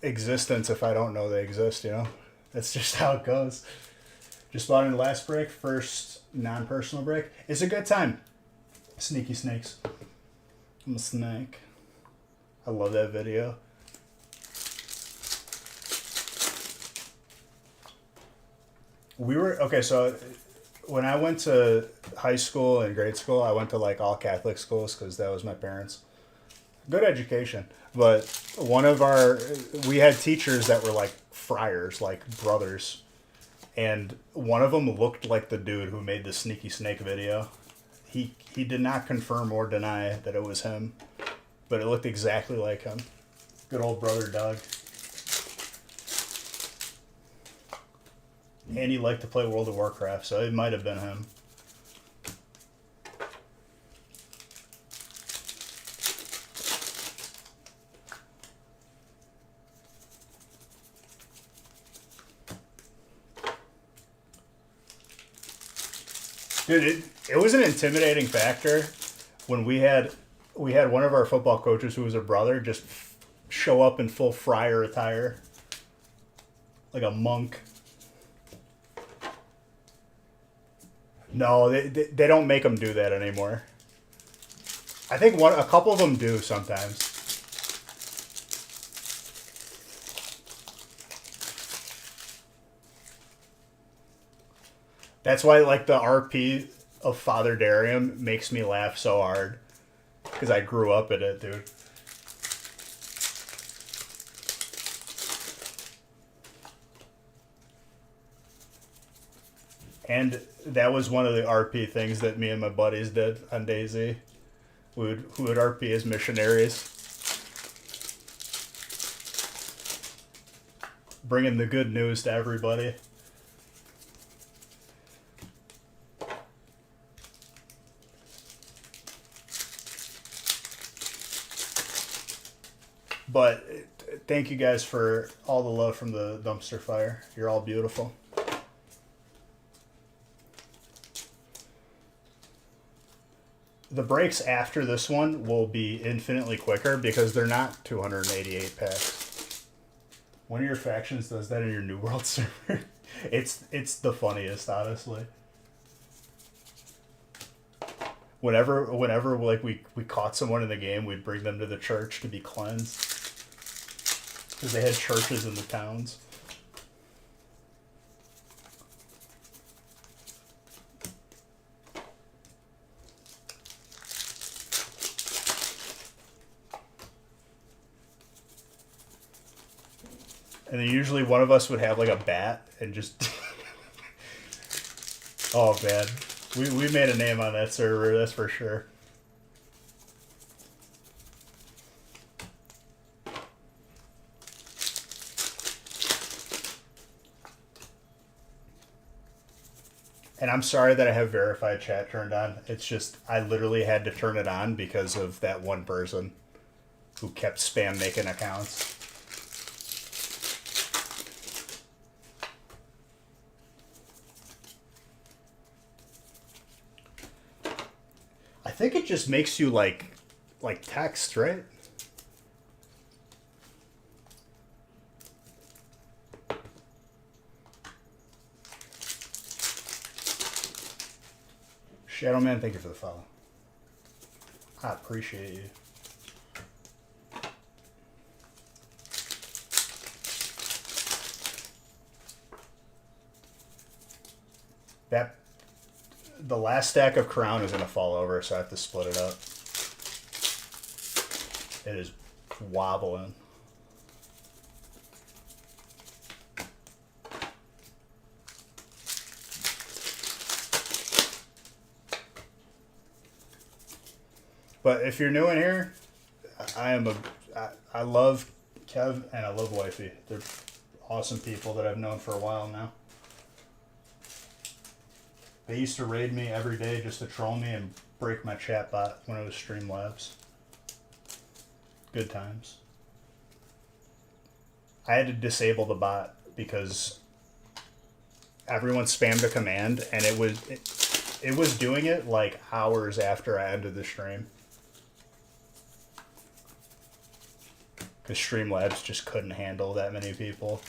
existence if I don't know they exist, you know? That's just how it goes. Just bought in the last break, first non-personal break. It's a good time. Sneaky snakes. I'm a snake. I love that video. Okay, so when I went to high school and grade school, I went to like all Catholic schools because that was my parents. Good education. But we had teachers that were like friars, like brothers. And one of them looked like the dude who made the Sneaky Snake video. He did not confirm or deny that it was him, but it looked exactly like him. Good old brother Doug. And he liked to play World of Warcraft, so it might have been him. Dude, it was an intimidating factor when we had one of our football coaches who was a brother just show up in full friar attire, like a monk. No, they don't make them do that anymore. I think a couple of them do sometimes. That's why, like, the RP of Father Darium makes me laugh so hard. Because I grew up in it, dude. And that was one of the RP things that me and my buddies did on DayZ. We would RP as missionaries. Bringing the good news to everybody. But thank you guys for all the love from the dumpster fire. You're all beautiful. The breaks after this one will be infinitely quicker because they're not 288 packs. One of your factions does that in your New World server. It's the funniest, honestly. Whenever like we caught someone in the game, we'd bring them to the church to be cleansed. Because they had churches in the towns. And then usually one of us would have like a bat and just... Oh man. We made a name on that server, that's for sure. And I'm sorry that I have verified chat turned on. It's just, I literally had to turn it on because of that one person who kept spam making accounts. I think it just makes you like text, right? Shadow Man, thank you for the follow. I appreciate you. That the last stack of Crown is gonna fall over, so I have to split it up. It is wobbling. But if you're new in here, I love Kev and I love Wifey. They're awesome people that I've known for a while now. They used to raid me every day just to troll me and break my chat bot when it was Streamlabs. Good times. I had to disable the bot because everyone spammed a command and it was doing it like hours after I ended the stream. Because Streamlabs just couldn't handle that many people.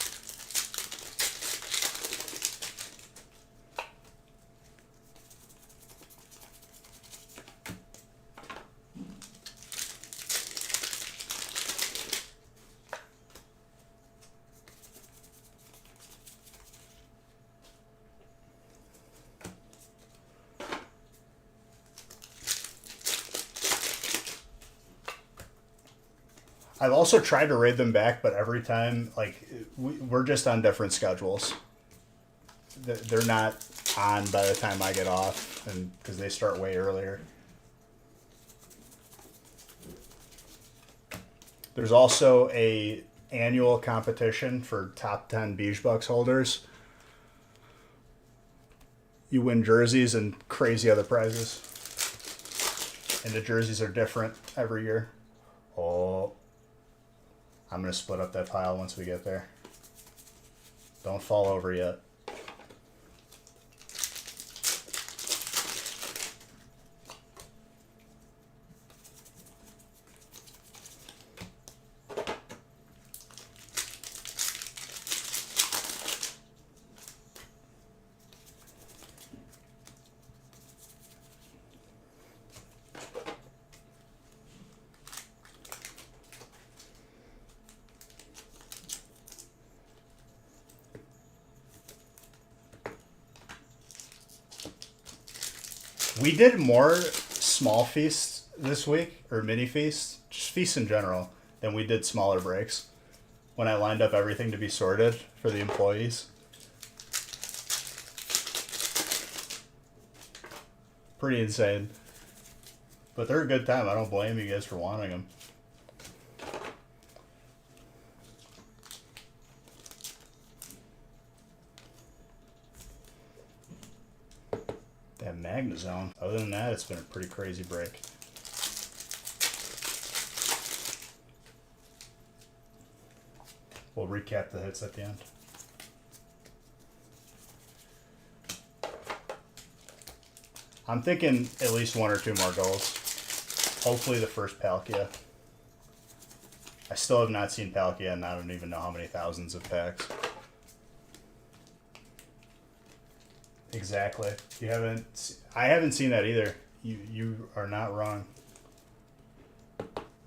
I've also tried to raid them back, but every time, like, we're just on different schedules. They're not on by the time I get off, and because they start way earlier. There's also a annual competition for top 10 Beige Bucks holders. You win jerseys and crazy other prizes. And the jerseys are different every year. Oh. I'm going to split up that pile once we get there. Don't fall over yet. We did more small feasts this week, or mini feasts, just feasts in general, than we did smaller breaks. When I lined up everything to be sorted for the employees. Pretty insane. But they're a good time. I don't blame you guys for wanting them. That Magnezone. Other than that, it's been a pretty crazy break. We'll recap the hits at the end. I'm thinking at least one or two more goals. Hopefully the first Palkia. I still have not seen Palkia and I don't even know how many thousands of packs. Exactly. I haven't seen that either. You are not wrong.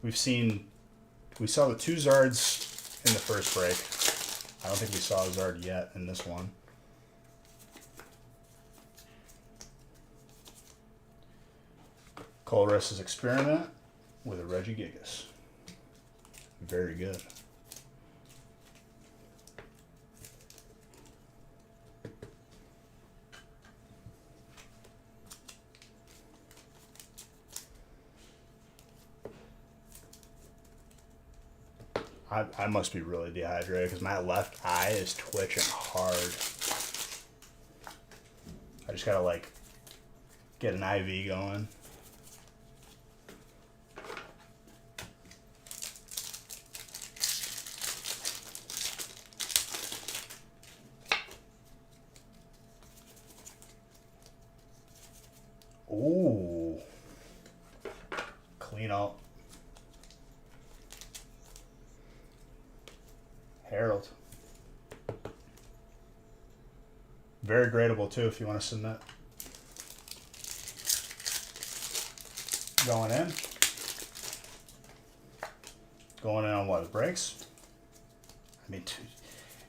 We saw the two Zards in the first break. I don't think we saw a Zard yet in this one. Colress's Experiment with a Regigigas. Very good. I must be really dehydrated because my left eye is twitching hard. I just gotta like get an IV going. Ooh. Clean out. Harold. Very gradable too if you want to submit. Going in. Going in on what? The brakes? I mean,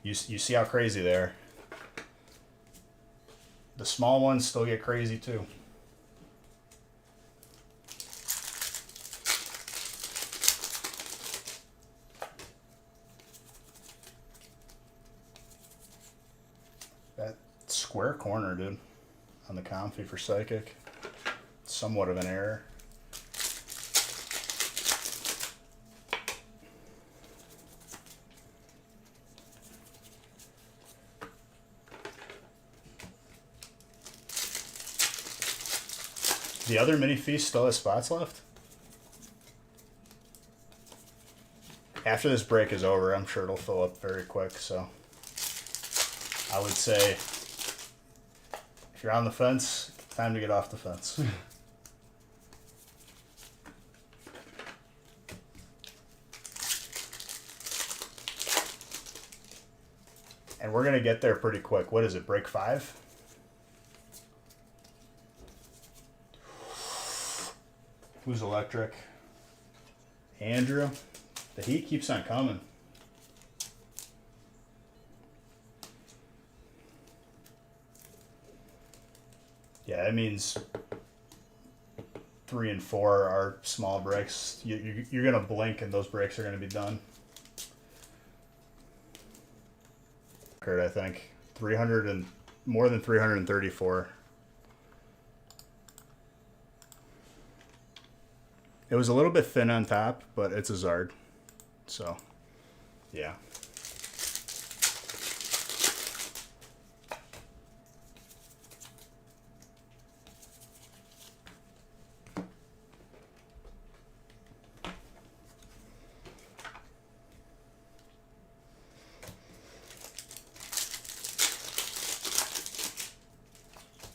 you see how crazy they are. The small ones still get crazy too. That square corner, dude, on the Comfy for Psychic, somewhat of an error. The other mini feast still has spots left. After this break is over, I'm sure it'll fill up very quick, so I would say if you're on the fence, time to get off the fence. And we're going to get there pretty quick. What is it, break 5? Who's electric? Andrew. The heat keeps on coming. Yeah, that means 3 and 4 are small breaks. You're going to blink and those breaks are going to be done. I think 300 and more than 334. It was a little bit thin on top, but it's a Zard, so yeah.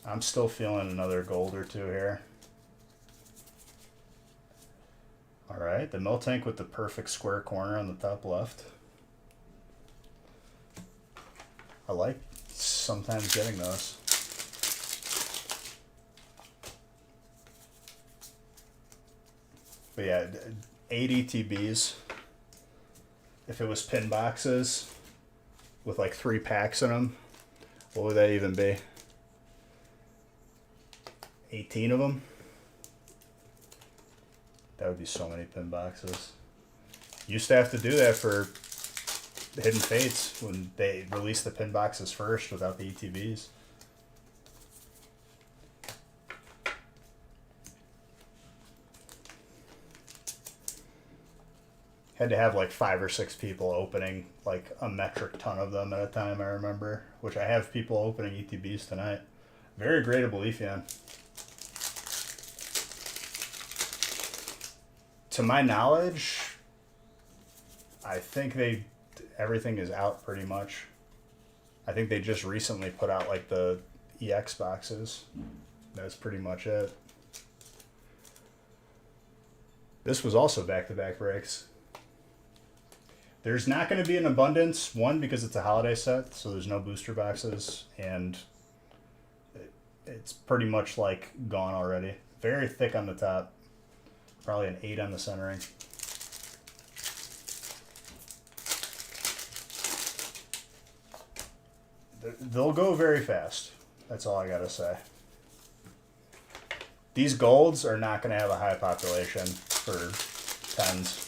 I'm still feeling another gold or two here. Alright, the Miltank with the perfect square corner on the top left. I like sometimes getting those. But yeah, 8 ETBs. If it was pin boxes with like 3 packs in them, what would that even be? 18 of them? That would be so many pin boxes. Used to have to do that for Hidden Fates when they released the pin boxes first without the ETBs. Had to have like 5 or 6 people opening like a metric ton of them at a time, I remember. Which I have people opening ETBs tonight. Very gradable Efion. To my knowledge, I think everything is out pretty much. I think they just recently put out like the EX boxes. That's pretty much it. This was also back-to-back breaks. There's not going to be an abundance, one, because it's a holiday set, so there's no booster boxes, and it's pretty much like gone already. Very thick on the top. Probably an 8 on the centering. They'll go very fast. That's all I gotta say. These golds are not going to have a high population for 10s.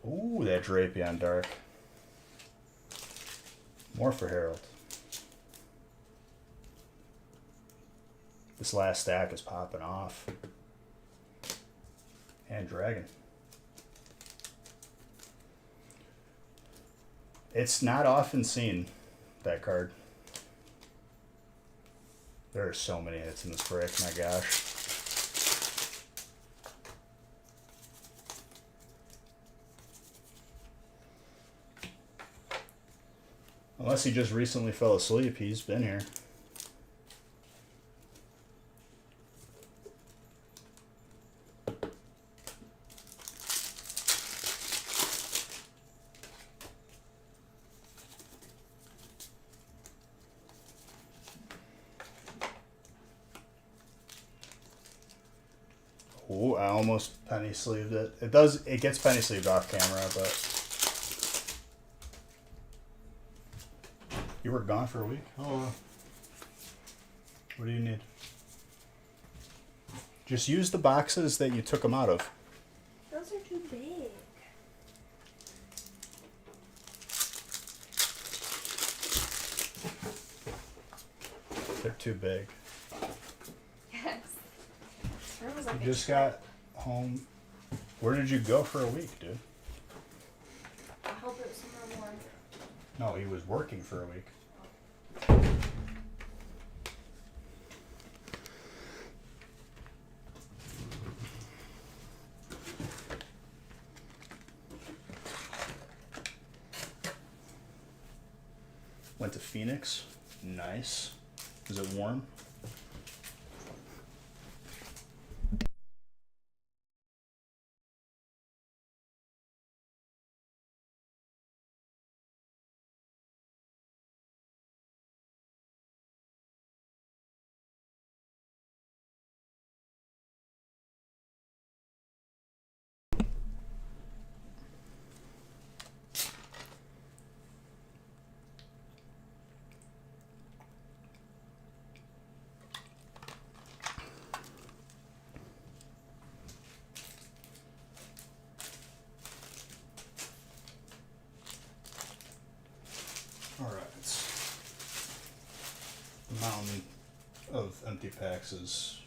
Ooh, that Drapion Dark. More for Harold. This last stack is popping off. And Dragon. It's not often seen, that card. There are so many hits in this break, my gosh. Unless he just recently fell asleep, he's been here. Ooh, I almost penny sleeved it. It gets penny sleeved off camera, but You were gone for a week? Oh. What do you need? Just use the boxes that you took them out of. Those are too big. They're too big. Yes. Where was I? You just got home. Where did you go for a week, dude? I hope it was somewhere warm. No, he was working for a week. Went to Phoenix. Nice. Is it warm? Alright. The mountain of empty packs is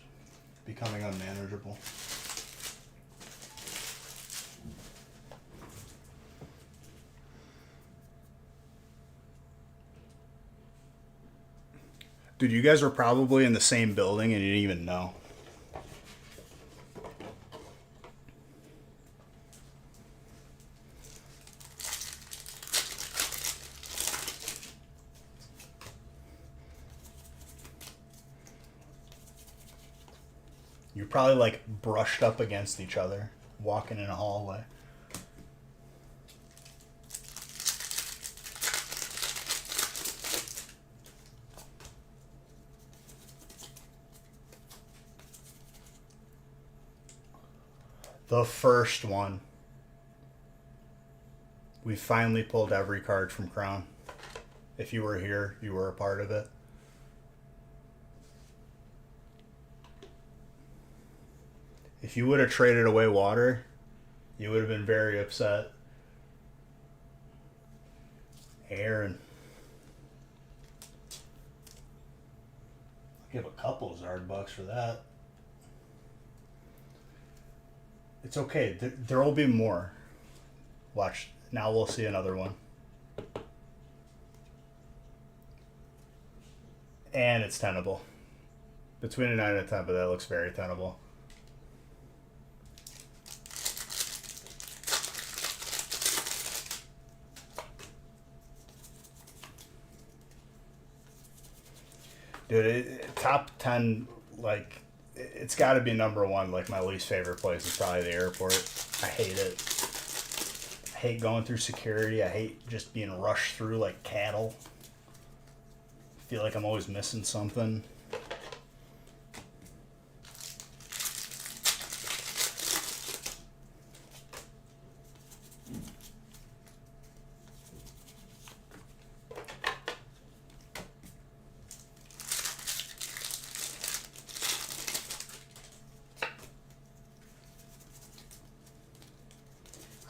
becoming unmanageable. Dude, you guys were probably in the same building and you didn't even know. You're probably like brushed up against each other, walking in a hallway. The first one. We finally pulled every card from Crown. If you were here, you were a part of it. If you would have traded away water, you would have been very upset. Aaron. I'll give a couple of Zard bucks for that. It's okay. There will be more. Watch. Now we'll see another one. And it's tenable. Between a 9 and a 10, but that looks very tenable. Dude, top 10, like, it's got to be number one. Like, my least favorite place is probably the airport. I hate it. I hate going through security. I hate just being rushed through like cattle. I feel like I'm always missing something.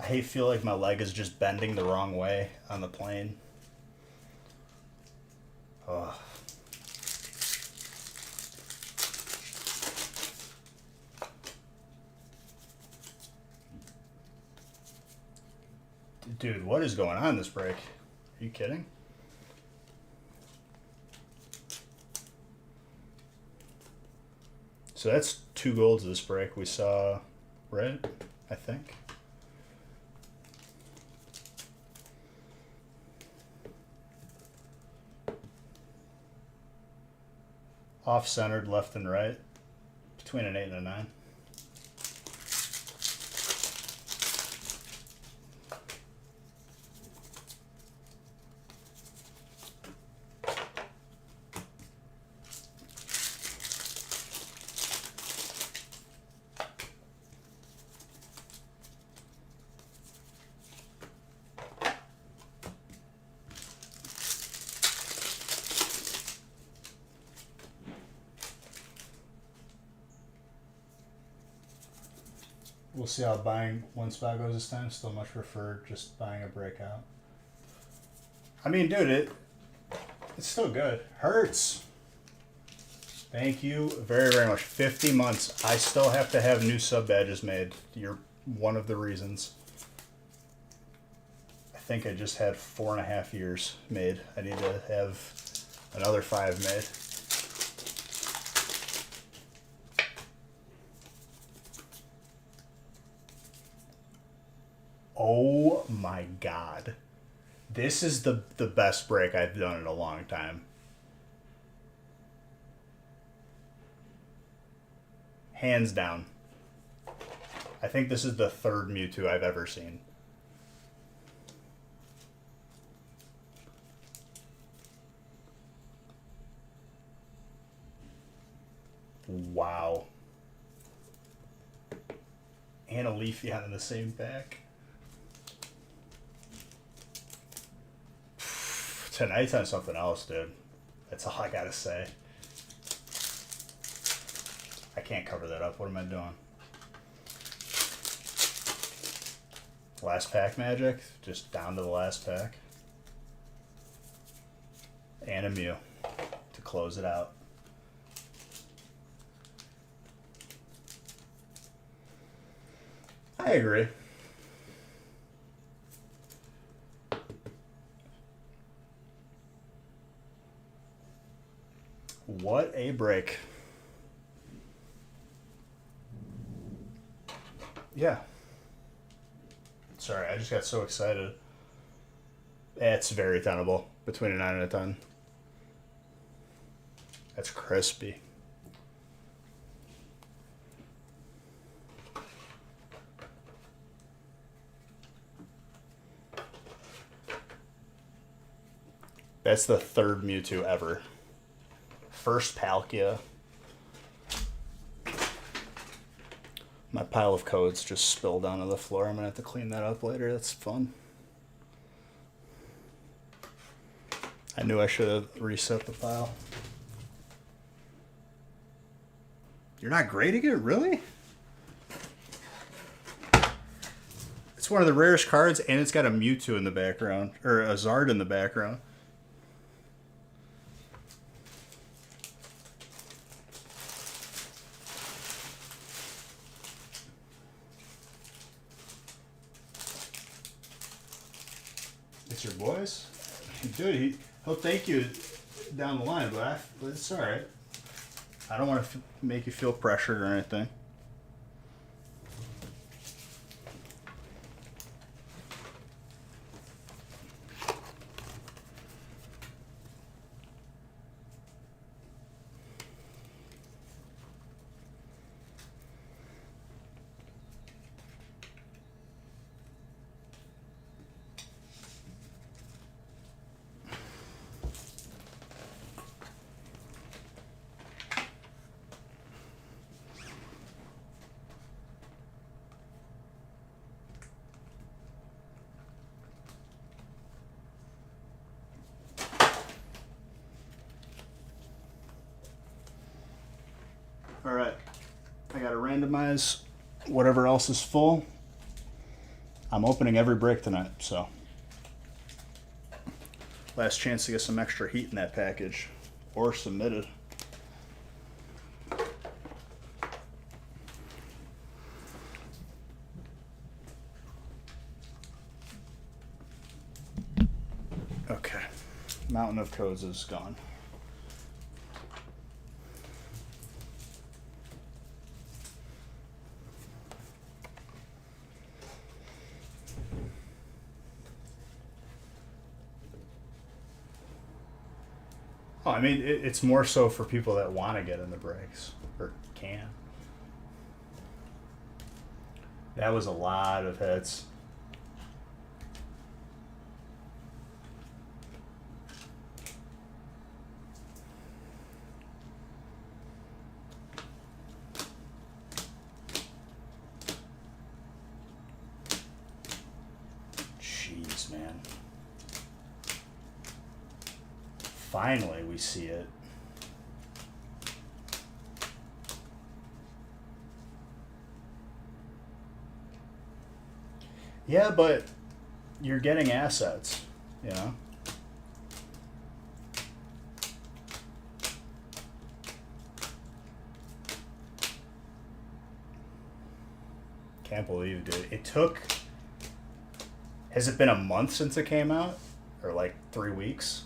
I feel like my leg is just bending the wrong way on the plane. Ugh. Dude, what is going on this break? Are you kidding? So that's 2 golds this break. We saw red, I think. Off-centered, left and right, between an 8 and a 9. We'll see how buying one spot goes this time. Still much prefer just buying a breakout. I mean, dude, it's still good. Hurts. Thank you very, very much. 50 months. I still have to have new sub badges made. You're one of the reasons. I think I just had 4.5 years made. I need to have another 5 made. Oh my god. This is the best break I've done in a long time. Hands down. I think this is the third Mewtwo I've ever seen. Wow. And a Leafeon in the same pack. Tonight's on something else, dude. That's all I gotta say. I can't cover that up. What am I doing? Last pack magic? Just down to the last pack. And a Mew to close it out. I agree. What a break. Yeah. Sorry, I just got so excited. It's very tenable. Between a 9 and a 10. That's crispy. That's the third Mewtwo ever. First Palkia. My pile of codes just spilled onto the floor. I'm going to have to clean that up later. That's fun. I knew I should have reset the pile. You're not grading it? Really? It's one of the rarest cards, and it's got a Mewtwo in the background. Or a Zard in the background. It's your boys? Dude, he'll thank you down the line, but it's alright. I don't want to make you feel pressured or anything. Alright, I gotta randomize whatever else is full. I'm opening every break tonight, so. Last chance to get some extra heat in that package. Or submitted. Okay, Mountain of Codes is gone. Oh, I mean, it's more so for people that want to get in the breaks, or can. That was a lot of hits. Jeez, man. Finally, we see it. Yeah, but you're getting assets, you know? Can't believe, dude. It took. Has it been a month since it came out? Or like 3 weeks?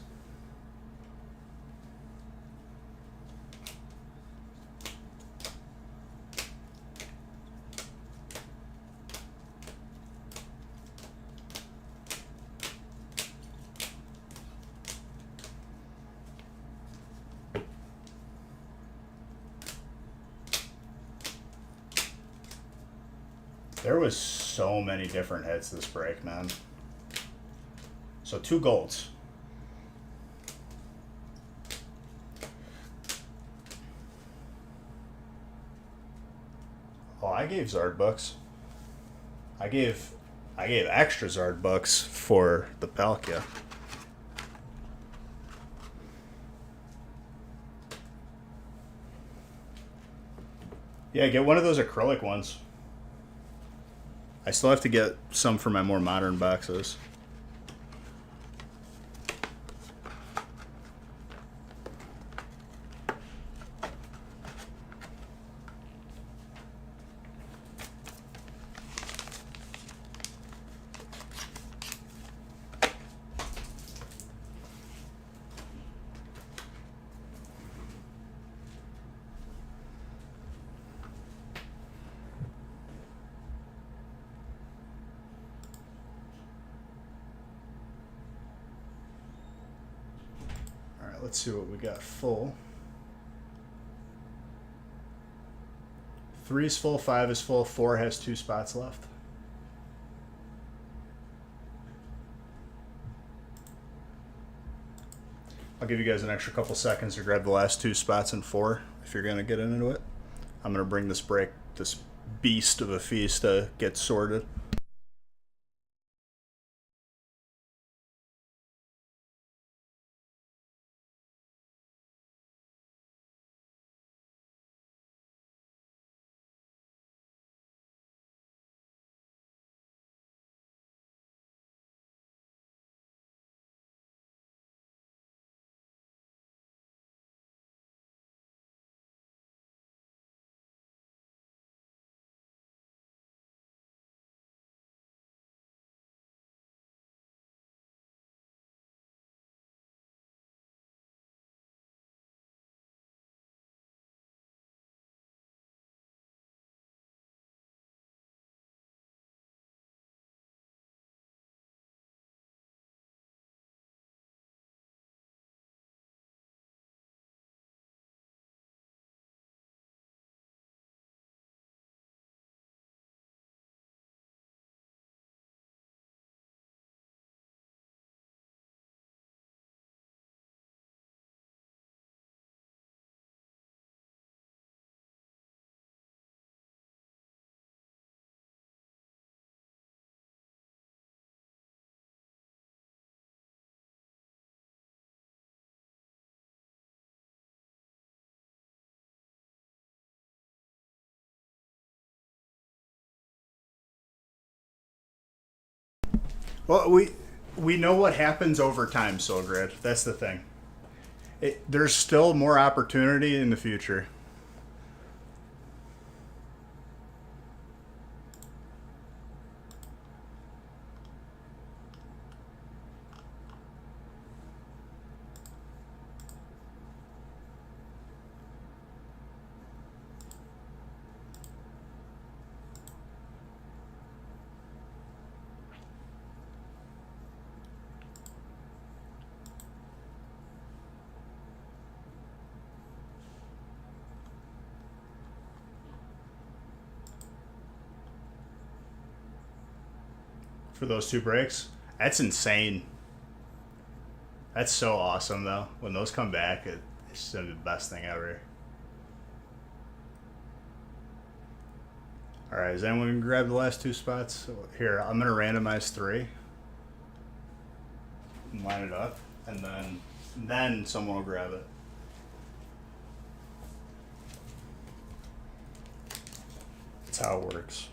There was so many different hits this break, man. So 2 golds. Oh, I gave Zard bucks. I gave extra Zard bucks for the Palkia. Yeah, get one of those acrylic ones. I still have to get some for my more modern boxes. All right, let's see what we got full. 3 is full, 5 is full, 4 has 2 spots left. I'll give you guys an extra couple seconds to grab the last 2 spots in 4 if you're gonna get into it. I'm gonna bring this beast of a feast to get sorted. Well, we know what happens over time, Solgrid. That's the thing. There's still more opportunity in the future. For those 2 breaks. That's insane. That's so awesome, though. When those come back, it's the best thing ever. All right, is anyone gonna grab the last 2 spots? Here, I'm gonna randomize 3, and line it up, and then someone will grab it. That's how it works.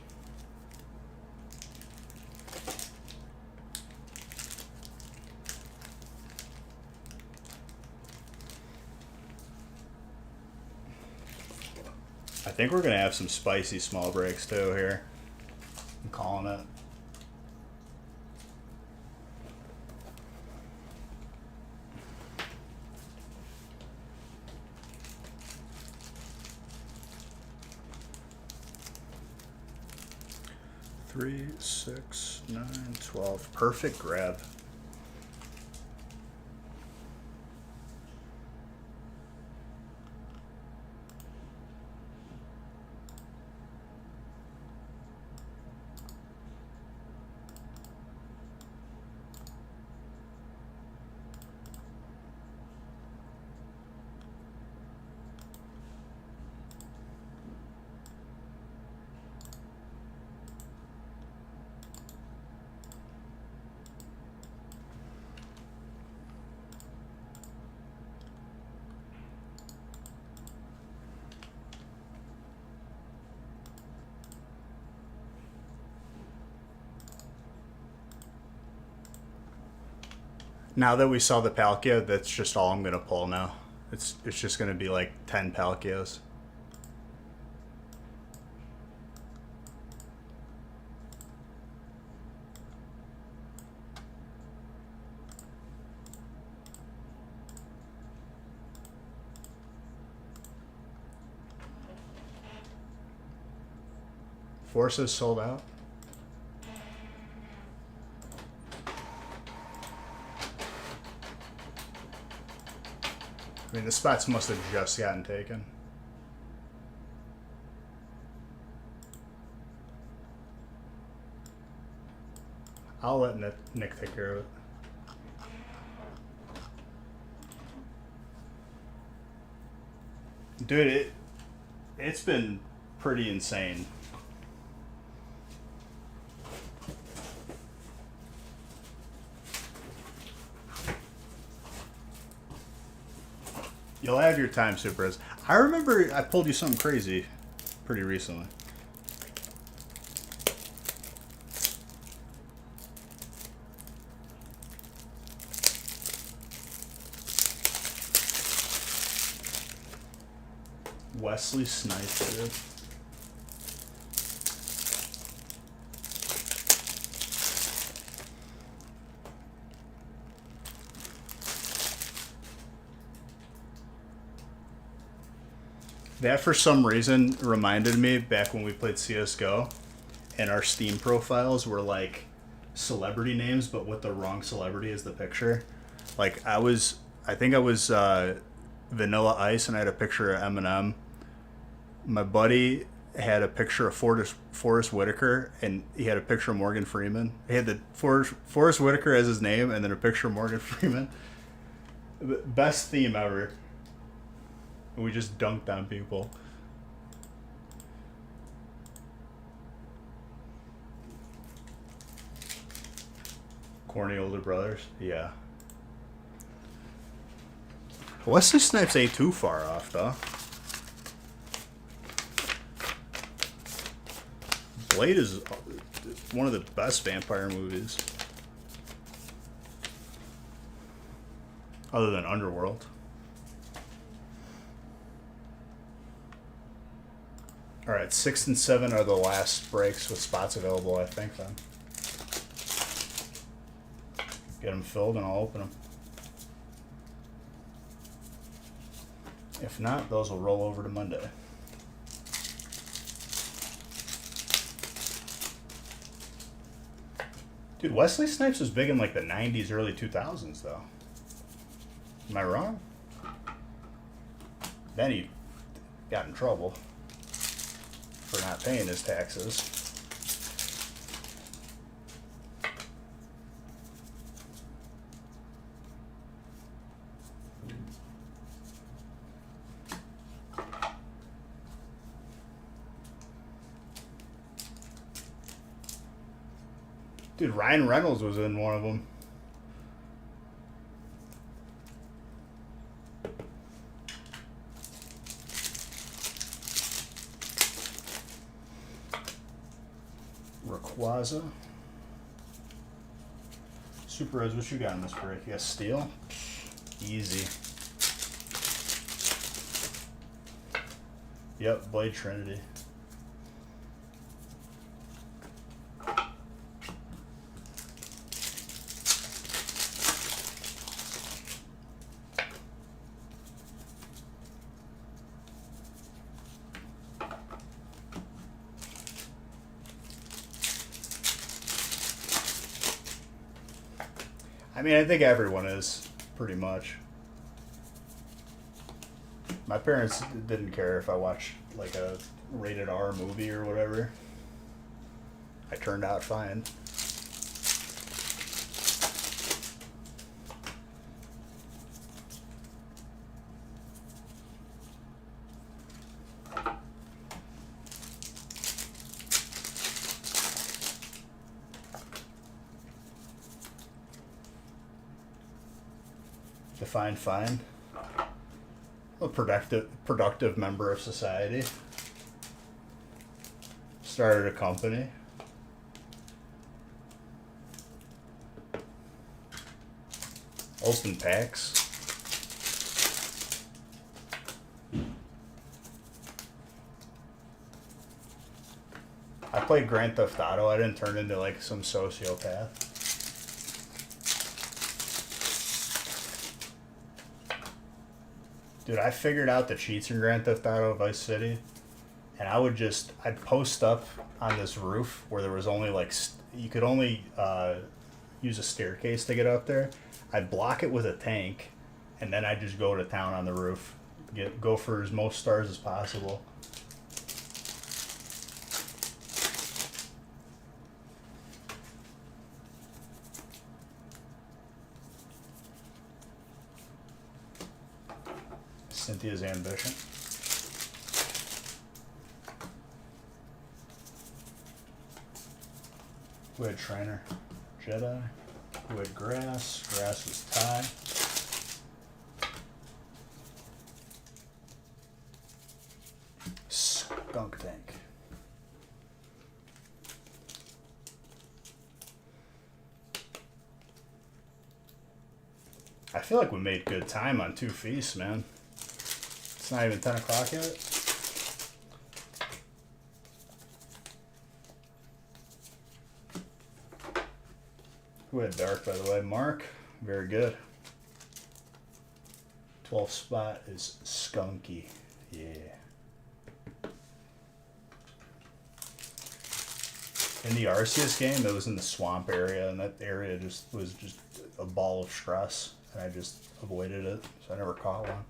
think we're gonna have some spicy small breaks too here. I'm calling it. Three, 6, 9, 12. Perfect grab. Now that we saw the Palkia, that's just all I'm gonna pull now. It's just gonna be like 10 Palkias. Forces sold out. I mean, the spots must have just gotten taken. I'll let Nick take care of it. Dude, it's been pretty insane. You'll have your time, Supers. I remember I pulled you something crazy pretty recently. Wesley Snipes, dude. That, for some reason, reminded me back when we played CSGO, and our Steam profiles were like celebrity names, but with the wrong celebrity as the picture. Like, I think I was Vanilla Ice, and I had a picture of Eminem. My buddy had a picture of Forrest Whitaker, and he had a picture of Morgan Freeman. He had the Forrest Whitaker as his name, and then a picture of Morgan Freeman. Best theme ever. We just dunked on people. Corny older brothers? Yeah. Wesley Snipes ain't too far off, though. Blade is one of the best vampire movies. Other than Underworld. Alright, 6 and 7 are the last breaks with spots available, I think, then. Get them filled and I'll open them. If not, those will roll over to Monday. Dude, Wesley Snipes was big in like the 90s, early 2000s, though. Am I wrong? Then he got in trouble for not paying his taxes. Dude, Ryan Reynolds was in one of them. Rayquaza. Super Rose, what you got in this break? You got Steel? Easy. Yep, Blade Trinity. I mean, I think everyone is, pretty much. My parents didn't care if I watched like a rated R movie or whatever. I turned out fine. Define fine. A productive member of society. Started a company. Open packs. I played Grand Theft Auto. I didn't turn into like some sociopath. Dude, I figured out the cheats in Grand Theft Auto Vice City, and I'd post up on this roof where there was only like, you could only use a staircase to get up there. I'd block it with a tank, and then I'd just go to town on the roof. Go for as most stars as possible. Cynthia's ambition. Who had Trainer? Jedi. Who had Grass? Grass was Ty. Skunk Tank. I feel like we made good time on 2 feasts, man. It's not even 10 o'clock yet. Who had Dark, by the way? Mark. Very good. 12th spot is Skunky. Yeah. In the Arceus game, it was in the swamp area, and that area was just a ball of stress, and I just avoided it, so I never caught one.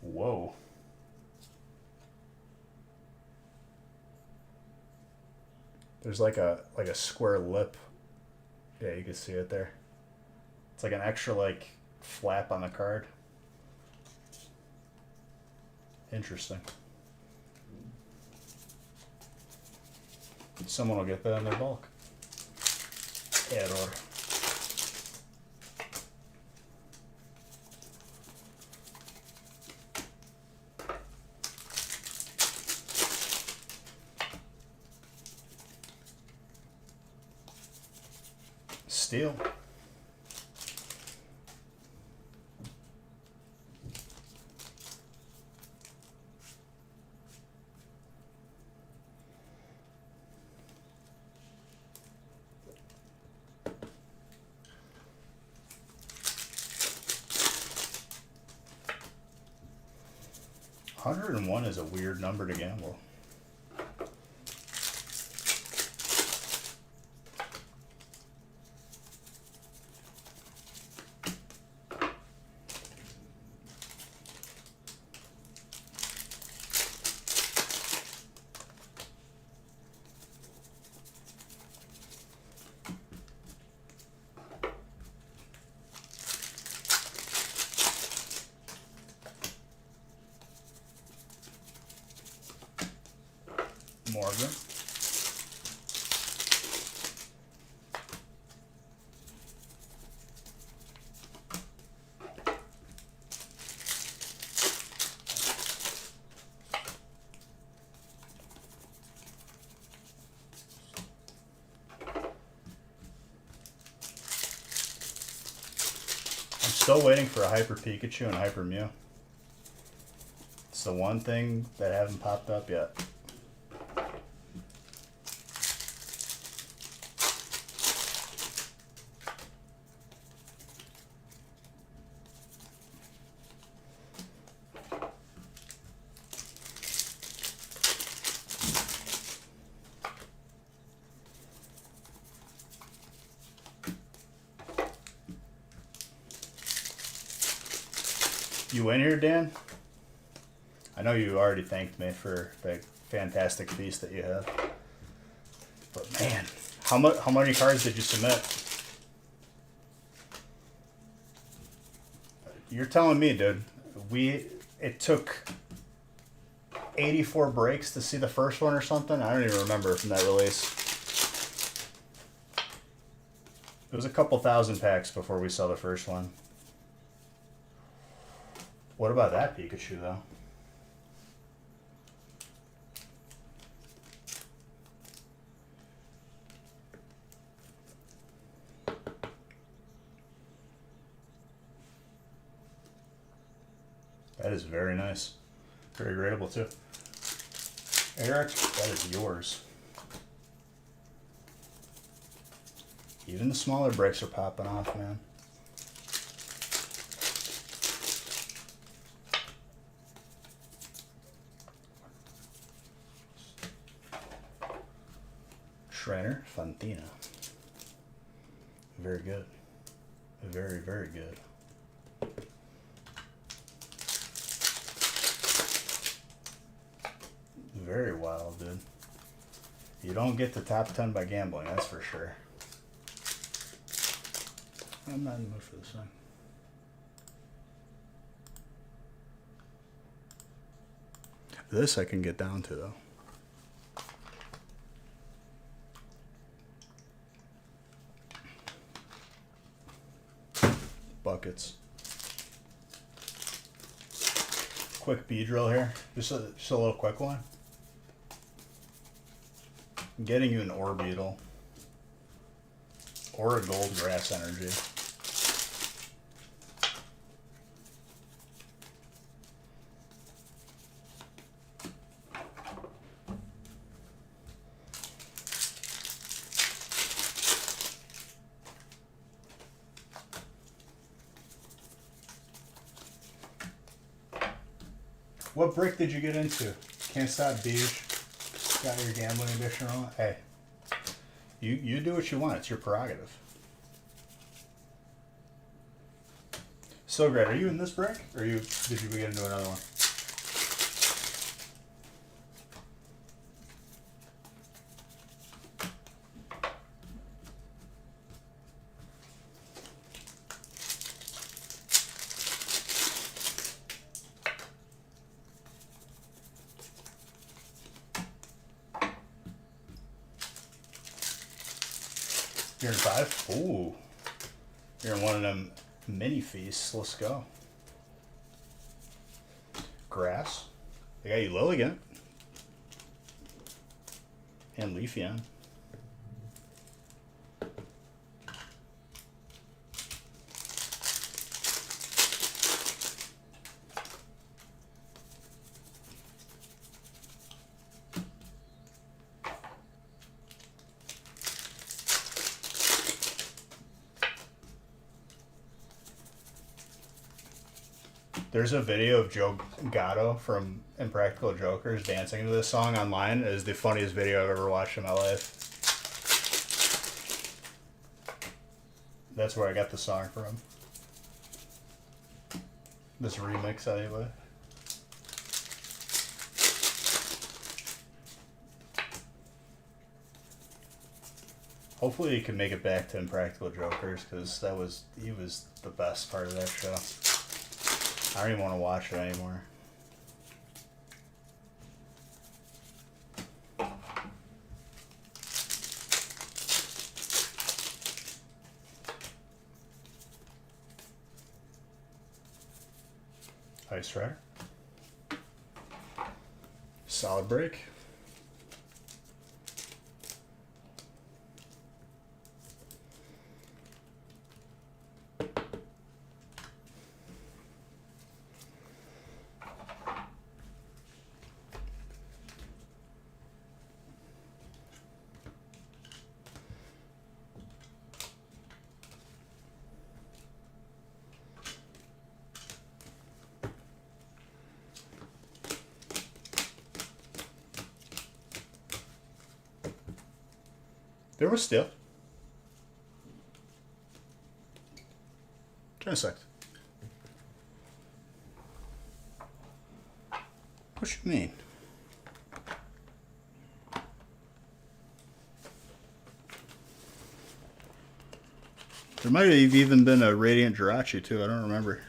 Whoa. There's like a square lip. Yeah, you can see it there. It's like an extra like flap on the card. Interesting. Someone will get that in their bulk. Error. Steel. $101 is a weird number to gamble. Morgan. Still waiting for a Hyper Pikachu and Hyper Mew. It's the one thing that haven't popped up yet. You in here, Dan? I know you already thanked me for the fantastic feast that you had. But man, how many cards did you submit? You're telling me, dude. It took 84 breaks to see the first one or something. I don't even remember from that release. It was a couple thousand packs before we saw the first one. What about that Pikachu, though? That is very nice. Very gradable, too. Eric, that is yours. Even the smaller breaks are popping off, man. Trainer, Fantina. Very good. Very, very good. Very wild, dude. You don't get the top 10 by gambling, that's for sure. I'm not in the mood for this thing. This I can get down to, though. Buckets. Quick B drill here. Just a little quick one. I'm getting you an Orbeetle. Or a Gold Grass Energy. What brick did you get into? Can't Stop Beige. Got your gambling edition on? Hey, you do what you want. It's your prerogative. So great. Are you in this brick, or did you get into another one? You're in 5? Ooh. You're in one of them mini feasts. Let's go. Grass. They got you Lilligant. And Leafeon. There's a video of Joe Gatto from Impractical Jokers dancing to this song online. It is the funniest video I've ever watched in my life. That's where I got the song from. This remix, anyway. Hopefully he can make it back to Impractical Jokers, because he was the best part of that show. I don't even want to watch it anymore. Ice Rider. Solid break. There was still. Try a sec. What you mean? There might have even been a Radiant Jirachi too. I don't remember.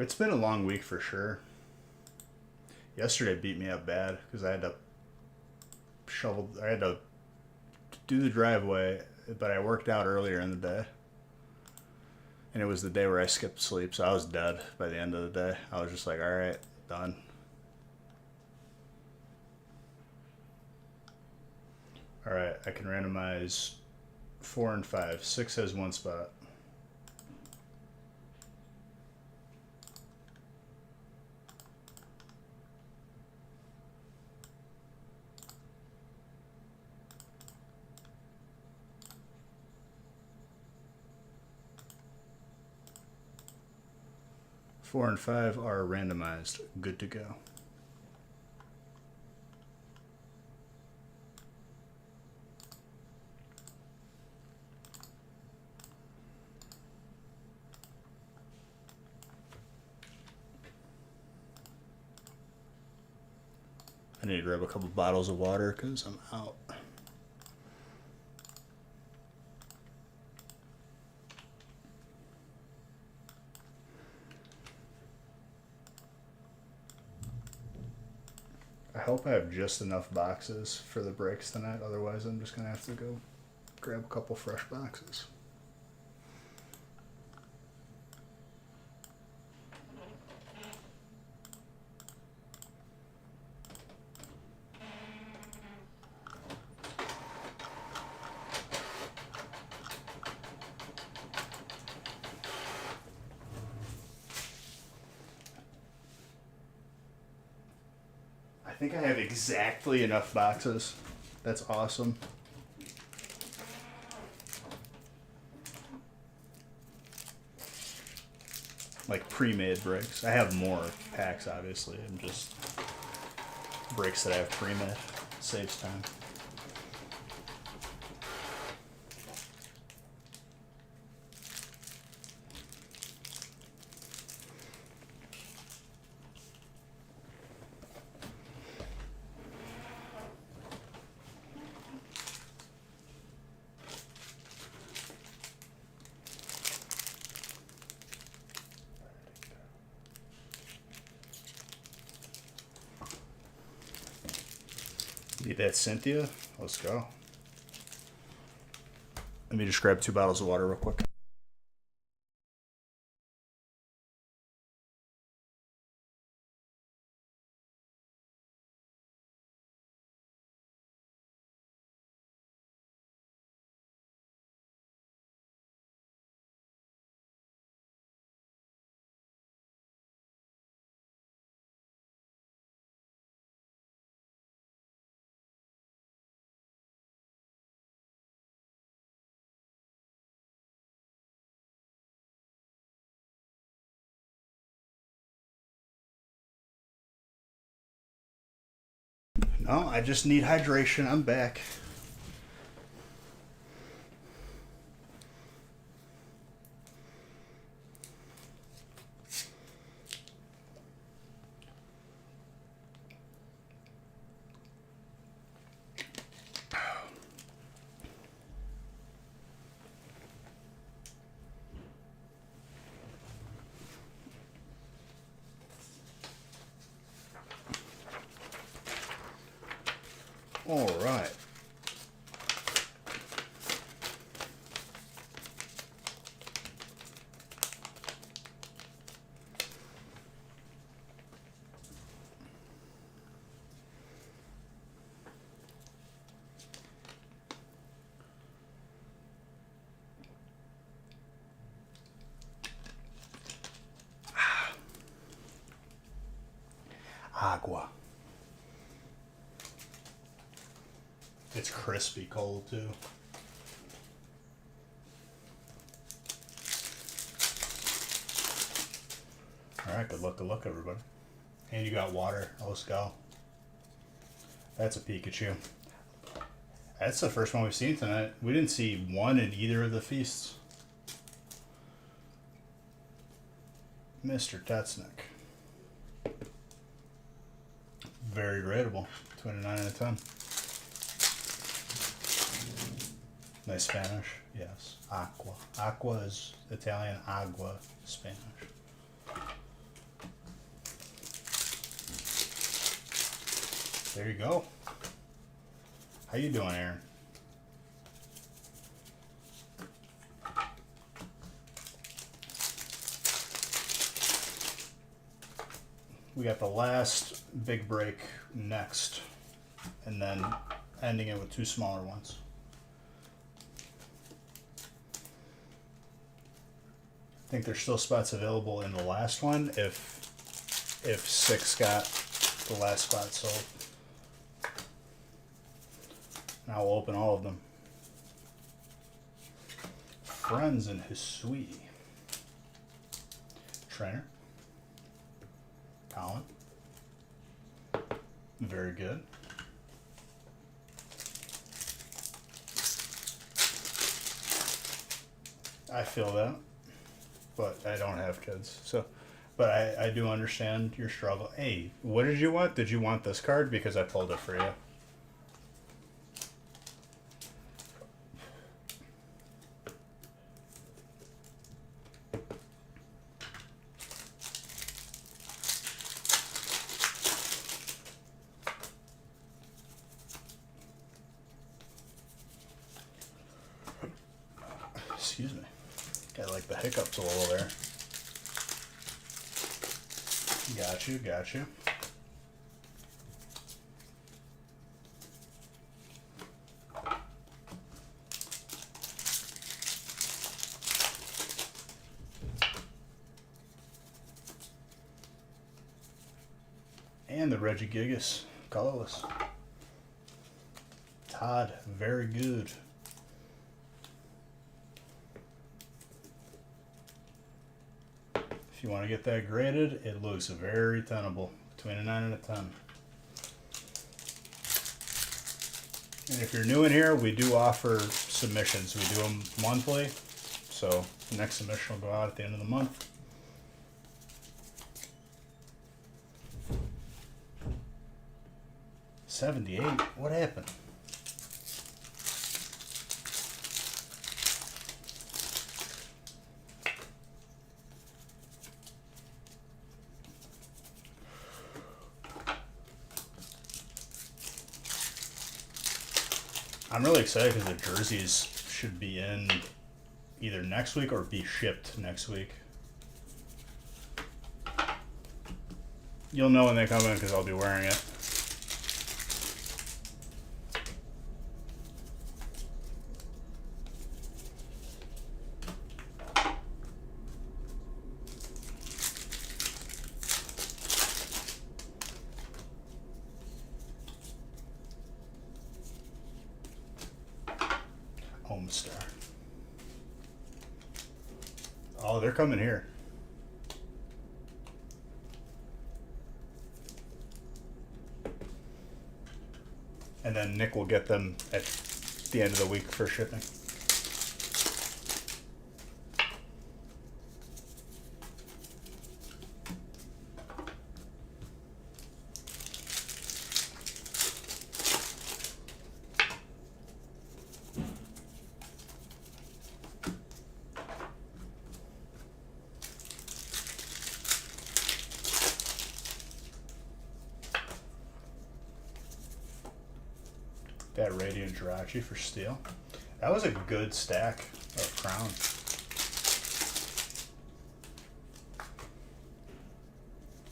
It's been a long week for sure. Yesterday beat me up bad because I had to do the driveway, but I worked out earlier in the day. And it was the day where I skipped sleep, so I was dead by the end of the day. I was just like, all right, done. All right, I can randomize 4 and 5. 6 has 1 spot. Four and 5 are randomized. Good to go. I need to grab a couple bottles of water because I'm out. I hope I have just enough boxes for the breaks tonight. Otherwise, I'm just going to have to go grab a couple fresh boxes. I think I have exactly enough boxes. That's awesome. Like pre-made breaks. I have more packs, obviously. I'm just breaks that I have pre-made. Saves time. Need that Cynthia? Let's go. Let me just grab 2 bottles of water real quick. No, I just need hydration. I'm back. All right. Agua. It's crispy cold too. Alright, good luck, everybody. And you got water. Let's go. That's a Pikachu. That's the first one we've seen tonight. We didn't see one in either of the feasts. Mr. Tetsnick. Very gradable. 29 out of 10. Nice Spanish. Yes. Aqua. Aqua is Italian. Agua, Spanish. There you go. How you doing, Aaron? We got the last big break next, and then ending it with two smaller ones. I think there's still spots available in the last one if 6 got the last spot sold. Now we'll open all of them. Friends and Hisui. Trainer. Colin. Very good. I feel that, but I don't have kids, so. But I do understand your struggle. Hey, what did you want? Did you want this card? Because I pulled it for you. Excuse me. Got like the hiccups a little there. Got you. And the Regigigas, colorless. Todd, very good. If you want to get that graded, it looks very tenable, between a 9 and a 10. And if you're new in here, we do offer submissions. We do them monthly, so the next submission will go out at the end of the month. $78. What happened? I'm really excited because the jerseys should be in either next week or be shipped next week. You'll know when they come in because I'll be wearing it. Homestar. Oh, they're coming here. And then Nick will get them at the end of the week for shipping. That Radiant Jirachi for steel. That was a good stack of Crown.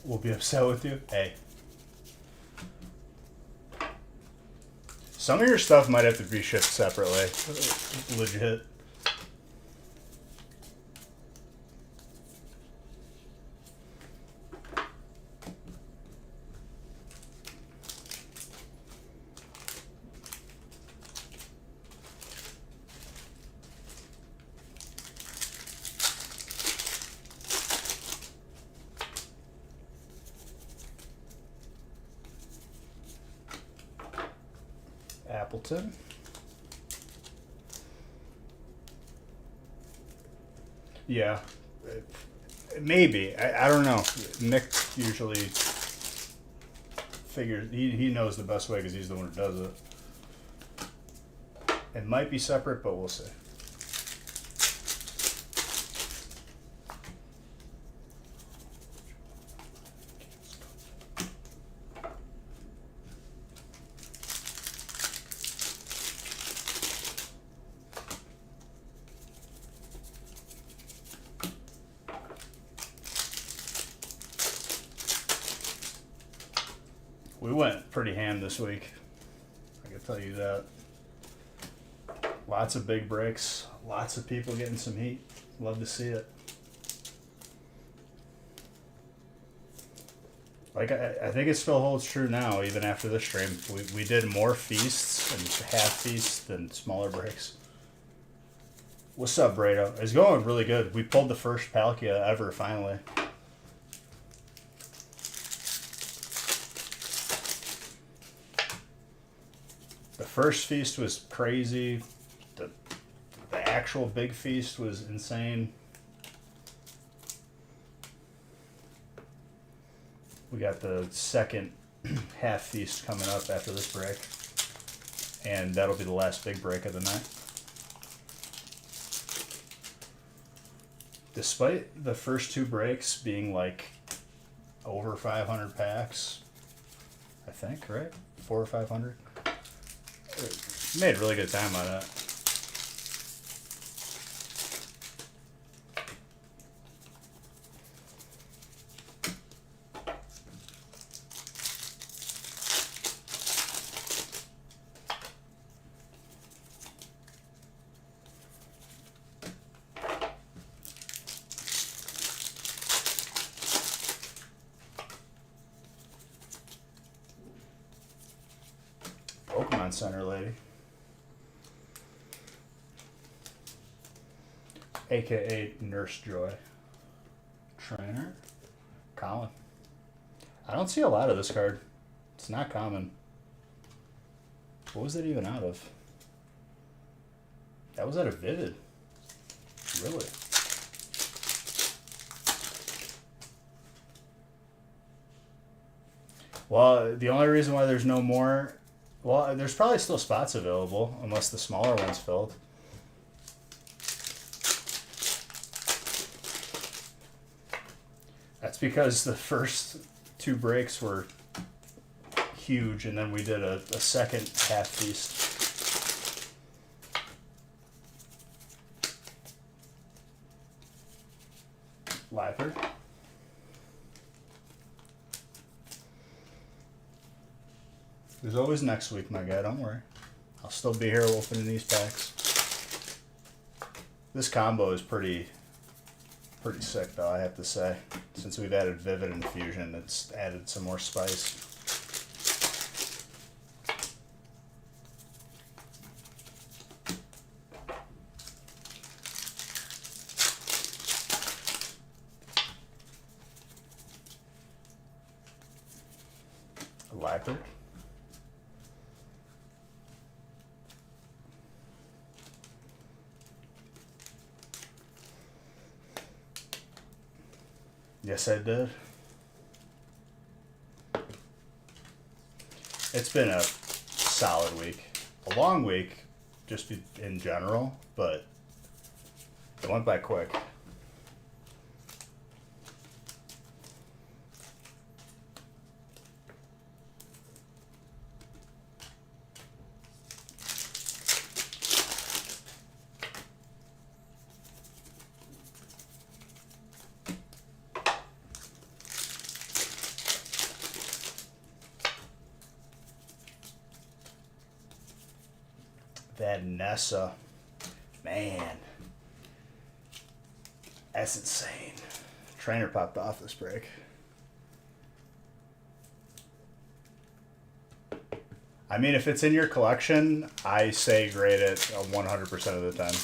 We'll be upset with you. Hey. Some of your stuff might have to be shipped separately. Legit. Appleton. Yeah, maybe. I don't know. Nick usually figures he knows the best way because he's the one who does it. It might be separate, but we'll see. We went pretty ham this week. I can tell you that. Lots of big breaks. Lots of people getting some heat. Love to see it. Like, I think it still holds true now, even after this stream. We did more feasts and half feasts than smaller breaks. What's up, Brado? It's going really good. We pulled the first Palkia ever, finally. The first feast was crazy. The actual big feast was insane. We got the second half feast coming up after this break. And that'll be the last big break of the night. Despite the first two breaks being like over 500 packs, I think, right? 400 or 500. Made a really good time on that. Pokemon Center lady. AKA Nurse Joy. Trainer. Colin. I don't see a lot of this card. It's not common. What was that even out of? That was out of Vivid. Really? Well, the only reason why there's no more... Well, there's probably still spots available, unless the smaller one's filled. That's because the first two breaks were huge, and then we did a second half feast. Lifer. There's always next week, my guy, don't worry. I'll still be here opening these packs. This combo is pretty sick, though, I have to say. Since we've added Vivid and Fusion, it's added some more spice. Lifer. Yes, I did. It's been a solid week. A long week, just in general, but it went by quick. Vanessa. Man. That's insane. Trainer popped off this break. I mean, if it's in your collection, I say grade it 100% of the time.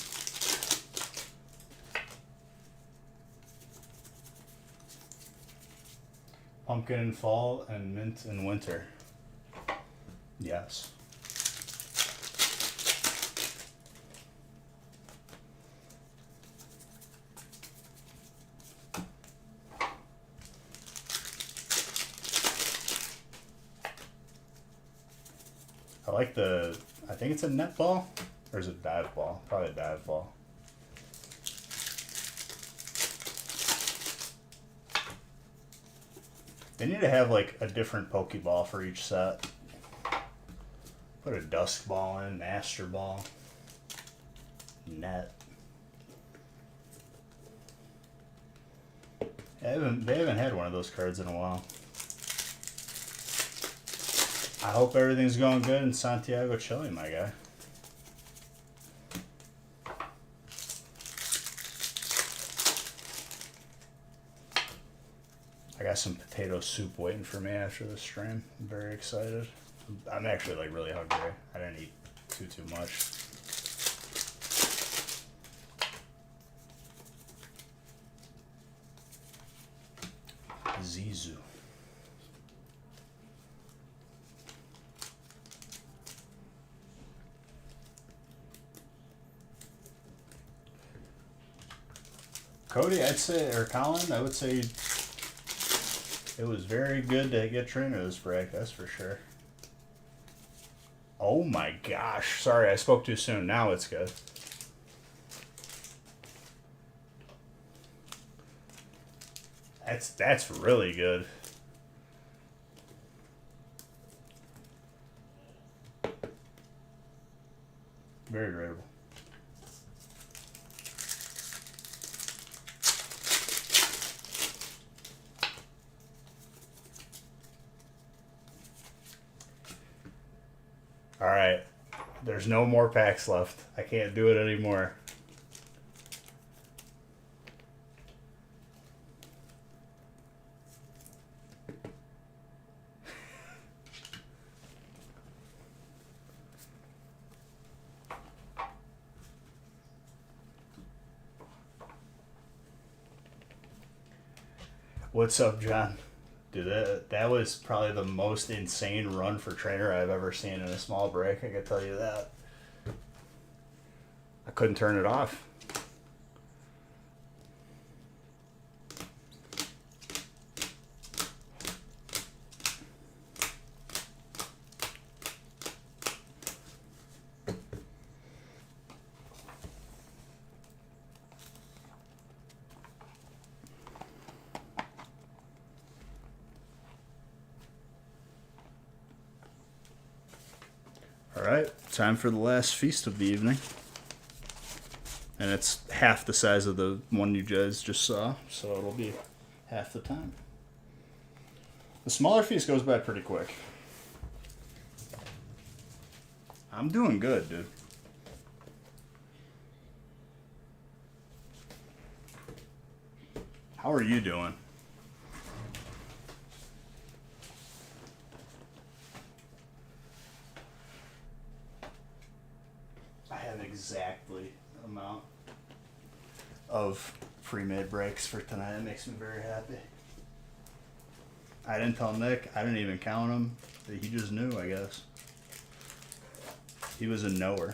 Pumpkin in fall and mint in winter. Yes. like the, I think it's a net ball, or is it dive ball? Probably a dive ball. They need to have like a different Pokeball for each set. Put a Dusk Ball in, Master Ball, Net. They haven't had one of those cards in a while. I hope everything's going good in Santiago, Chile, my guy. I got some potato soup waiting for me after this stream. I'm very excited. I'm actually like really hungry. I didn't eat too much. Zizu. Cody, I'd say, or Colin, I would say it was very good to get trainer this break, that's for sure. Oh my gosh. Sorry, I spoke too soon. Now it's good. That's really good. Very gradable. All right. There's no more packs left. I can't do it anymore. What's up, John? Dude, that was probably the most insane run for trainer I've ever seen in a small break. I can tell you that. I couldn't turn it off. Alright, time for the last feast of the evening. And it's half the size of the one you guys just saw, so it'll be half the time. The smaller feast goes by pretty quick. I'm doing good, dude. How are you doing? I have exactly the amount of pre-made breaks for tonight. It makes me very happy. I didn't tell Nick. I didn't even count him. He just knew, I guess. He was a knower.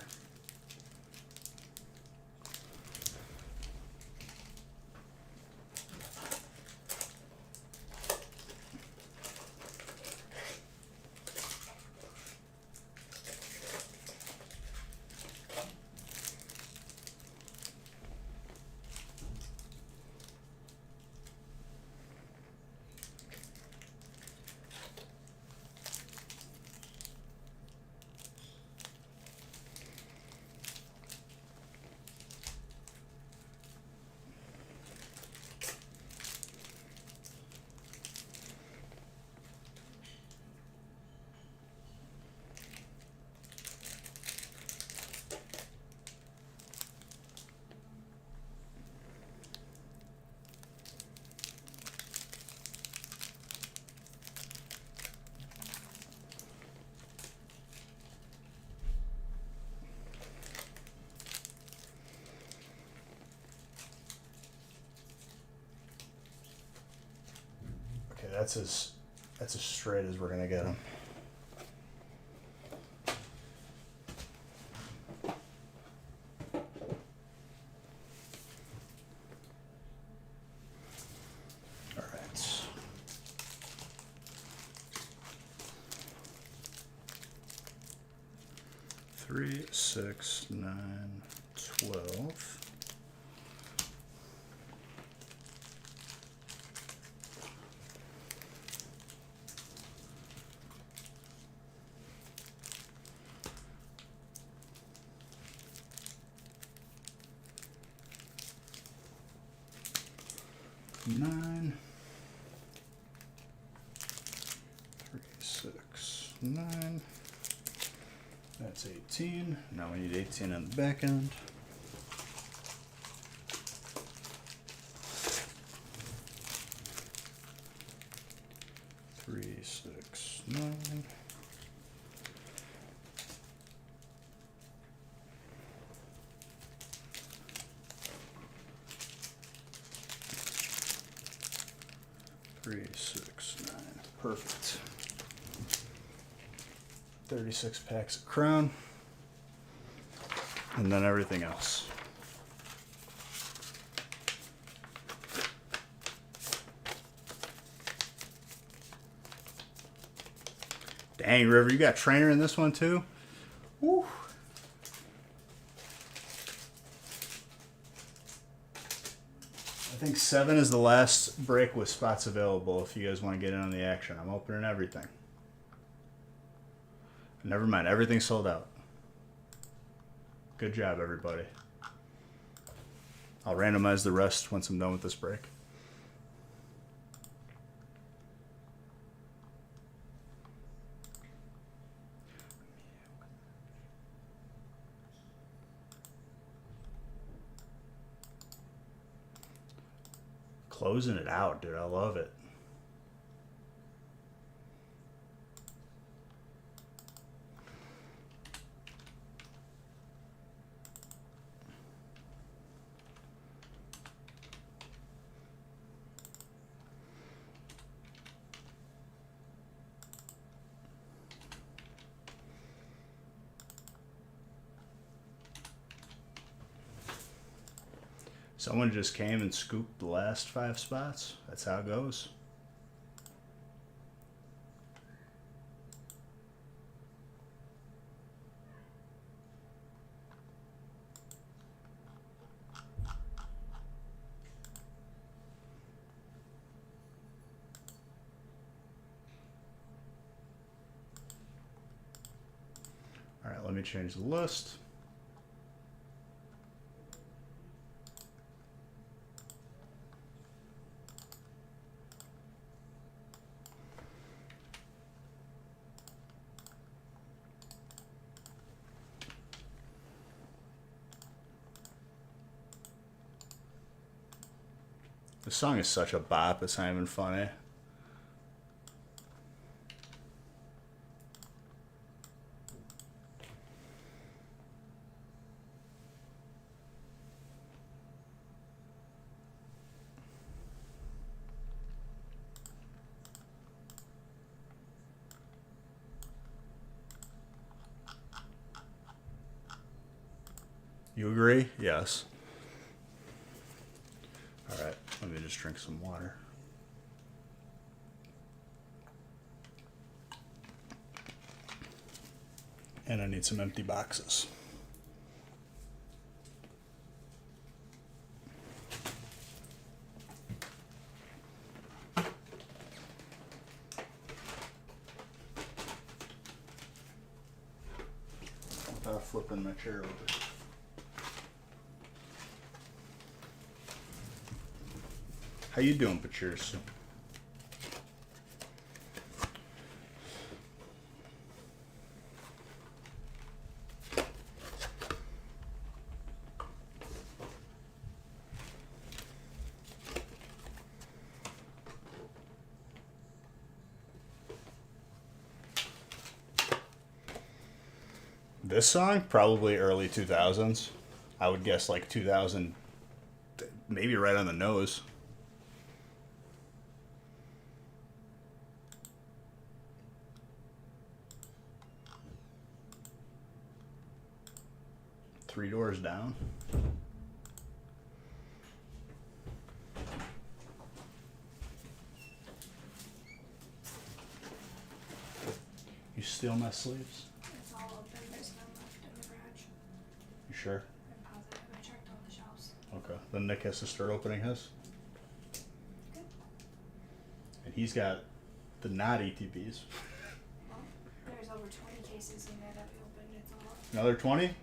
Okay, that's as straight as we're gonna get him. All right. 3, 6, 9, 12. Nine, 3, 6, 9. That's 18. Now we need 18 on the back end. Three, 6, 9. Three, 6, 9. Perfect. 36 packs of Crown. And then everything else. Dang, River, you got Trainer in this one too? Woo. I think 7 is the last break with spots available if you guys want to get in on the action. I'm opening everything. Never mind, everything's sold out. Good job, everybody. I'll randomize the rest once I'm done with this break. Closing it out, dude. I love it. Someone just came and scooped the last 5 spots. That's how it goes. All right, let me change the list. This song is such a bop, it's not even funny. You agree? Yes. All right, let me just drink some water. And I need some empty boxes. Without flipping my chair over. How you doing, Patrice? This song, probably early 2000s. I would guess like 2000, maybe right on the nose. Three Doors Down. You steal my sleeves? It's all open. There's none left in the sure? I'm positive. I checked all the shelves. Okay. Then Nick has to start opening his. Good. And he's got the not ETBs. Well, there's over 20 cases in there that we opened. It's a lot. Another 20?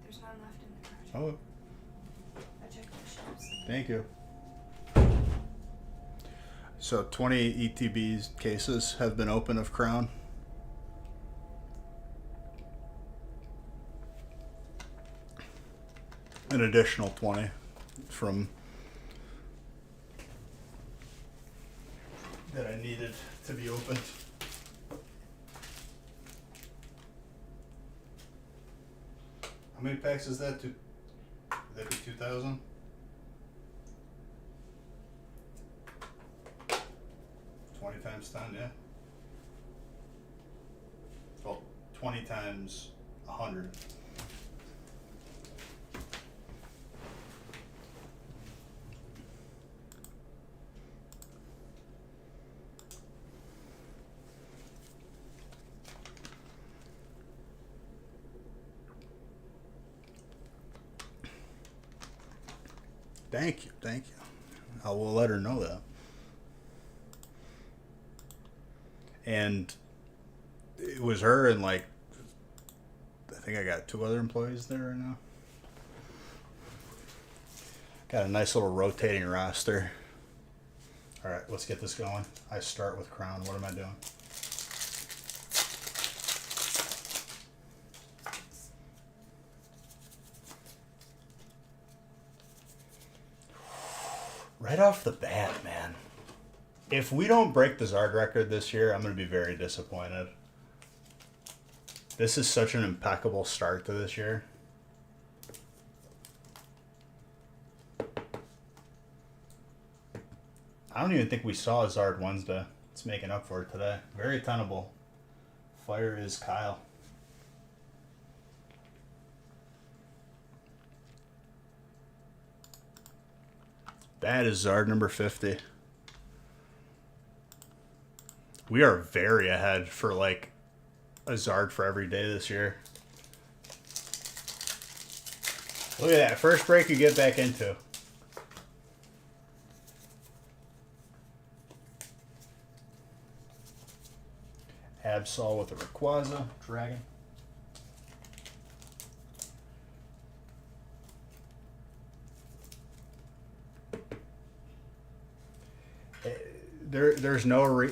There's none left in the garage. Oh, I checked the shelves. thank you. So 20 ETBs cases have been opened of Crown. An additional 20 from that I needed to be opened. How many packs is that? Would that be 2,000? 20 times 10, yeah. Well, 20 times 100. Thank you, thank you. I will let her know that. And it was her and like, I think I got 2 other employees there right now. Got a nice little rotating roster. All right, let's get this going. I start with Crown. What am I doing? Right off the bat, man. If we don't break the Zard record this year, I'm going to be very disappointed. This is such an impeccable start to this year. I don't even think we saw a Zard Wednesday. It's making up for it today. Very tenable. Fire is Kyle. That is Zard number 50. We are very ahead for like a Zard for every day this year. Look at that. First break you get back into. Absol with a Rayquaza Dragon. There's no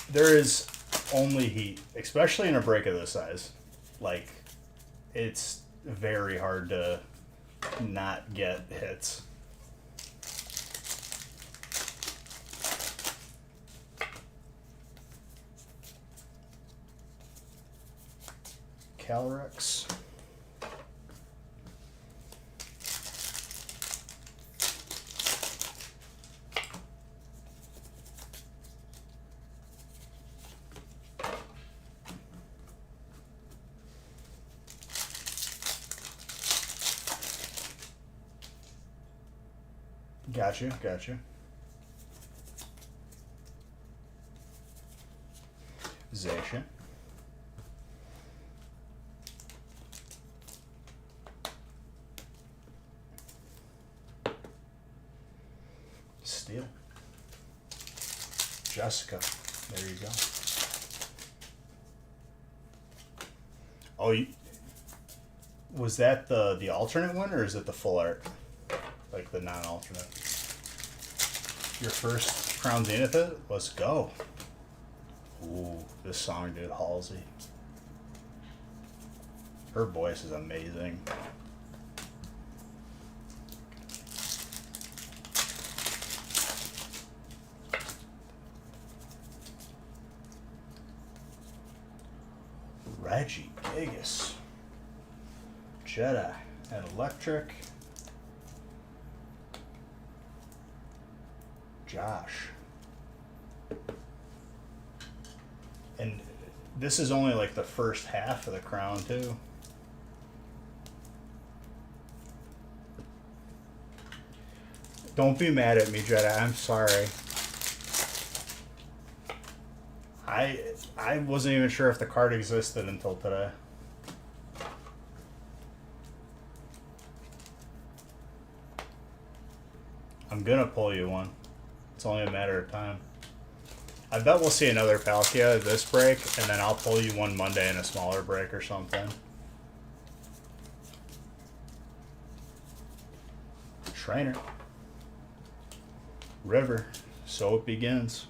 there is only heat, especially in a break of this size. Like, it's very hard to not get hits. Calyrex. Gotcha. Zacian. Steel. Jessica. There you go. Oh, was that the alternate one, or is it the full art? Like the non-alternate? Your first Crown Zenith hit? Let's go. Ooh, this song, dude, Halsey. Her voice is amazing. Reggie Gigas. Jedi and Electric. Josh. And this is only like the first half of the Crown too. Don't be mad at me, Jedi. I'm sorry. I wasn't even sure if the card existed until today. I'm gonna pull you one. It's only a matter of time. I bet we'll see another Palkia this break, and then I'll pull you one Monday in a smaller break or something. Trainer. River. So it begins.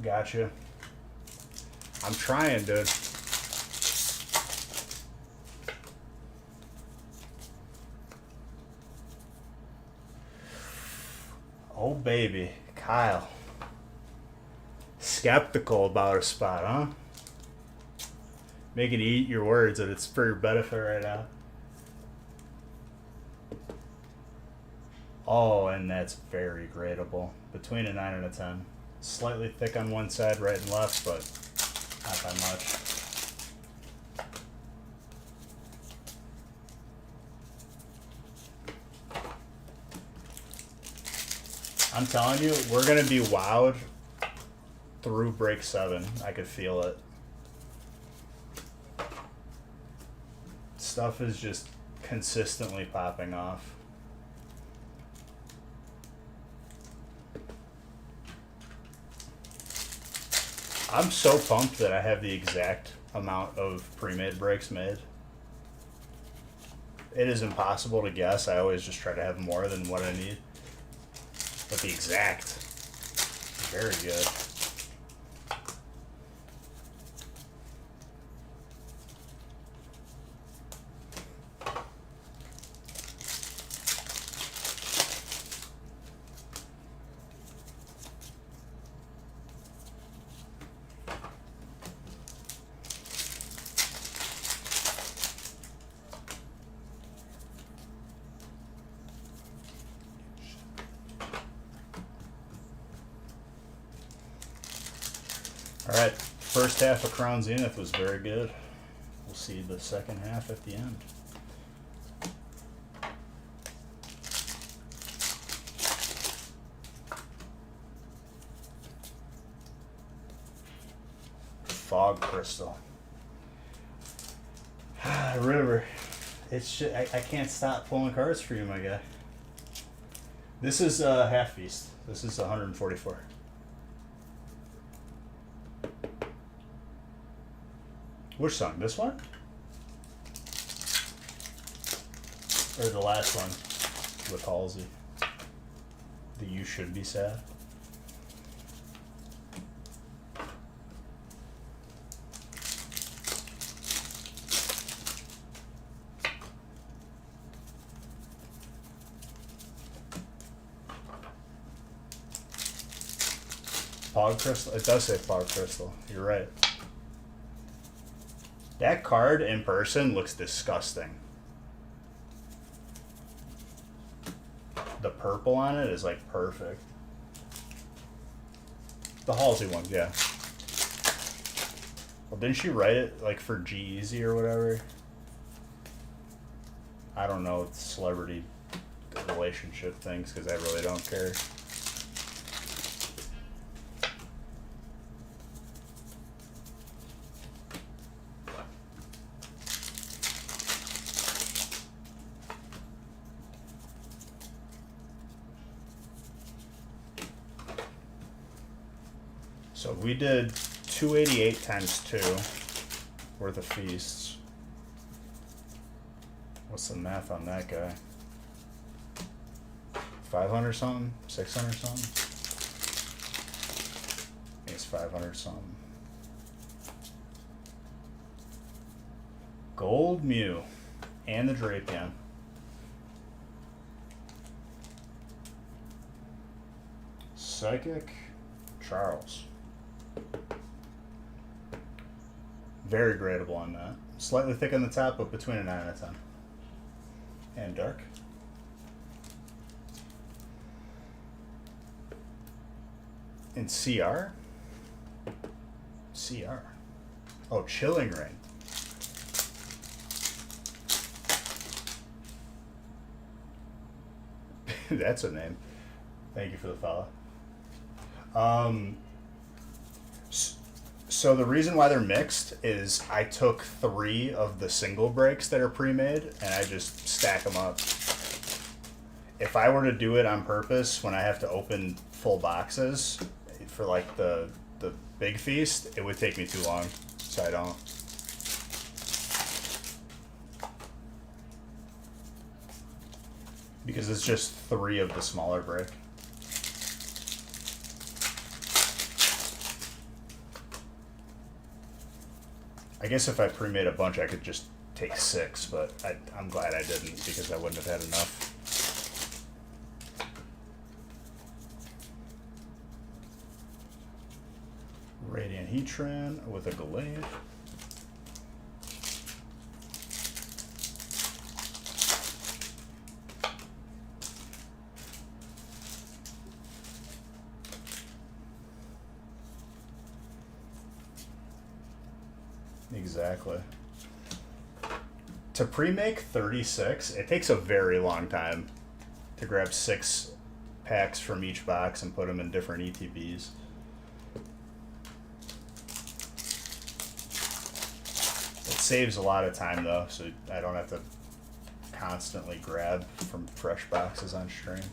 Gotcha. I'm trying, dude. Oh, baby. Kyle. Skeptical about a spot, huh? Making you eat your words that it's for your benefit right now. Oh, and that's very gradable. Between a 9 and a 10. Slightly thick on one side, right and left, but not by much. I'm telling you, we're going to be wowed through break 7. I could feel it. Stuff is just consistently popping off. I'm so pumped that I have the exact amount of pre-made breaks made. It is impossible to guess. I always just try to have more than what I need. But the exact, very good. Alright, first half of Crown Zenith was very good. We'll see the second half at the end. Fog Crystal. River. It's just, I can't stop pulling cards for you, my guy. This is Half Feast. This is 144. Which song? This one? Or the last one with Halsey? The You Should Be Sad? Fog Crystal? It does say Fog Crystal. You're right. That card in person looks disgusting. The purple on it is like perfect. The Halsey one, yeah. Well, didn't she write it like for G-Eazy or whatever? I don't know celebrity relationship things because I really don't care. So we did 288 times 2 worth of feasts. What's the math on that guy? 500 something? 600 something? I think it's 500 something. Gold Mew and the Drapion. Psychic Charles. Very gradable on that. Slightly thick on the top, but between a 9 and a 10. And dark. And CR? CR. Oh, Chilling Reign. That's a name. Thank you for the follow. So the reason why they're mixed is I took 3 of the single brakes that are pre-made and I just stack them up. If I were to do it on purpose when I have to open full boxes for like the big feast, it would take me too long, so I don't. Because it's just 3 of the smaller brick. I guess if I pre-made a bunch, I could just take 6, but I'm glad I didn't because I wouldn't have had enough. Radiant Heatran with a Gallade. Exactly. To pre-make 36, it takes a very long time to grab 6 packs from each box and put them in different ETBs. It saves a lot of time though, so I don't have to constantly grab from fresh boxes on stream.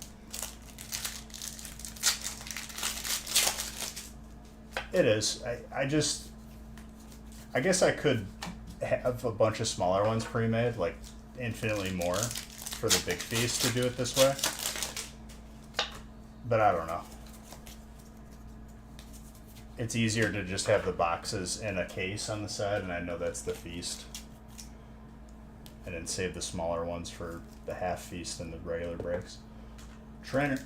It is. I guess I could have a bunch of smaller ones pre-made, like infinitely more for the big feast to do it this way. But I don't know. It's easier to just have the boxes in a case on the side, and I know that's the feast. And then save the smaller ones for the half feast and the regular breaks. Trainer.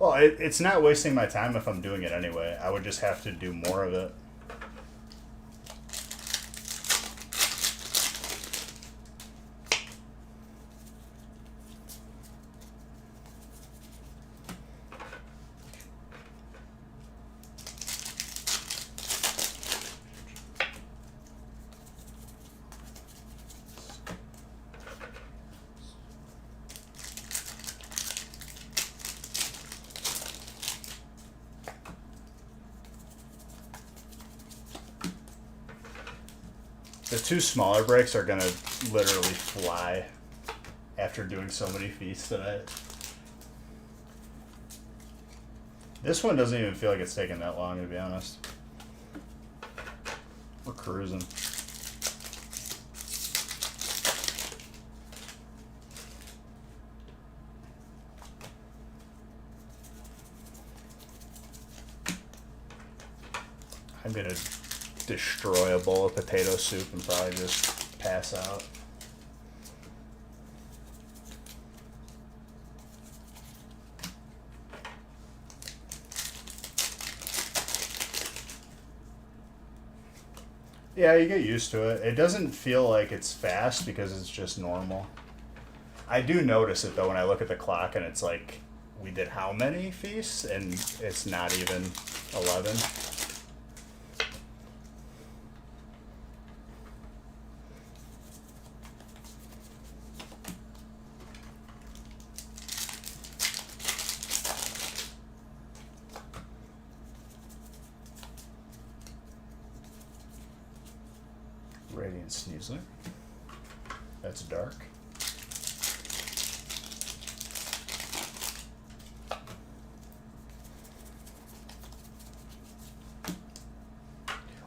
Well, it's not wasting my time if I'm doing it anyway. I would just have to do more of it. The 2 smaller breaks are gonna literally fly after doing so many feasts tonight. This one doesn't even feel like it's taking that long, to be honest. We're cruising. I'm gonna destroy a bowl of potato soup and probably just pass out. Yeah, you get used to it. It doesn't feel like it's fast because it's just normal. I do notice it though when I look at the clock and it's like, we did how many feasts? And it's not even 11. Radiant Sneasler. That's dark.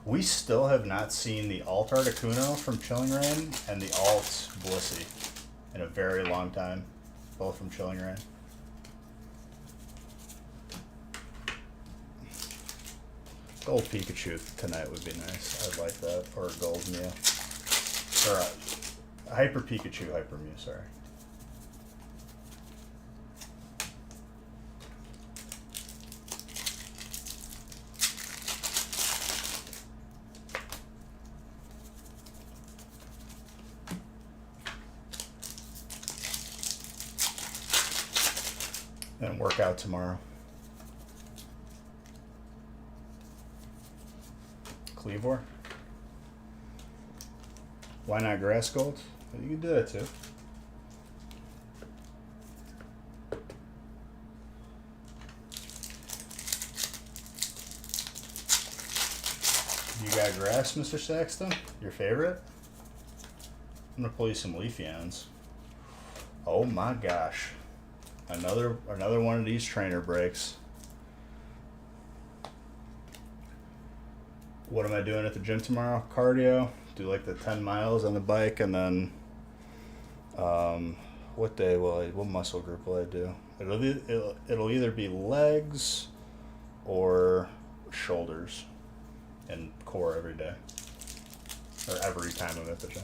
We still have not seen the alt Articuno from Chilling Reign and the alt Blissey in a very long time. Both from Chilling Reign. Gold Pikachu tonight would be nice. I'd like that. Or a gold Mew. Or a Hyper Pikachu, Hyper Mew, sorry. And work out tomorrow. Cleavor. Why not Grass Gold? You can do that too. got grass, Mr. Saxton? Your favorite? I'm gonna pull you some Leafeons. Oh my gosh. Another one of these trainer breaks. What am I doing at the gym tomorrow? Cardio. Do like the 10 miles on the bike, and then what day will I? What muscle group will I do? It'll either be legs or shoulders and core every day, or every time I'm at the gym.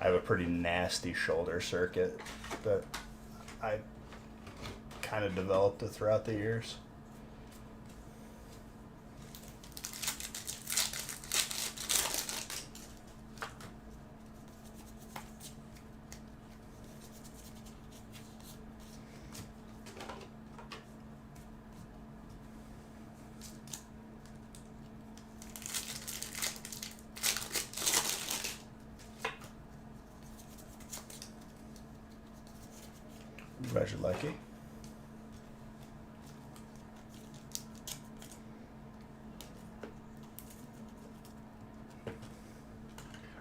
I have a pretty nasty shoulder circuit that I kind of developed it throughout the years. Glad you like it.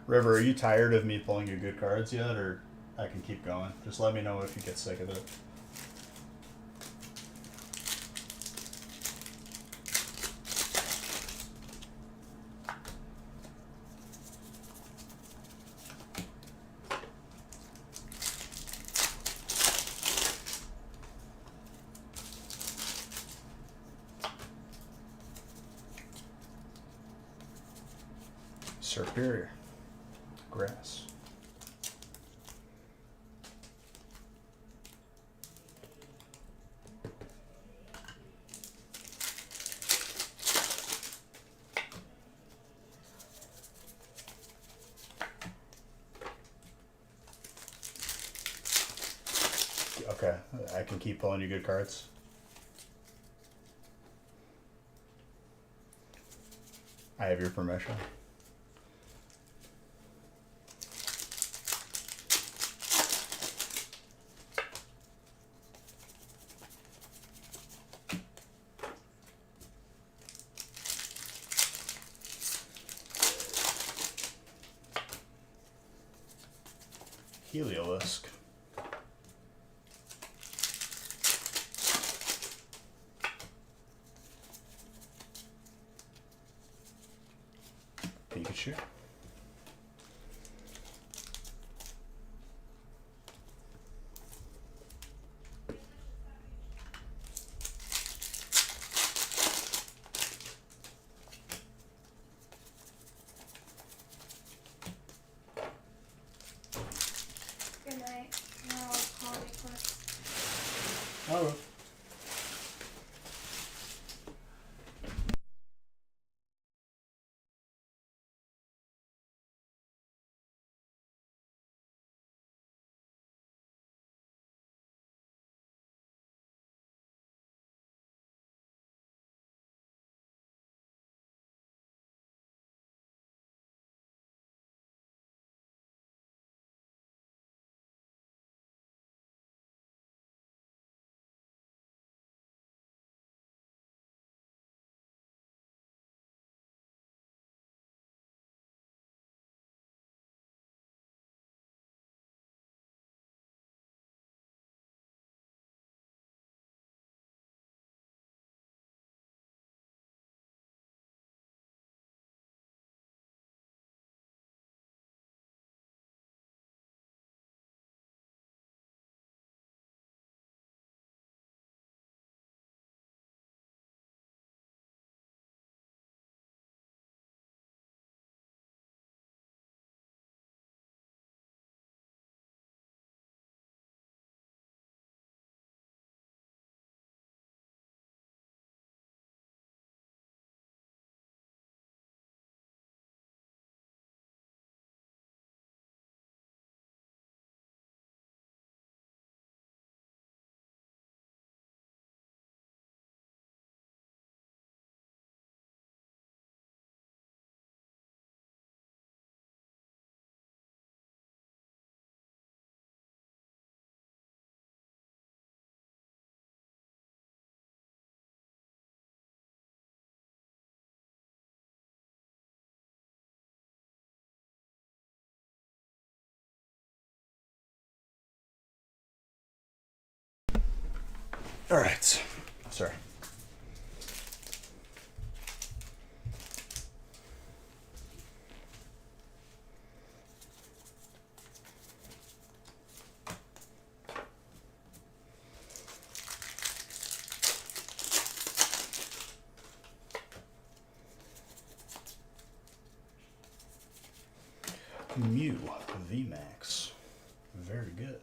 River, are you tired of me pulling you good cards yet, or I can keep going? Just let me know if you get sick of it. Superior. Grass. Okay, I can keep pulling you good cards. I have your permission. Heliolisk. Pikachu. Good night. Now I'll call you first. Oh. All right. Sorry. Mew VMAX. Very good.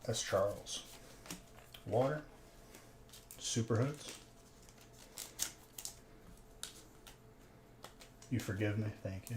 That's Charles. Water. Super Hoods. You forgive me? Thank you.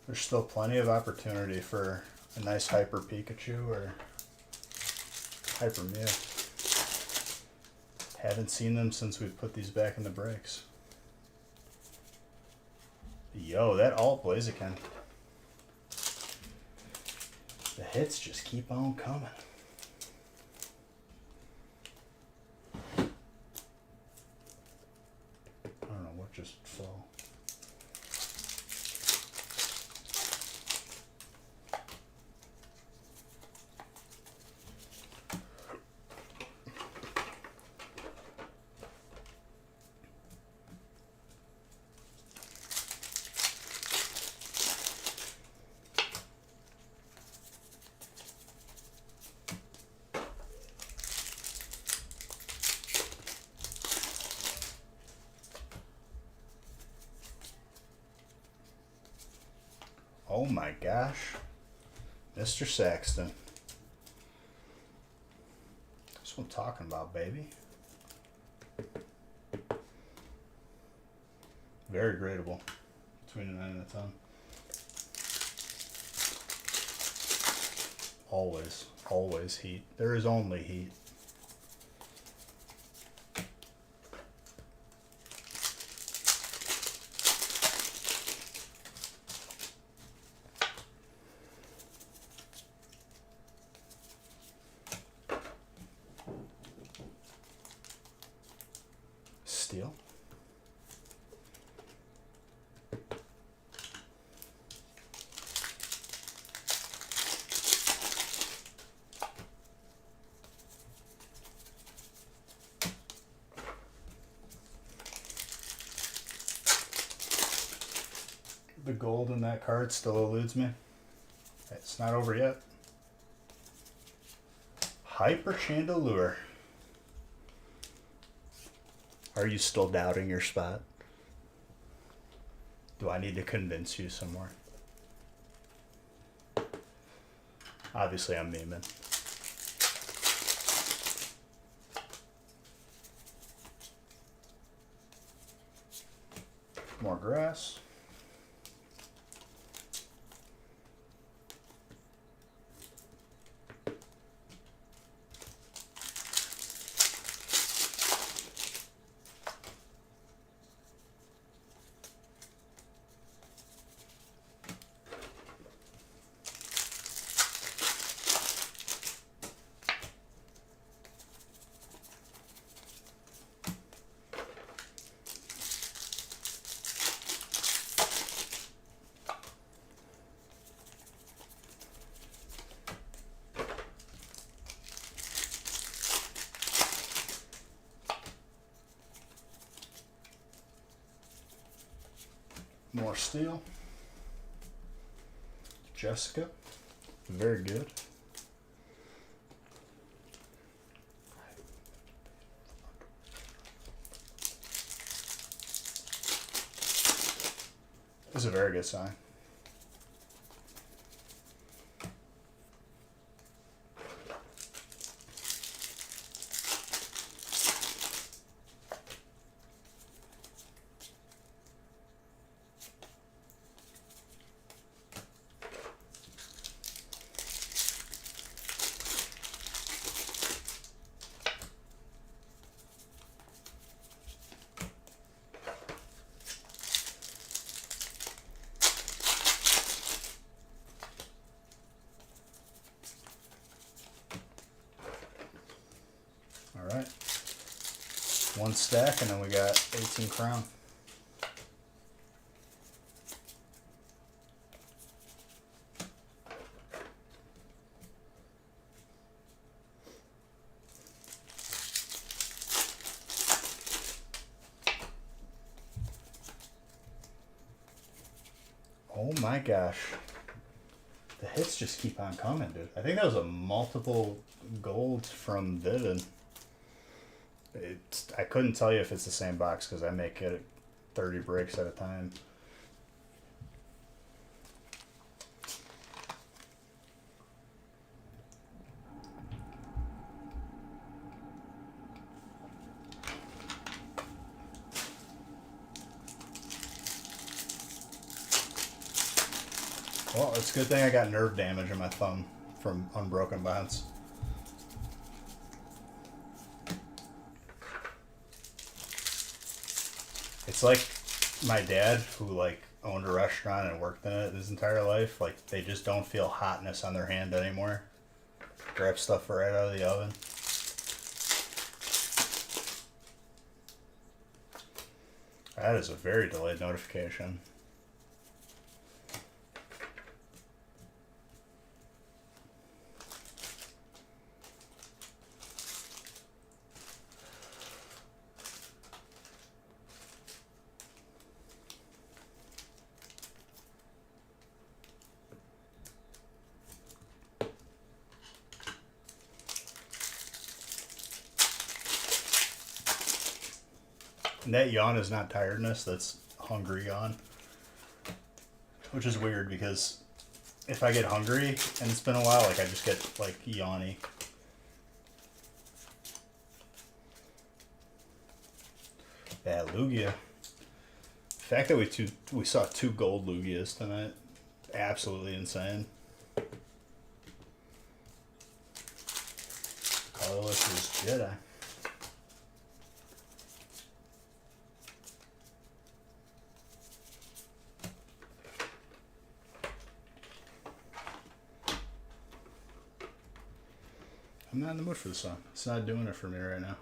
There's still plenty of opportunity for a nice Hyper Pikachu or Hyper Mew. Haven't seen them since we put these back in the breaks. Yo, that alt Blaziken. The hits just keep on coming. I don't know what just fell. Oh my gosh. Mr. Saxton. That's what I'm talking about, baby. Very gradable. Between a 9 and a 10. Always. Always heat. There is only heat. Steel. The gold in that card still eludes me. It's not over yet. Hyper Chandelure. Are you still doubting your spot? Do I need to convince you some more? Obviously, I'm memeing. More grass. More steel. Jessica. Very good. This is a very good sign. All right. One stack, and then we got 18 crown. Oh my gosh. The hits just keep on coming, dude. I think that was a multiple gold from Vivid. I couldn't tell you if it's the same box because I make it 30 breaks at a time. Well, it's a good thing I got nerve damage in my thumb from Unbroken Bonds. It's like my dad, who like owned a restaurant and worked in it his entire life. Like they just don't feel hotness on their hand anymore. Grab stuff right out of the oven. That is a very delayed notification. And that yawn is not tiredness, that's hungry yawn. Which is weird because if I get hungry and it's been a while, like I just get like yawny. Yeah, Lugia. The fact that we saw 2 gold Lugias tonight, absolutely insane. Colorless is Jedi. I'm not in the mood for the song. It's not doing it for me right now.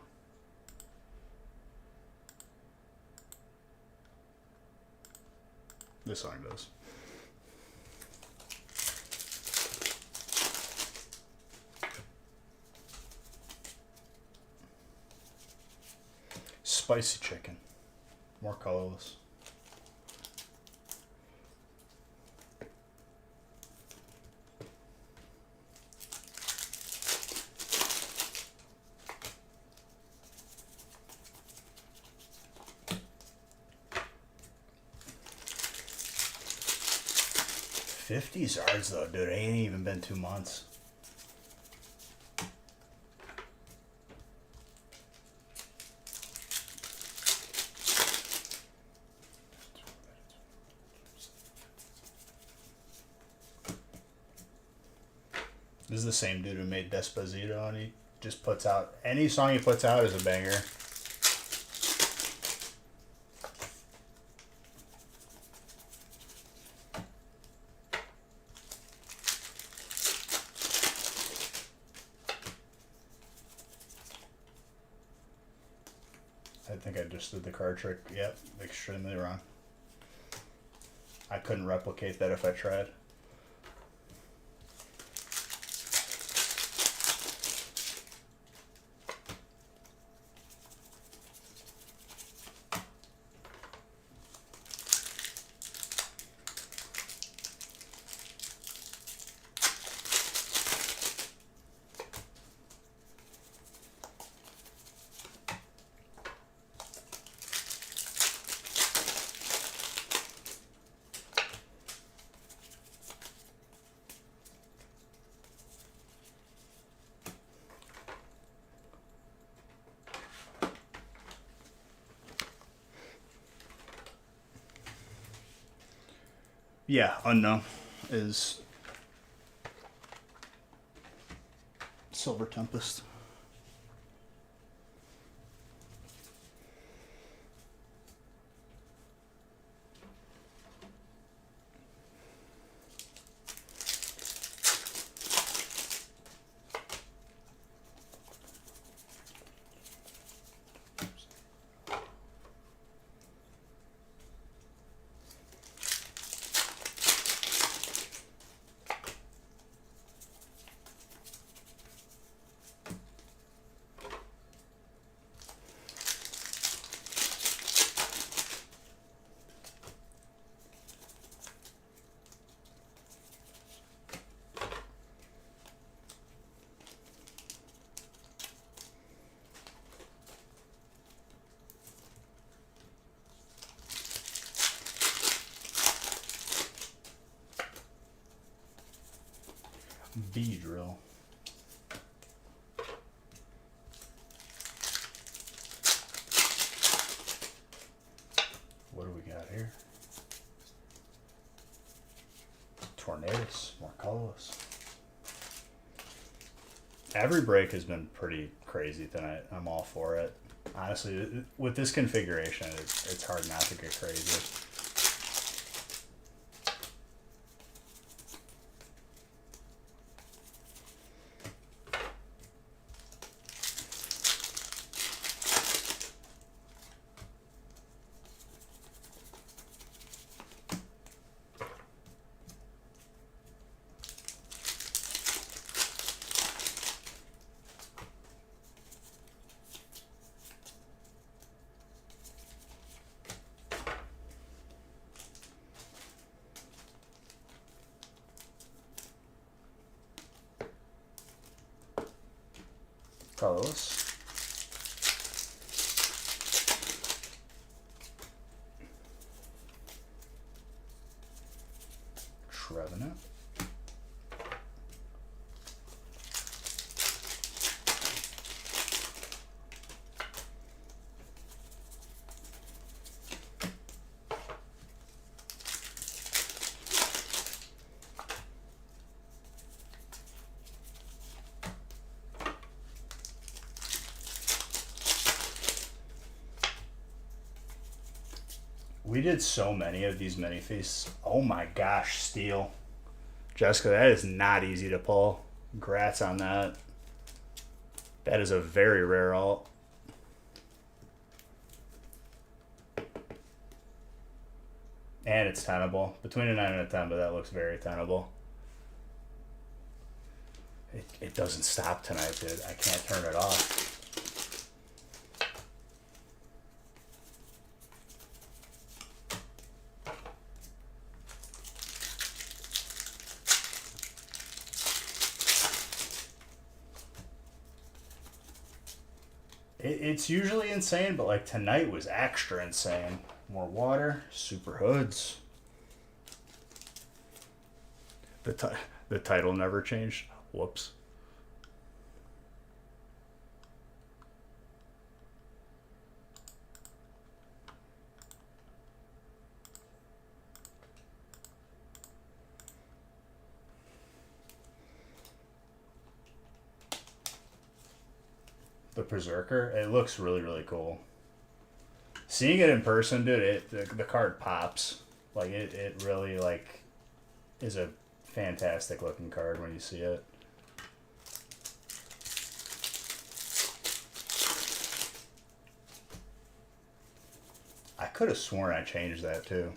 This song does. Spicy chicken. More colorless. $50 Zards though, dude. It ain't even been 2 months. This is the same dude who made Despacito, and he just puts out any song he puts out is a banger. I think I just did the card trick. Yep, extremely wrong. I couldn't replicate that if I tried. Yeah, unknown is Silver Tempest. Beedrill. What do we got here? Tornadus, more colorless. Every break has been pretty crazy tonight. I'm all for it. Honestly, with this configuration, it's hard not to get crazy. Colorless. Trevenant. We did so many of these mini feasts. Oh my gosh, Steel. Jessica, that is not easy to pull. Congrats on that. That is a very rare alt. And it's tenable. Between a 9 and a 10, but that looks very tenable. It doesn't stop tonight, dude. I can't turn it off. It's usually insane, but like tonight was extra insane. More water, super hoods. The title never changed. Whoops. The Berserker, it looks really, really cool. Seeing it in person, dude, the card pops. Like it really like is a fantastic looking card when you see it. I could have sworn I changed that too.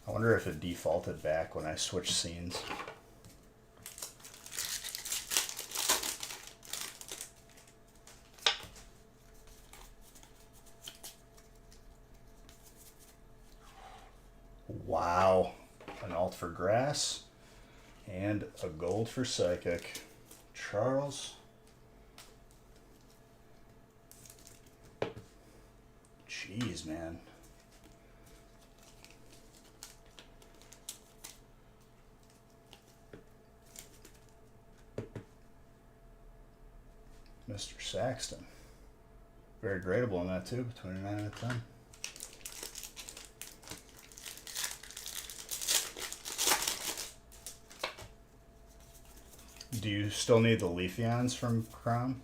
I wonder if it defaulted back when I switched scenes. Wow. An alt for grass and a gold for psychic. Charles. Jeez, man. Mr. Saxton. Very gradable in that too, between a 9 and a 10. Do you still need the Leafeons from Crown?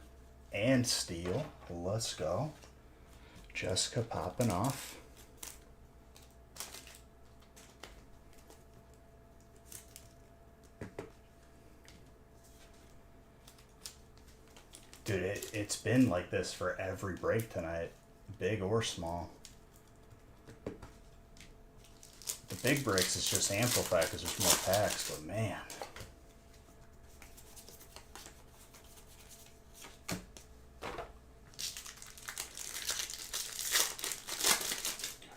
And Steel. Let's go. Jessica popping off. Dude, it's been like this for every break tonight, big or small. The big breaks is just amplified because there's more packs, but man.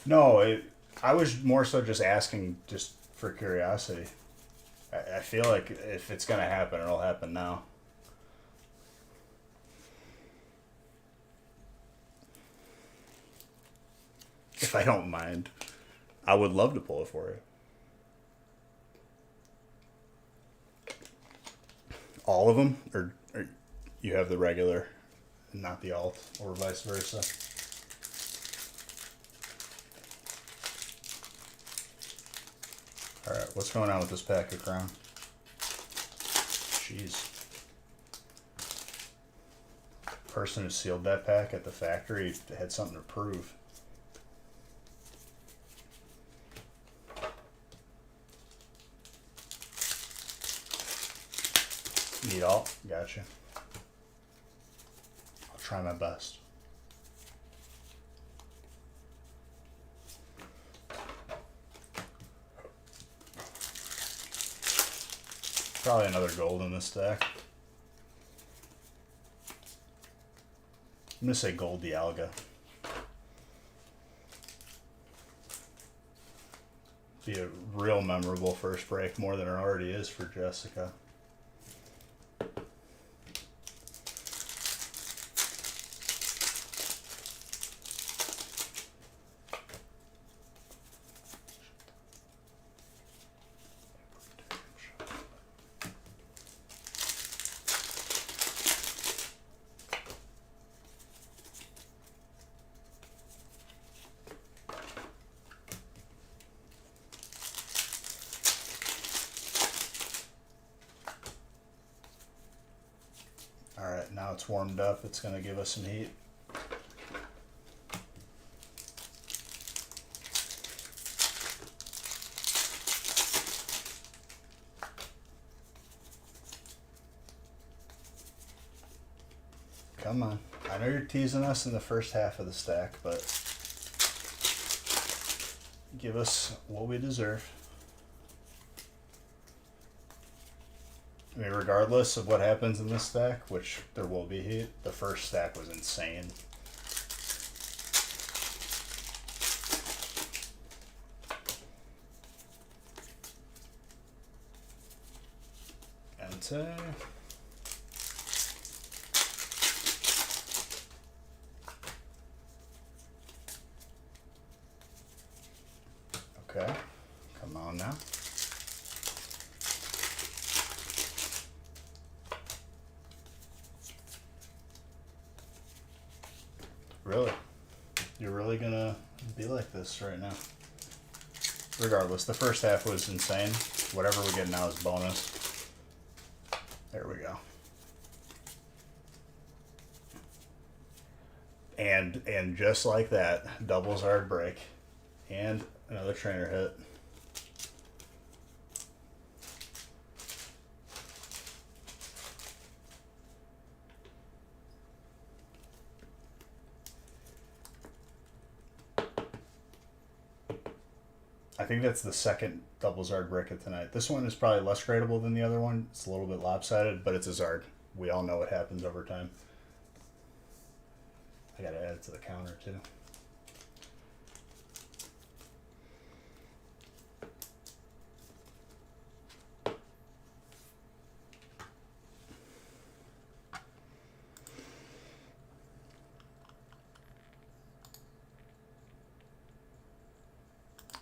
No, I was more so just asking just for curiosity. I feel like if it's going to happen, it'll happen now. If I don't mind, I would love to pull it for you. All of them? Or you have the regular, not the alt, or vice versa? Alright, what's going on with this pack of Crown? Jeez. Person who sealed that pack at the factory had something to prove. Need all? Gotcha. I'll try my best. Probably another gold in this stack. I'm gonna say Gold Dialga. Be a real memorable first break, more than it already is for Jessica. Alright, now it's warmed up. It's going to give us some heat. Come on. I know you're teasing us in the first half of the stack, but give us what we deserve. I mean, regardless of what happens in this stack, which there will be heat, the first stack was insane. Enter. Okay, come on now. Really? You're really gonna be like this right now? Regardless, the first half was insane. Whatever we get now is bonus. There we go. And just like that, doubles hard break. And another trainer hit. I think that's the second double Zard break of tonight. This one is probably less gradable than the other one. It's a little bit lopsided, but it's a Zard. We all know what happens over time. I gotta add it to the counter too.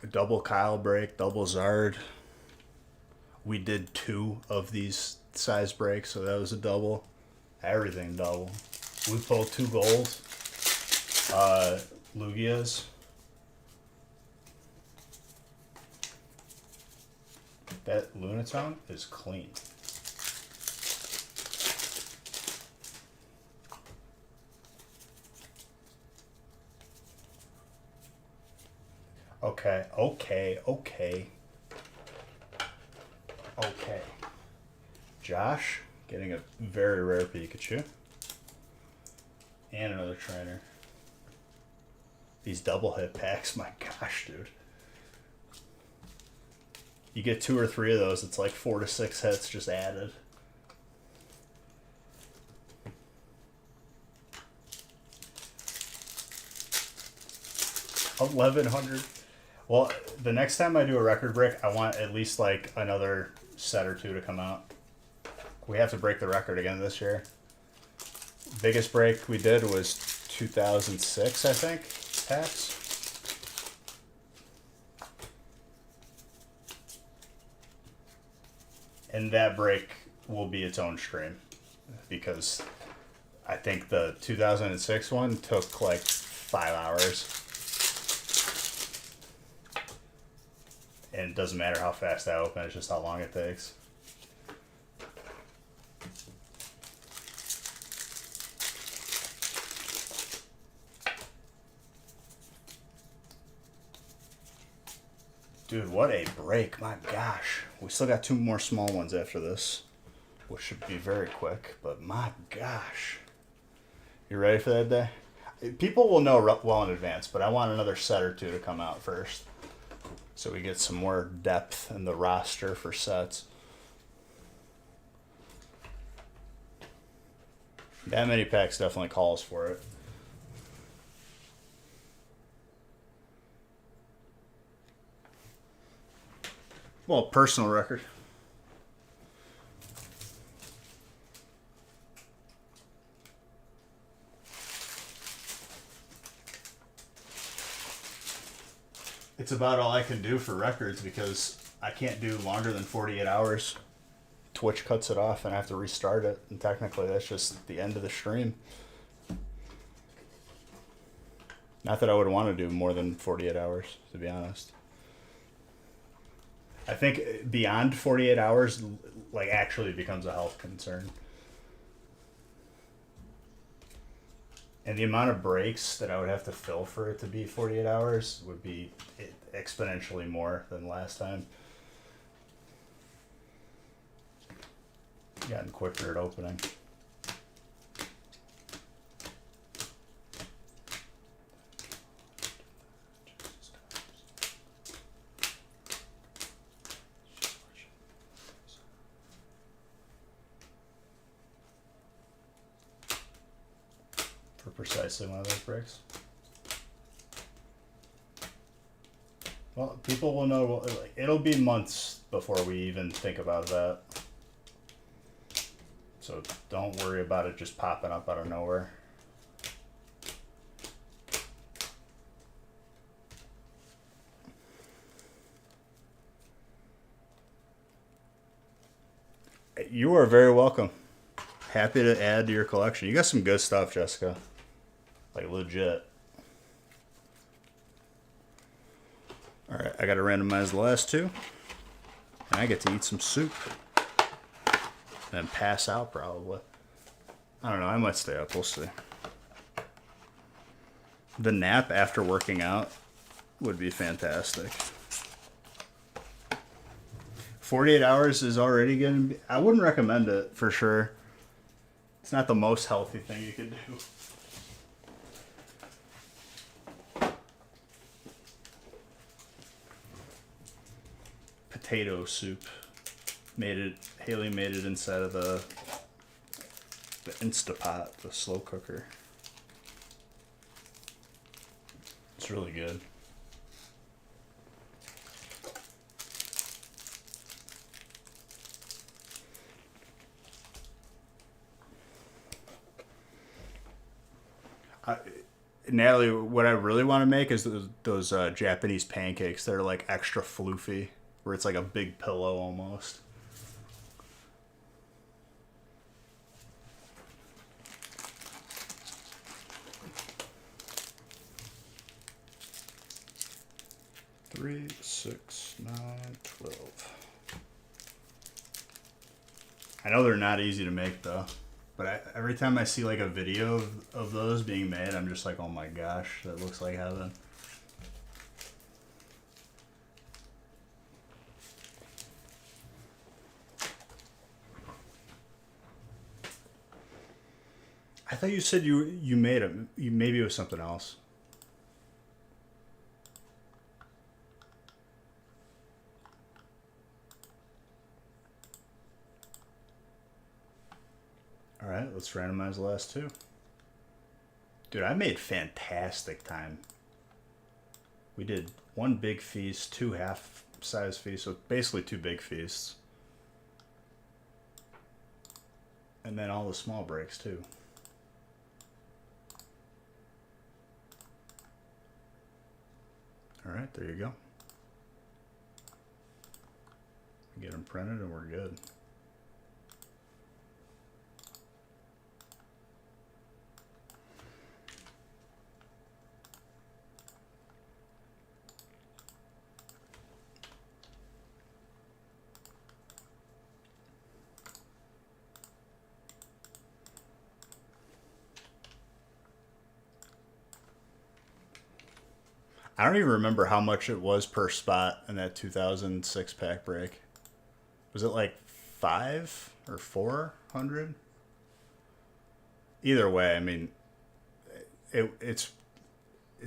A double Kyle break, double Zard. We did 2 of these size breaks, so that was a double. Everything double. We pulled 2 golds. Lugias. That Lunatone is clean. Okay, okay, okay. Okay. Josh, getting a very rare Pikachu. And another trainer. These double hit packs, my gosh, dude. You get 2 or 3 of those, it's like 4 to 6 hits just added. $1,100. Well, the next time I do a record break, I want at least like another set or 2 to come out. We have to break the record again this year. Biggest break we did was 2006, I think, packs. And that break will be its own stream because I think the 2006 one took like 5 hours. And it doesn't matter how fast I open, it's just how long it takes. Dude, what a break. My gosh. We still got 2 more small ones after this, which should be very quick, but my gosh. You ready for that day? People will know well in advance, but I want another set or 2 to come out first so we get some more depth in the roster for sets. That many packs definitely calls for it. Well, personal record. It's about all I can do for records because I can't do longer than 48 hours. Twitch cuts it off and I have to restart it. And technically, that's just the end of the stream. Not that I would want to do more than 48 hours, to be honest. I think beyond 48 hours, like, actually becomes a health concern. And the amount of breaks that I would have to fill for it to be 48 hours would be exponentially more than last time. Gotten quicker at opening. For precisely one of those breaks. Well, people will know. It'll be months before we even think about that. So don't worry about it just popping up out of nowhere. You are very welcome. Happy to add to your collection. You got some good stuff, Jessica. Like, legit. Alright, I gotta randomize the last 2. And I get to eat some soup. And pass out, probably. I don't know, I might stay up, we'll see. The nap after working out would be fantastic. 48 hours is already gonna be... I wouldn't recommend it, for sure. It's not the most healthy thing you could do. Potato soup. Haley made it inside of the Instapot, the slow cooker. It's really good. Natalie, what I really want to make is those Japanese pancakes that are like extra floofy, where it's like a big pillow almost. Three, 6, 9, 12. I know they're not easy to make though. But every time I see like a video of those being made, I'm just like, oh my gosh, that looks like heaven. I thought you said you made it. You maybe it was something else. All right, let's randomize the last two. Dude, I made fantastic time. We did one big feast, two half-size feasts, so basically two big feasts. And then all the small breaks, too. All right, there you go. Get them printed and we're good. I don't even remember how much it was per spot in that 2006 pack break. Was it like 5 or 400? Either way, I mean, it's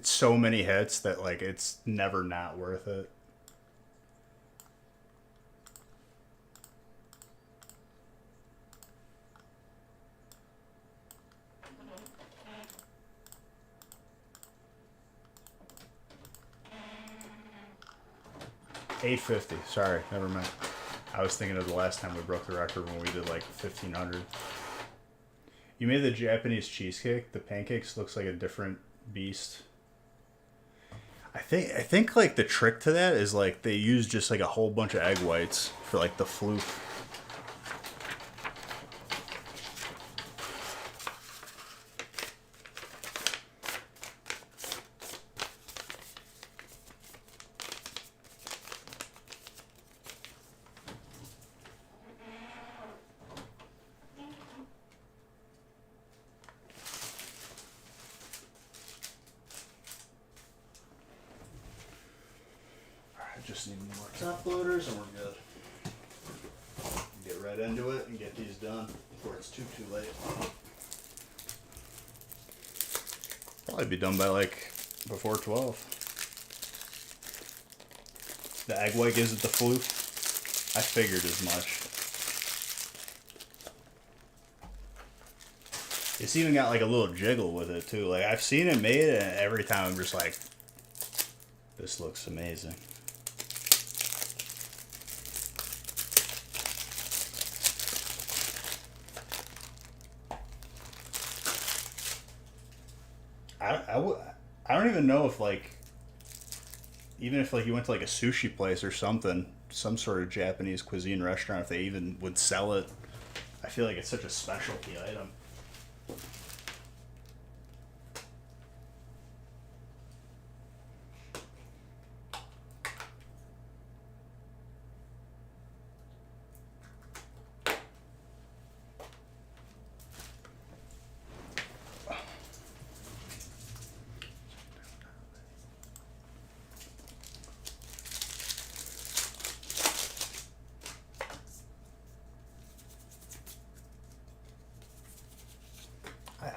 so many hits that like it's never not worth it. $850. Sorry, never mind. I was thinking of the last time we broke the record when we did like 1,500. You made the Japanese cheesecake. The pancakes looks like a different beast. I think like the trick to that is like they use just like a whole bunch of egg whites for like the floof. Just need more top loaders and we're good. Get right into it and get these done before it's too late. Probably be done by like before 12. The egg white gives it the fluke. I figured as much. It's even got like a little jiggle with it too. Like I've seen it made and every time I'm just like, this looks amazing. I don't even know if like, even if like you went to like a sushi place or something, some sort of Japanese cuisine restaurant, if they even would sell it. I feel like it's such a specialty item.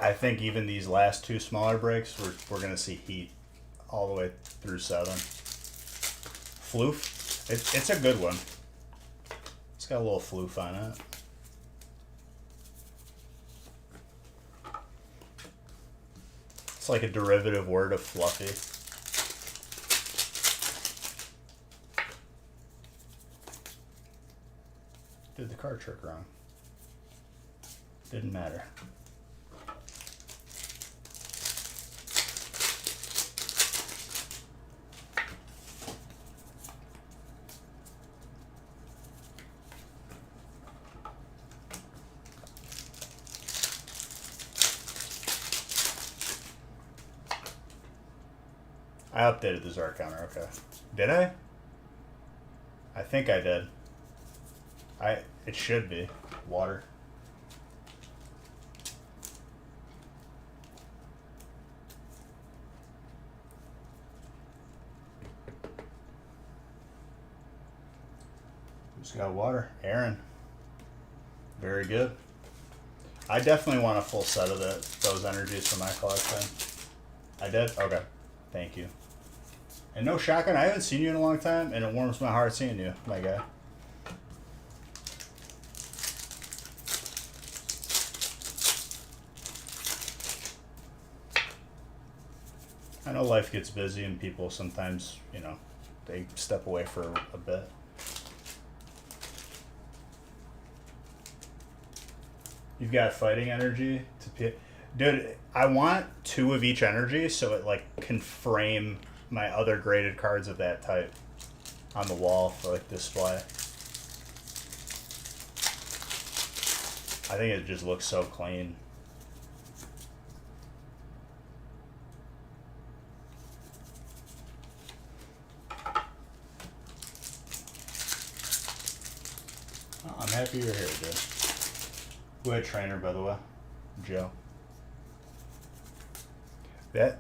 I think even these last two smaller breaks, we're going to see heat all the way through 7. Floof, it's a good one. It's got a little floof on it. It's like a derivative word of fluffy. Did the card trick wrong. Didn't matter. I updated the Zart counter, okay. Did I? I think I did. It should be. Water. Who's got water? Aaron. Very good. I definitely want a full set of those energies for my collection. I did? Okay. Thank you. And no, Shotgun, I haven't seen you in a long time, and it warms my heart seeing you, my guy. I know life gets busy and people sometimes, you know, they step away for a bit. You've got fighting energy to pick. Dude, I want 2 of each energy so it like can frame my other graded cards of that type on the wall for like display. I think it just looks so clean. Oh, I'm happy you're here, dude. Good trainer, by the way, Joe. That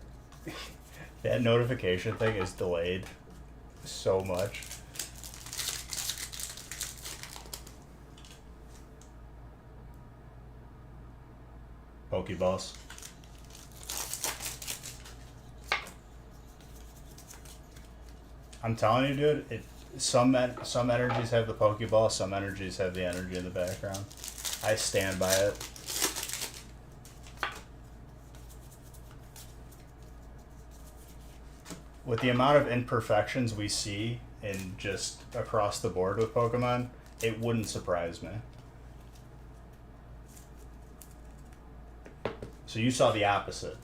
that notification thing is delayed so much. Pokeballs. I'm telling you, dude. Some energies have the Pokeball, some energies have the energy in the background. I stand by it. With the amount of imperfections we see in just across the board with Pokemon, it wouldn't surprise me. So you saw the opposite.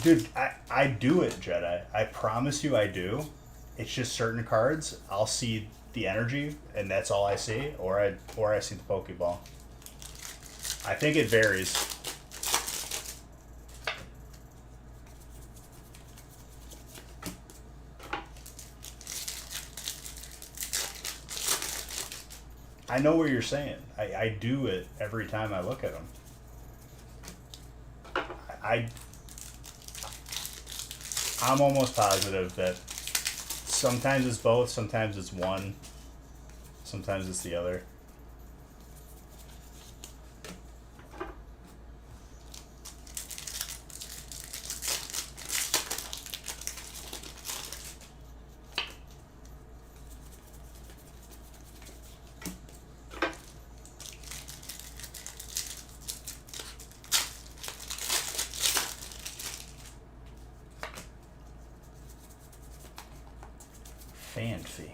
Dude, I do it, Jedi. I promise you I do. It's just certain cards, I'll see the energy, and that's all I see, or I see the Pokeball. I think it varies. I know what you're saying. I do it every time I look at them. I'm almost positive that sometimes it's both, sometimes it's one, sometimes it's the other. Fancy.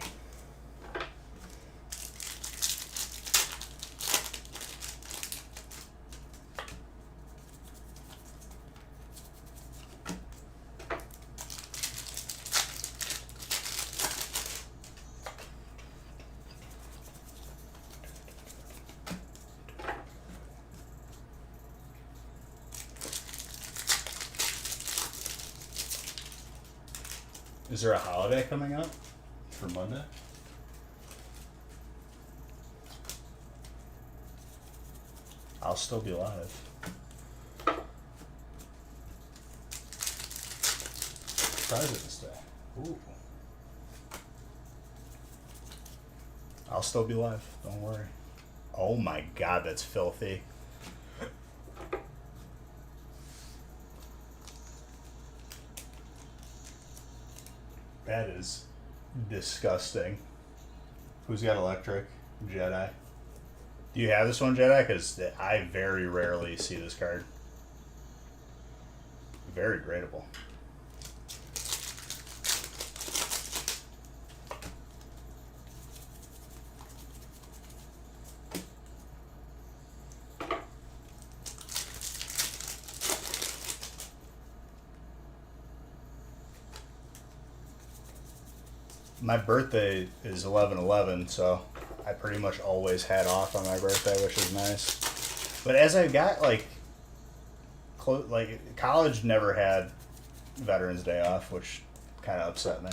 Is there a holiday coming up for Monday? I'll still be live. President's Day. Ooh. I'll still be live. Don't worry. Oh my god, that's filthy. That is disgusting. Who's got electric? Jedi. Do you have this one, Jedi? Because I very rarely see this card. Very gradable. My birthday is 11/11, so I pretty much always had off on my birthday, which is nice. But as I got like college never had Veterans Day off, which kind of upset me.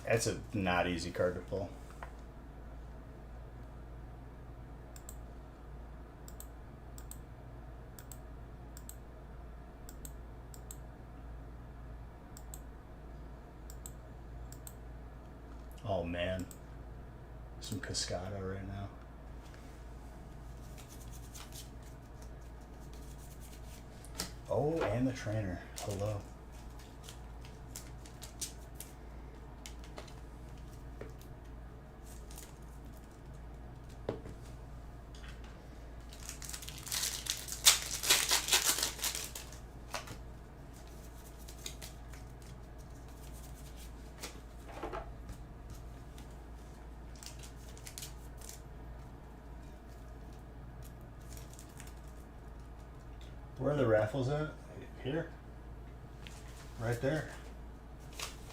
That's a not easy card to pull. some Cascada right now. Oh, and the trainer. Hello. Where are the raffles at? Here? Right there.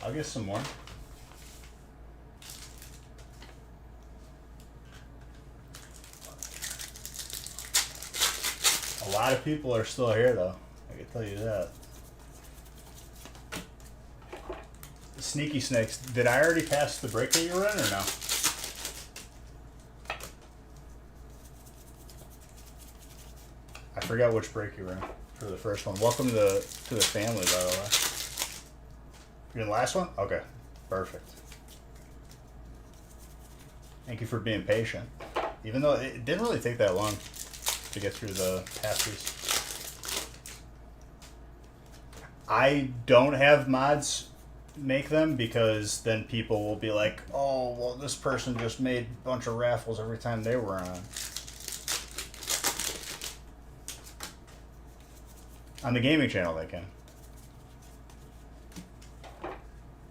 I'll get some more. A lot of people are still here though. I can tell you that. Sneaky Snakes, did I already pass the break that you were in or no? I forgot which break you were in for the first one. Welcome to the family, by the way. You're in the last one? Okay, perfect. Thank you for being patient. Even though it didn't really take that long to get through the passes. I don't have mods make them because then people will be like, oh, well, this person just made a bunch of raffles every time they were on. On the gaming channel, they can.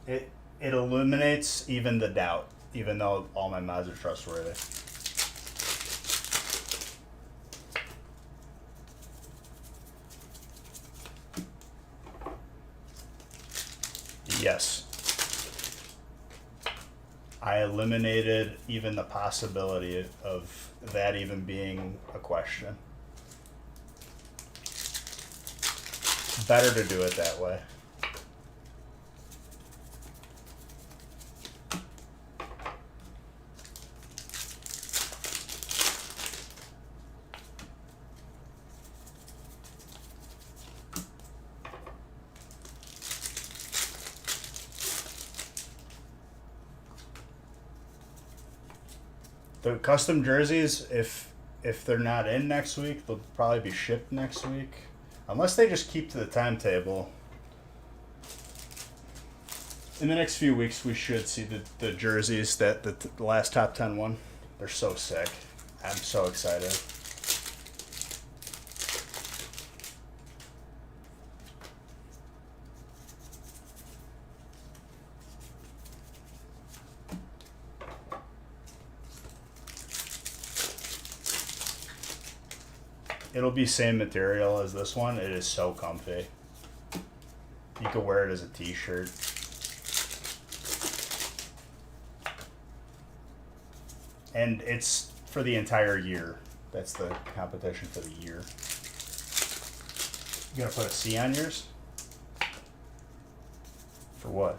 It eliminates even the doubt, even though all my mods are trustworthy. Yes. I eliminated even the possibility of that even being a question. Better to do it that way. The custom jerseys, if they're not in next week, they'll probably be shipped next week. Unless they just keep to the timetable. In the next few weeks, we should see the jerseys that the last top 10 won. They're so sick. I'm so excited. It'll be same material as this one. It is so comfy. You could wear it as a t-shirt. And it's for the entire year. That's the competition for the year. You gonna put a C on yours? For what?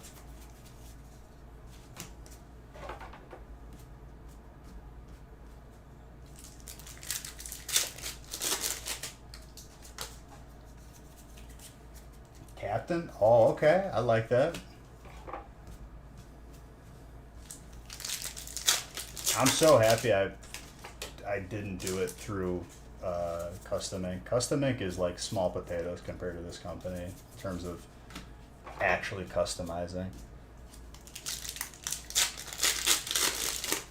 Captain? Oh, okay. I like that. I'm so happy I didn't do it through Custom Ink. Custom Ink is like small potatoes compared to this company in terms of actually customizing.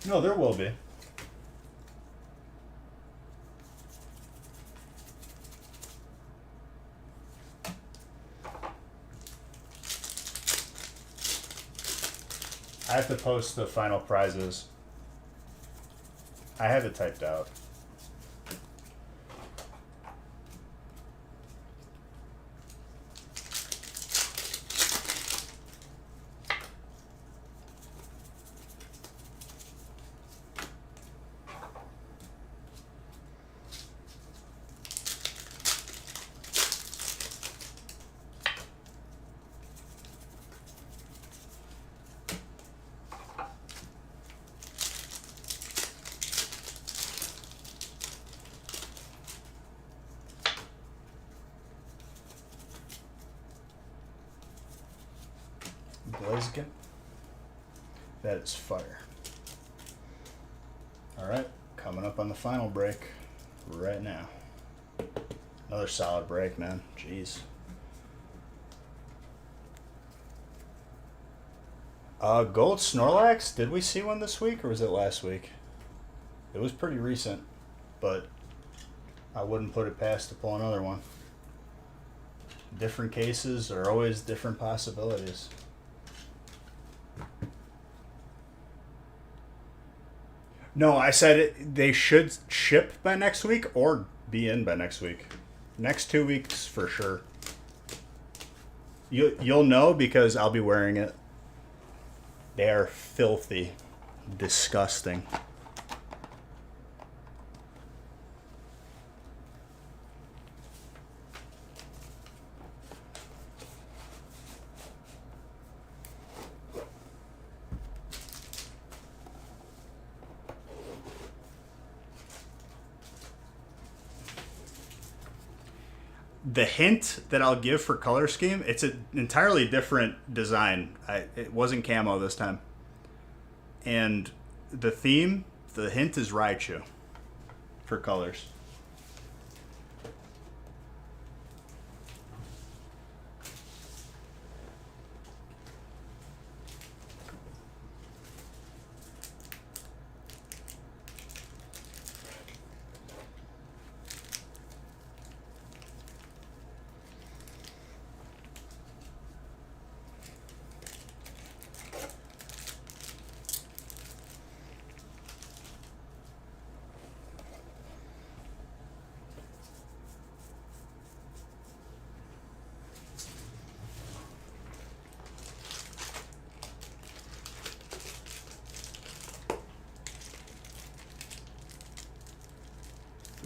No, there will be. I have to post the final prizes. I have it typed out. Blaziken. That is fire. up on the final break right now. Another solid break, man. Jeez. Gold Snorlax, did we see one this week or was it last week? It was pretty recent, but I wouldn't put it past to pull another one. Different cases are always different possibilities. No, I said they should ship by next week or be in by next week. Next 2 weeks for sure. You'll know because I'll be wearing it. They are filthy. Disgusting. The hint that I'll give for color scheme, it's an entirely different design. It wasn't camo this time. And the theme, the hint is Raichu for colors.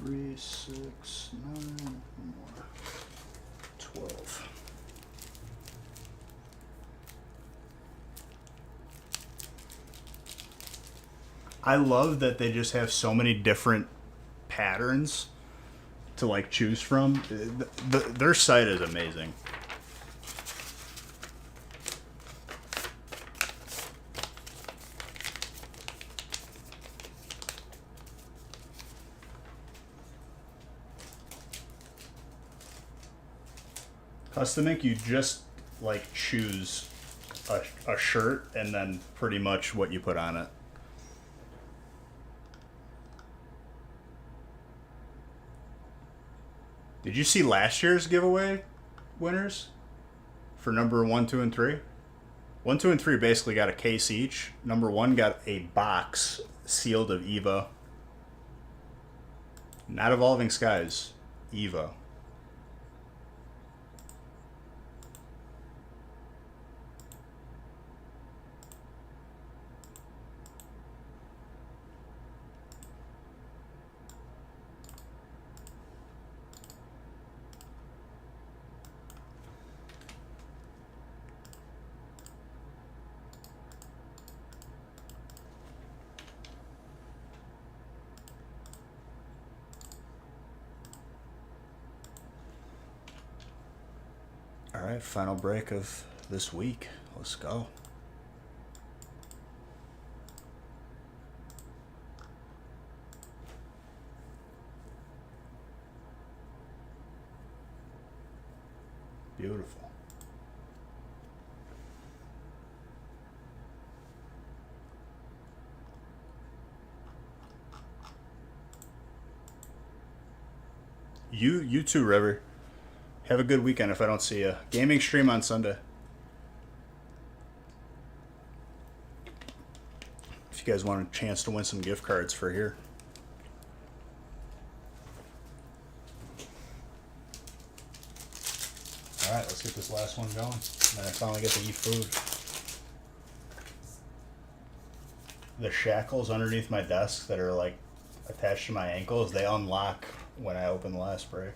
Three, 6, 9, more. 12. I love that they just have so many different patterns to like choose from. Their site is amazing. Custom ink, you just like choose a shirt and then pretty much what you put on it. Did you see last year's giveaway winners for number 1, 2, and 3? 1, 2, and 3 basically got a case each. Number 1 got a box sealed of Evo. Not Evolving Skies, Evo. All right, final break of this week. Let's go. Beautiful. You too, River. Have a good weekend if I don't see you. Gaming stream on Sunday. If you guys want a chance to win some gift cards for here. Alright, let's get this last one going. Then I finally get to eat food. The shackles underneath my desk that are like attached to my ankles, they unlock when I open the last break.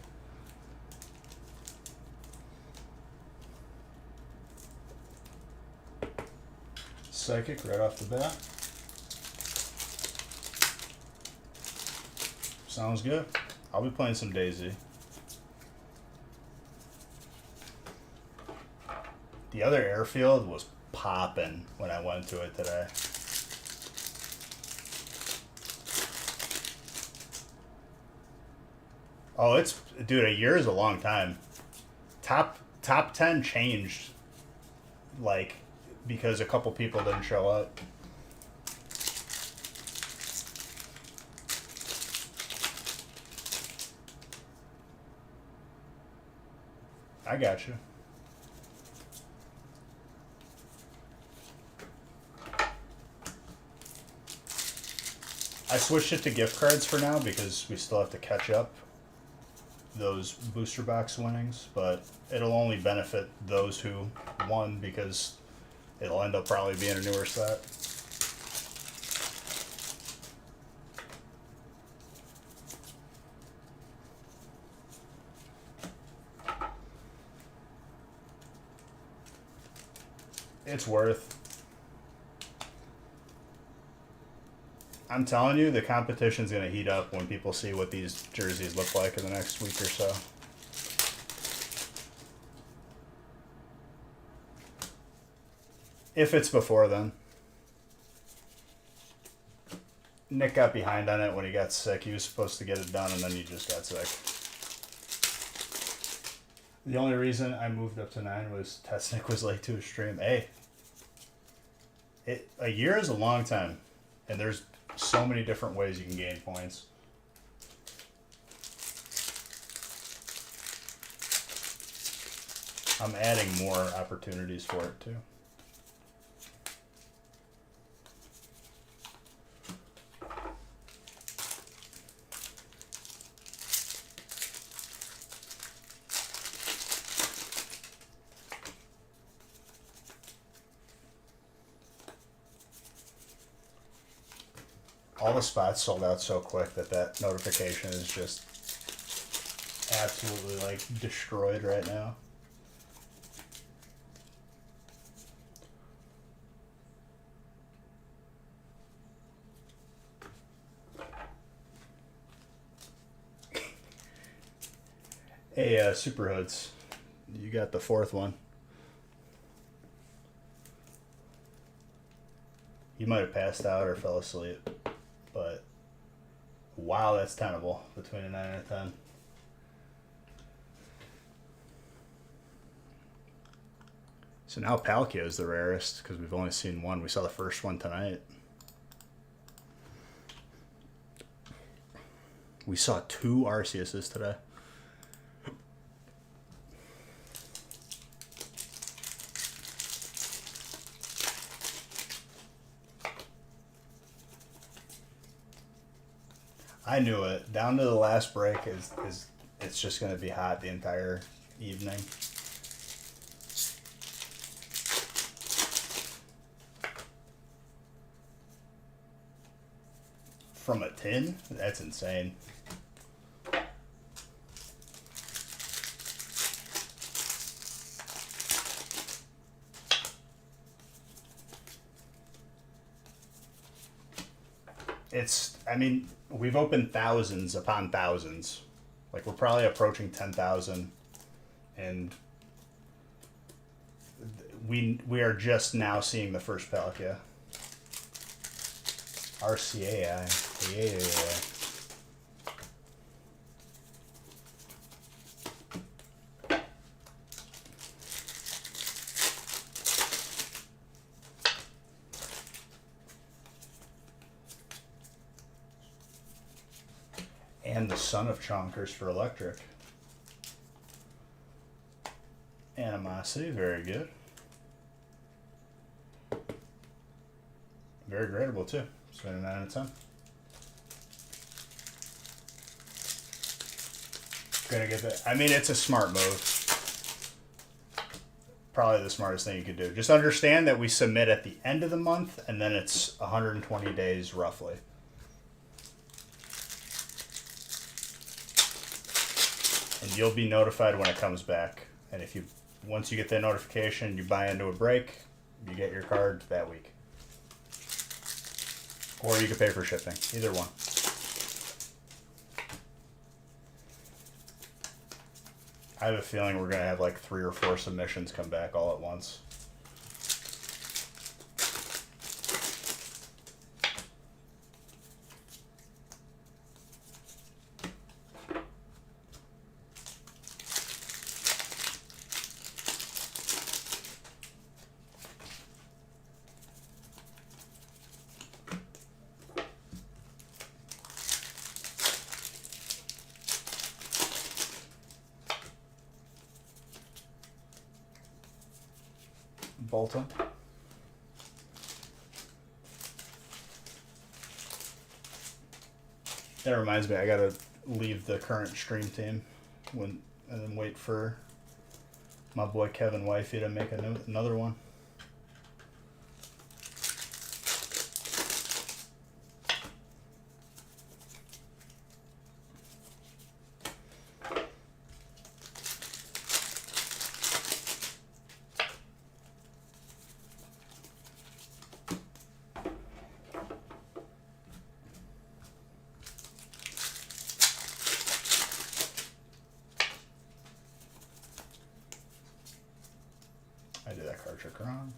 Psychic right off the bat. Sounds good. I'll be playing some DayZ. The other airfield was popping when I went to it today. Oh, it's dude. A year is a long time. Top 10 changed like because a couple people didn't show up. I got you. I switched it to gift cards for now because we still have to catch up those booster box winnings, but it'll only benefit those who won because it'll end up probably being a newer set. It's worth. I'm telling you, the competition's going to heat up when people see what these jerseys look like in the next week or so. If it's before then. Nick got behind on it when he got sick. He was supposed to get it done, and then he just got sick. The only reason I moved up to 9 was Nick was late to his stream. Hey, a year is a long time, and there's so many different ways you can gain points. I'm adding more opportunities for it too. All the spots sold out so quick that notification is just absolutely like destroyed right now. Hey, Super Hoods, you got the 4th one. You might have passed out or fell asleep, but wow, that's tenable between a 9 and a 10. So now Palkia is the rarest because we've only seen one. We saw the first one tonight. We saw 2 Arceuses today. I knew it. Down to the last break is it's just going to be hot the entire evening. From a tin? That's insane. I mean, we've opened thousands upon thousands. Like, we're probably approaching 10,000. And we are just now seeing the first Palkia. RCAI. Yeah. And the Son of Chonkers for Electric. Animosity, very good. Very gradable too. So 9 out of 10. Gonna get that. I mean, it's a smart move. Probably the smartest thing you could do. Just understand that we submit at the end of the month, and then it's 120 days roughly. And you'll be notified when it comes back. And if you, once you get that notification, you buy into a break, you get your card that week. Or you can pay for shipping. Either one. I have a feeling we're going to have like 3 or 4 submissions come back all at once. Volta. That reminds me, I gotta leave the current stream team and then wait for my boy Kevin Wifey to make another one. I did that card trick wrong.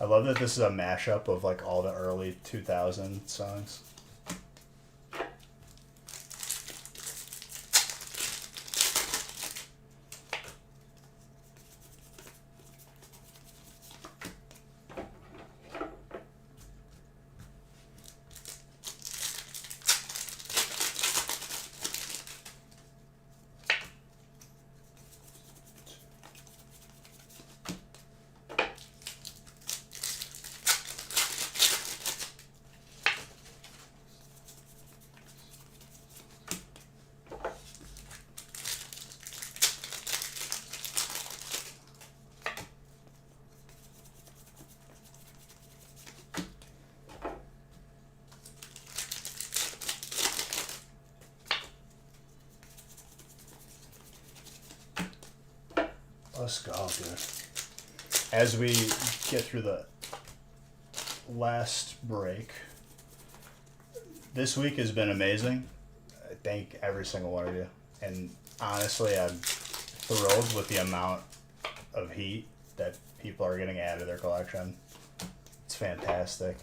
I love that this is a mashup of like all the early 2000 songs. Let's go, dude. As we get through the last break, this week has been amazing. I thank every single one of you. And honestly, I'm thrilled with the amount of heat that people are getting added to their collection. It's fantastic.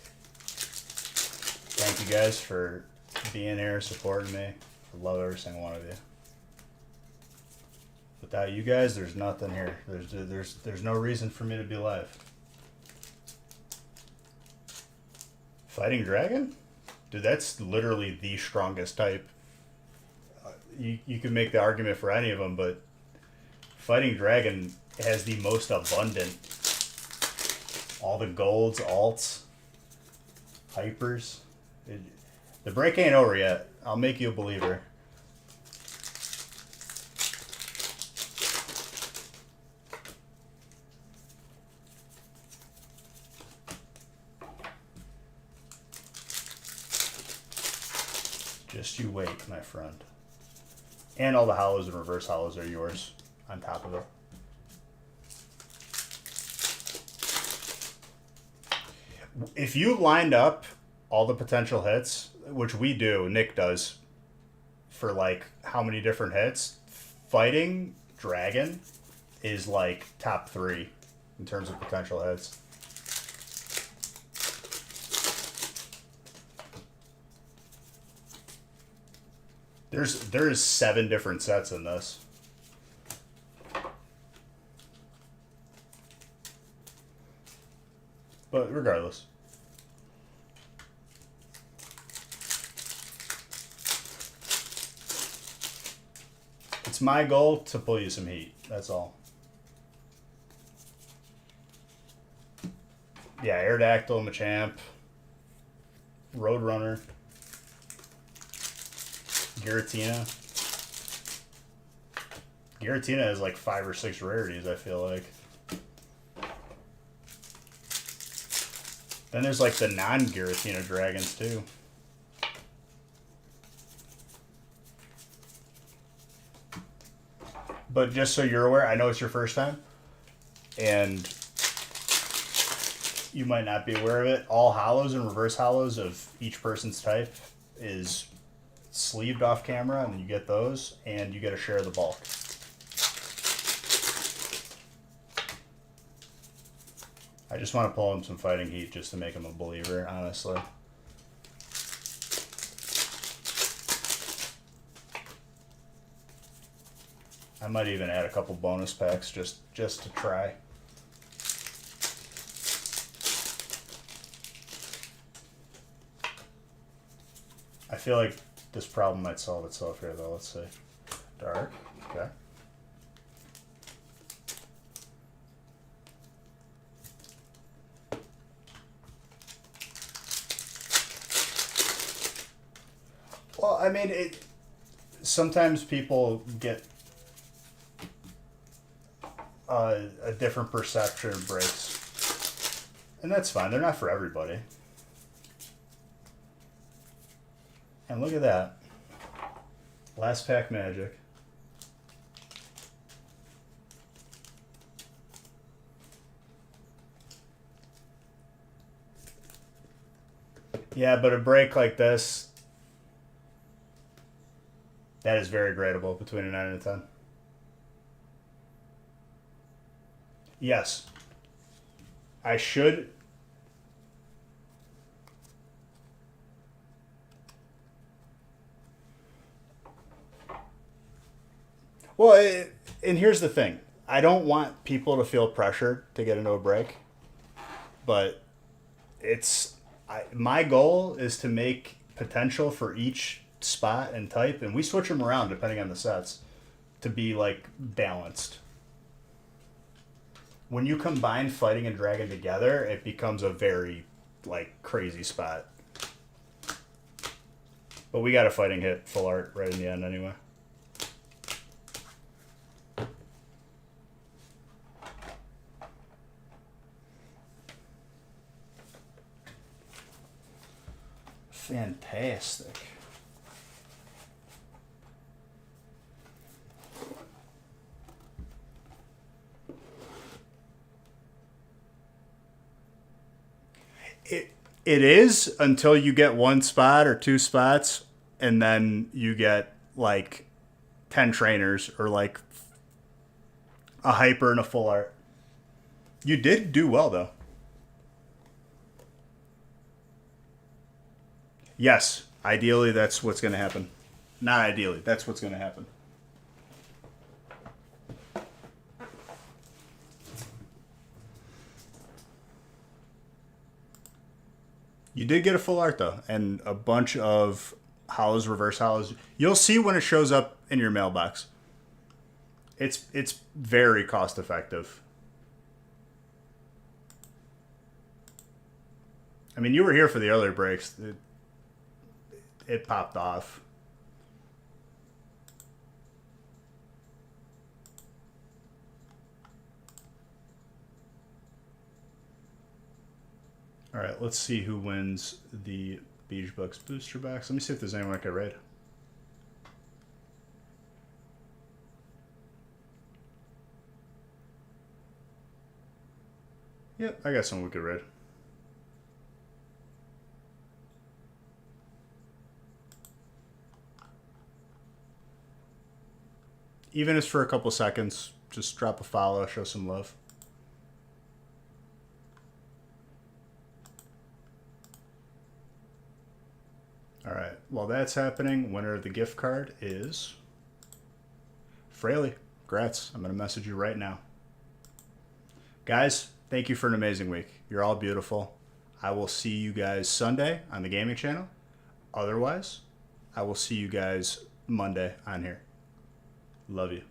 Thank you guys for being here, supporting me. I love every single one of you. Without you guys, there's nothing here. There's no reason for me to be alive. Fighting Dragon? Dude, that's literally the strongest type. You can make the argument for any of them, but Fighting Dragon has the most abundant. All the golds, alts, hypers. The break ain't over yet. I'll make you a believer. Just you wait, my friend. And all the hollows and reverse hollows are yours on top of it. If you lined up all the potential hits, which we do, Nick does, for like how many different hits, Fighting Dragon is like top 3 in terms of potential hits. There's 7 different sets in this. But regardless. It's my goal to pull you some heat. That's all. Yeah, Aerodactyl, Machamp, Roadrunner, Giratina. Giratina has like 5 or 6 rarities, I feel like. Then there's like the non-Giratina dragons too. But just so you're aware, I know it's your first time, and you might not be aware of it. All hollows and reverse hollows of each person's type is sleeved off camera, and you get those, and you get a share of the bulk. I just want to pull him some fighting heat just to make him a believer, honestly. I might even add a couple bonus packs just to try. I feel like this problem might solve itself here, though. Let's see. Dark. Okay. Well, I mean, sometimes people get a different perception of breaks, and that's fine. They're not for everybody. And look at that. Last pack magic. Yeah, but a break like this, that is very gradable between a 9 and a 10. Yes. I should. Well, and here's the thing. I don't want people to feel pressured to get into a break, but my goal is to make potential for each spot and type, and we switch them around depending on the sets to be like balanced. When you combine fighting and dragon together, it becomes a very like crazy spot. But we got a fighting hit full art right in the end anyway. Fantastic. It is until you get one spot or two spots, and then you get like 10 trainers or like a hyper and a full art. You did do well though. Yes, ideally that's what's going to happen. Not ideally, that's what's going to happen. You did get a full art though, and a bunch of hollows, reverse hollows. You'll see when it shows up in your mailbox. It's very cost effective. I mean, you were here for the earlier breaks. It popped off. All right, let's see who wins the Beach Bucks booster box. Let me see if there's anyone I can raid. Yep, I got someone we could raid. Even if it's for a couple seconds, just drop a follow, show some love. All right, while that's happening, winner of the gift card is Fraley. Congrats. I'm going to message you right now. Guys, thank you for an amazing week. You're all beautiful. I will see you guys Sunday on the gaming channel. Otherwise, I will see you guys Monday on here. Love you.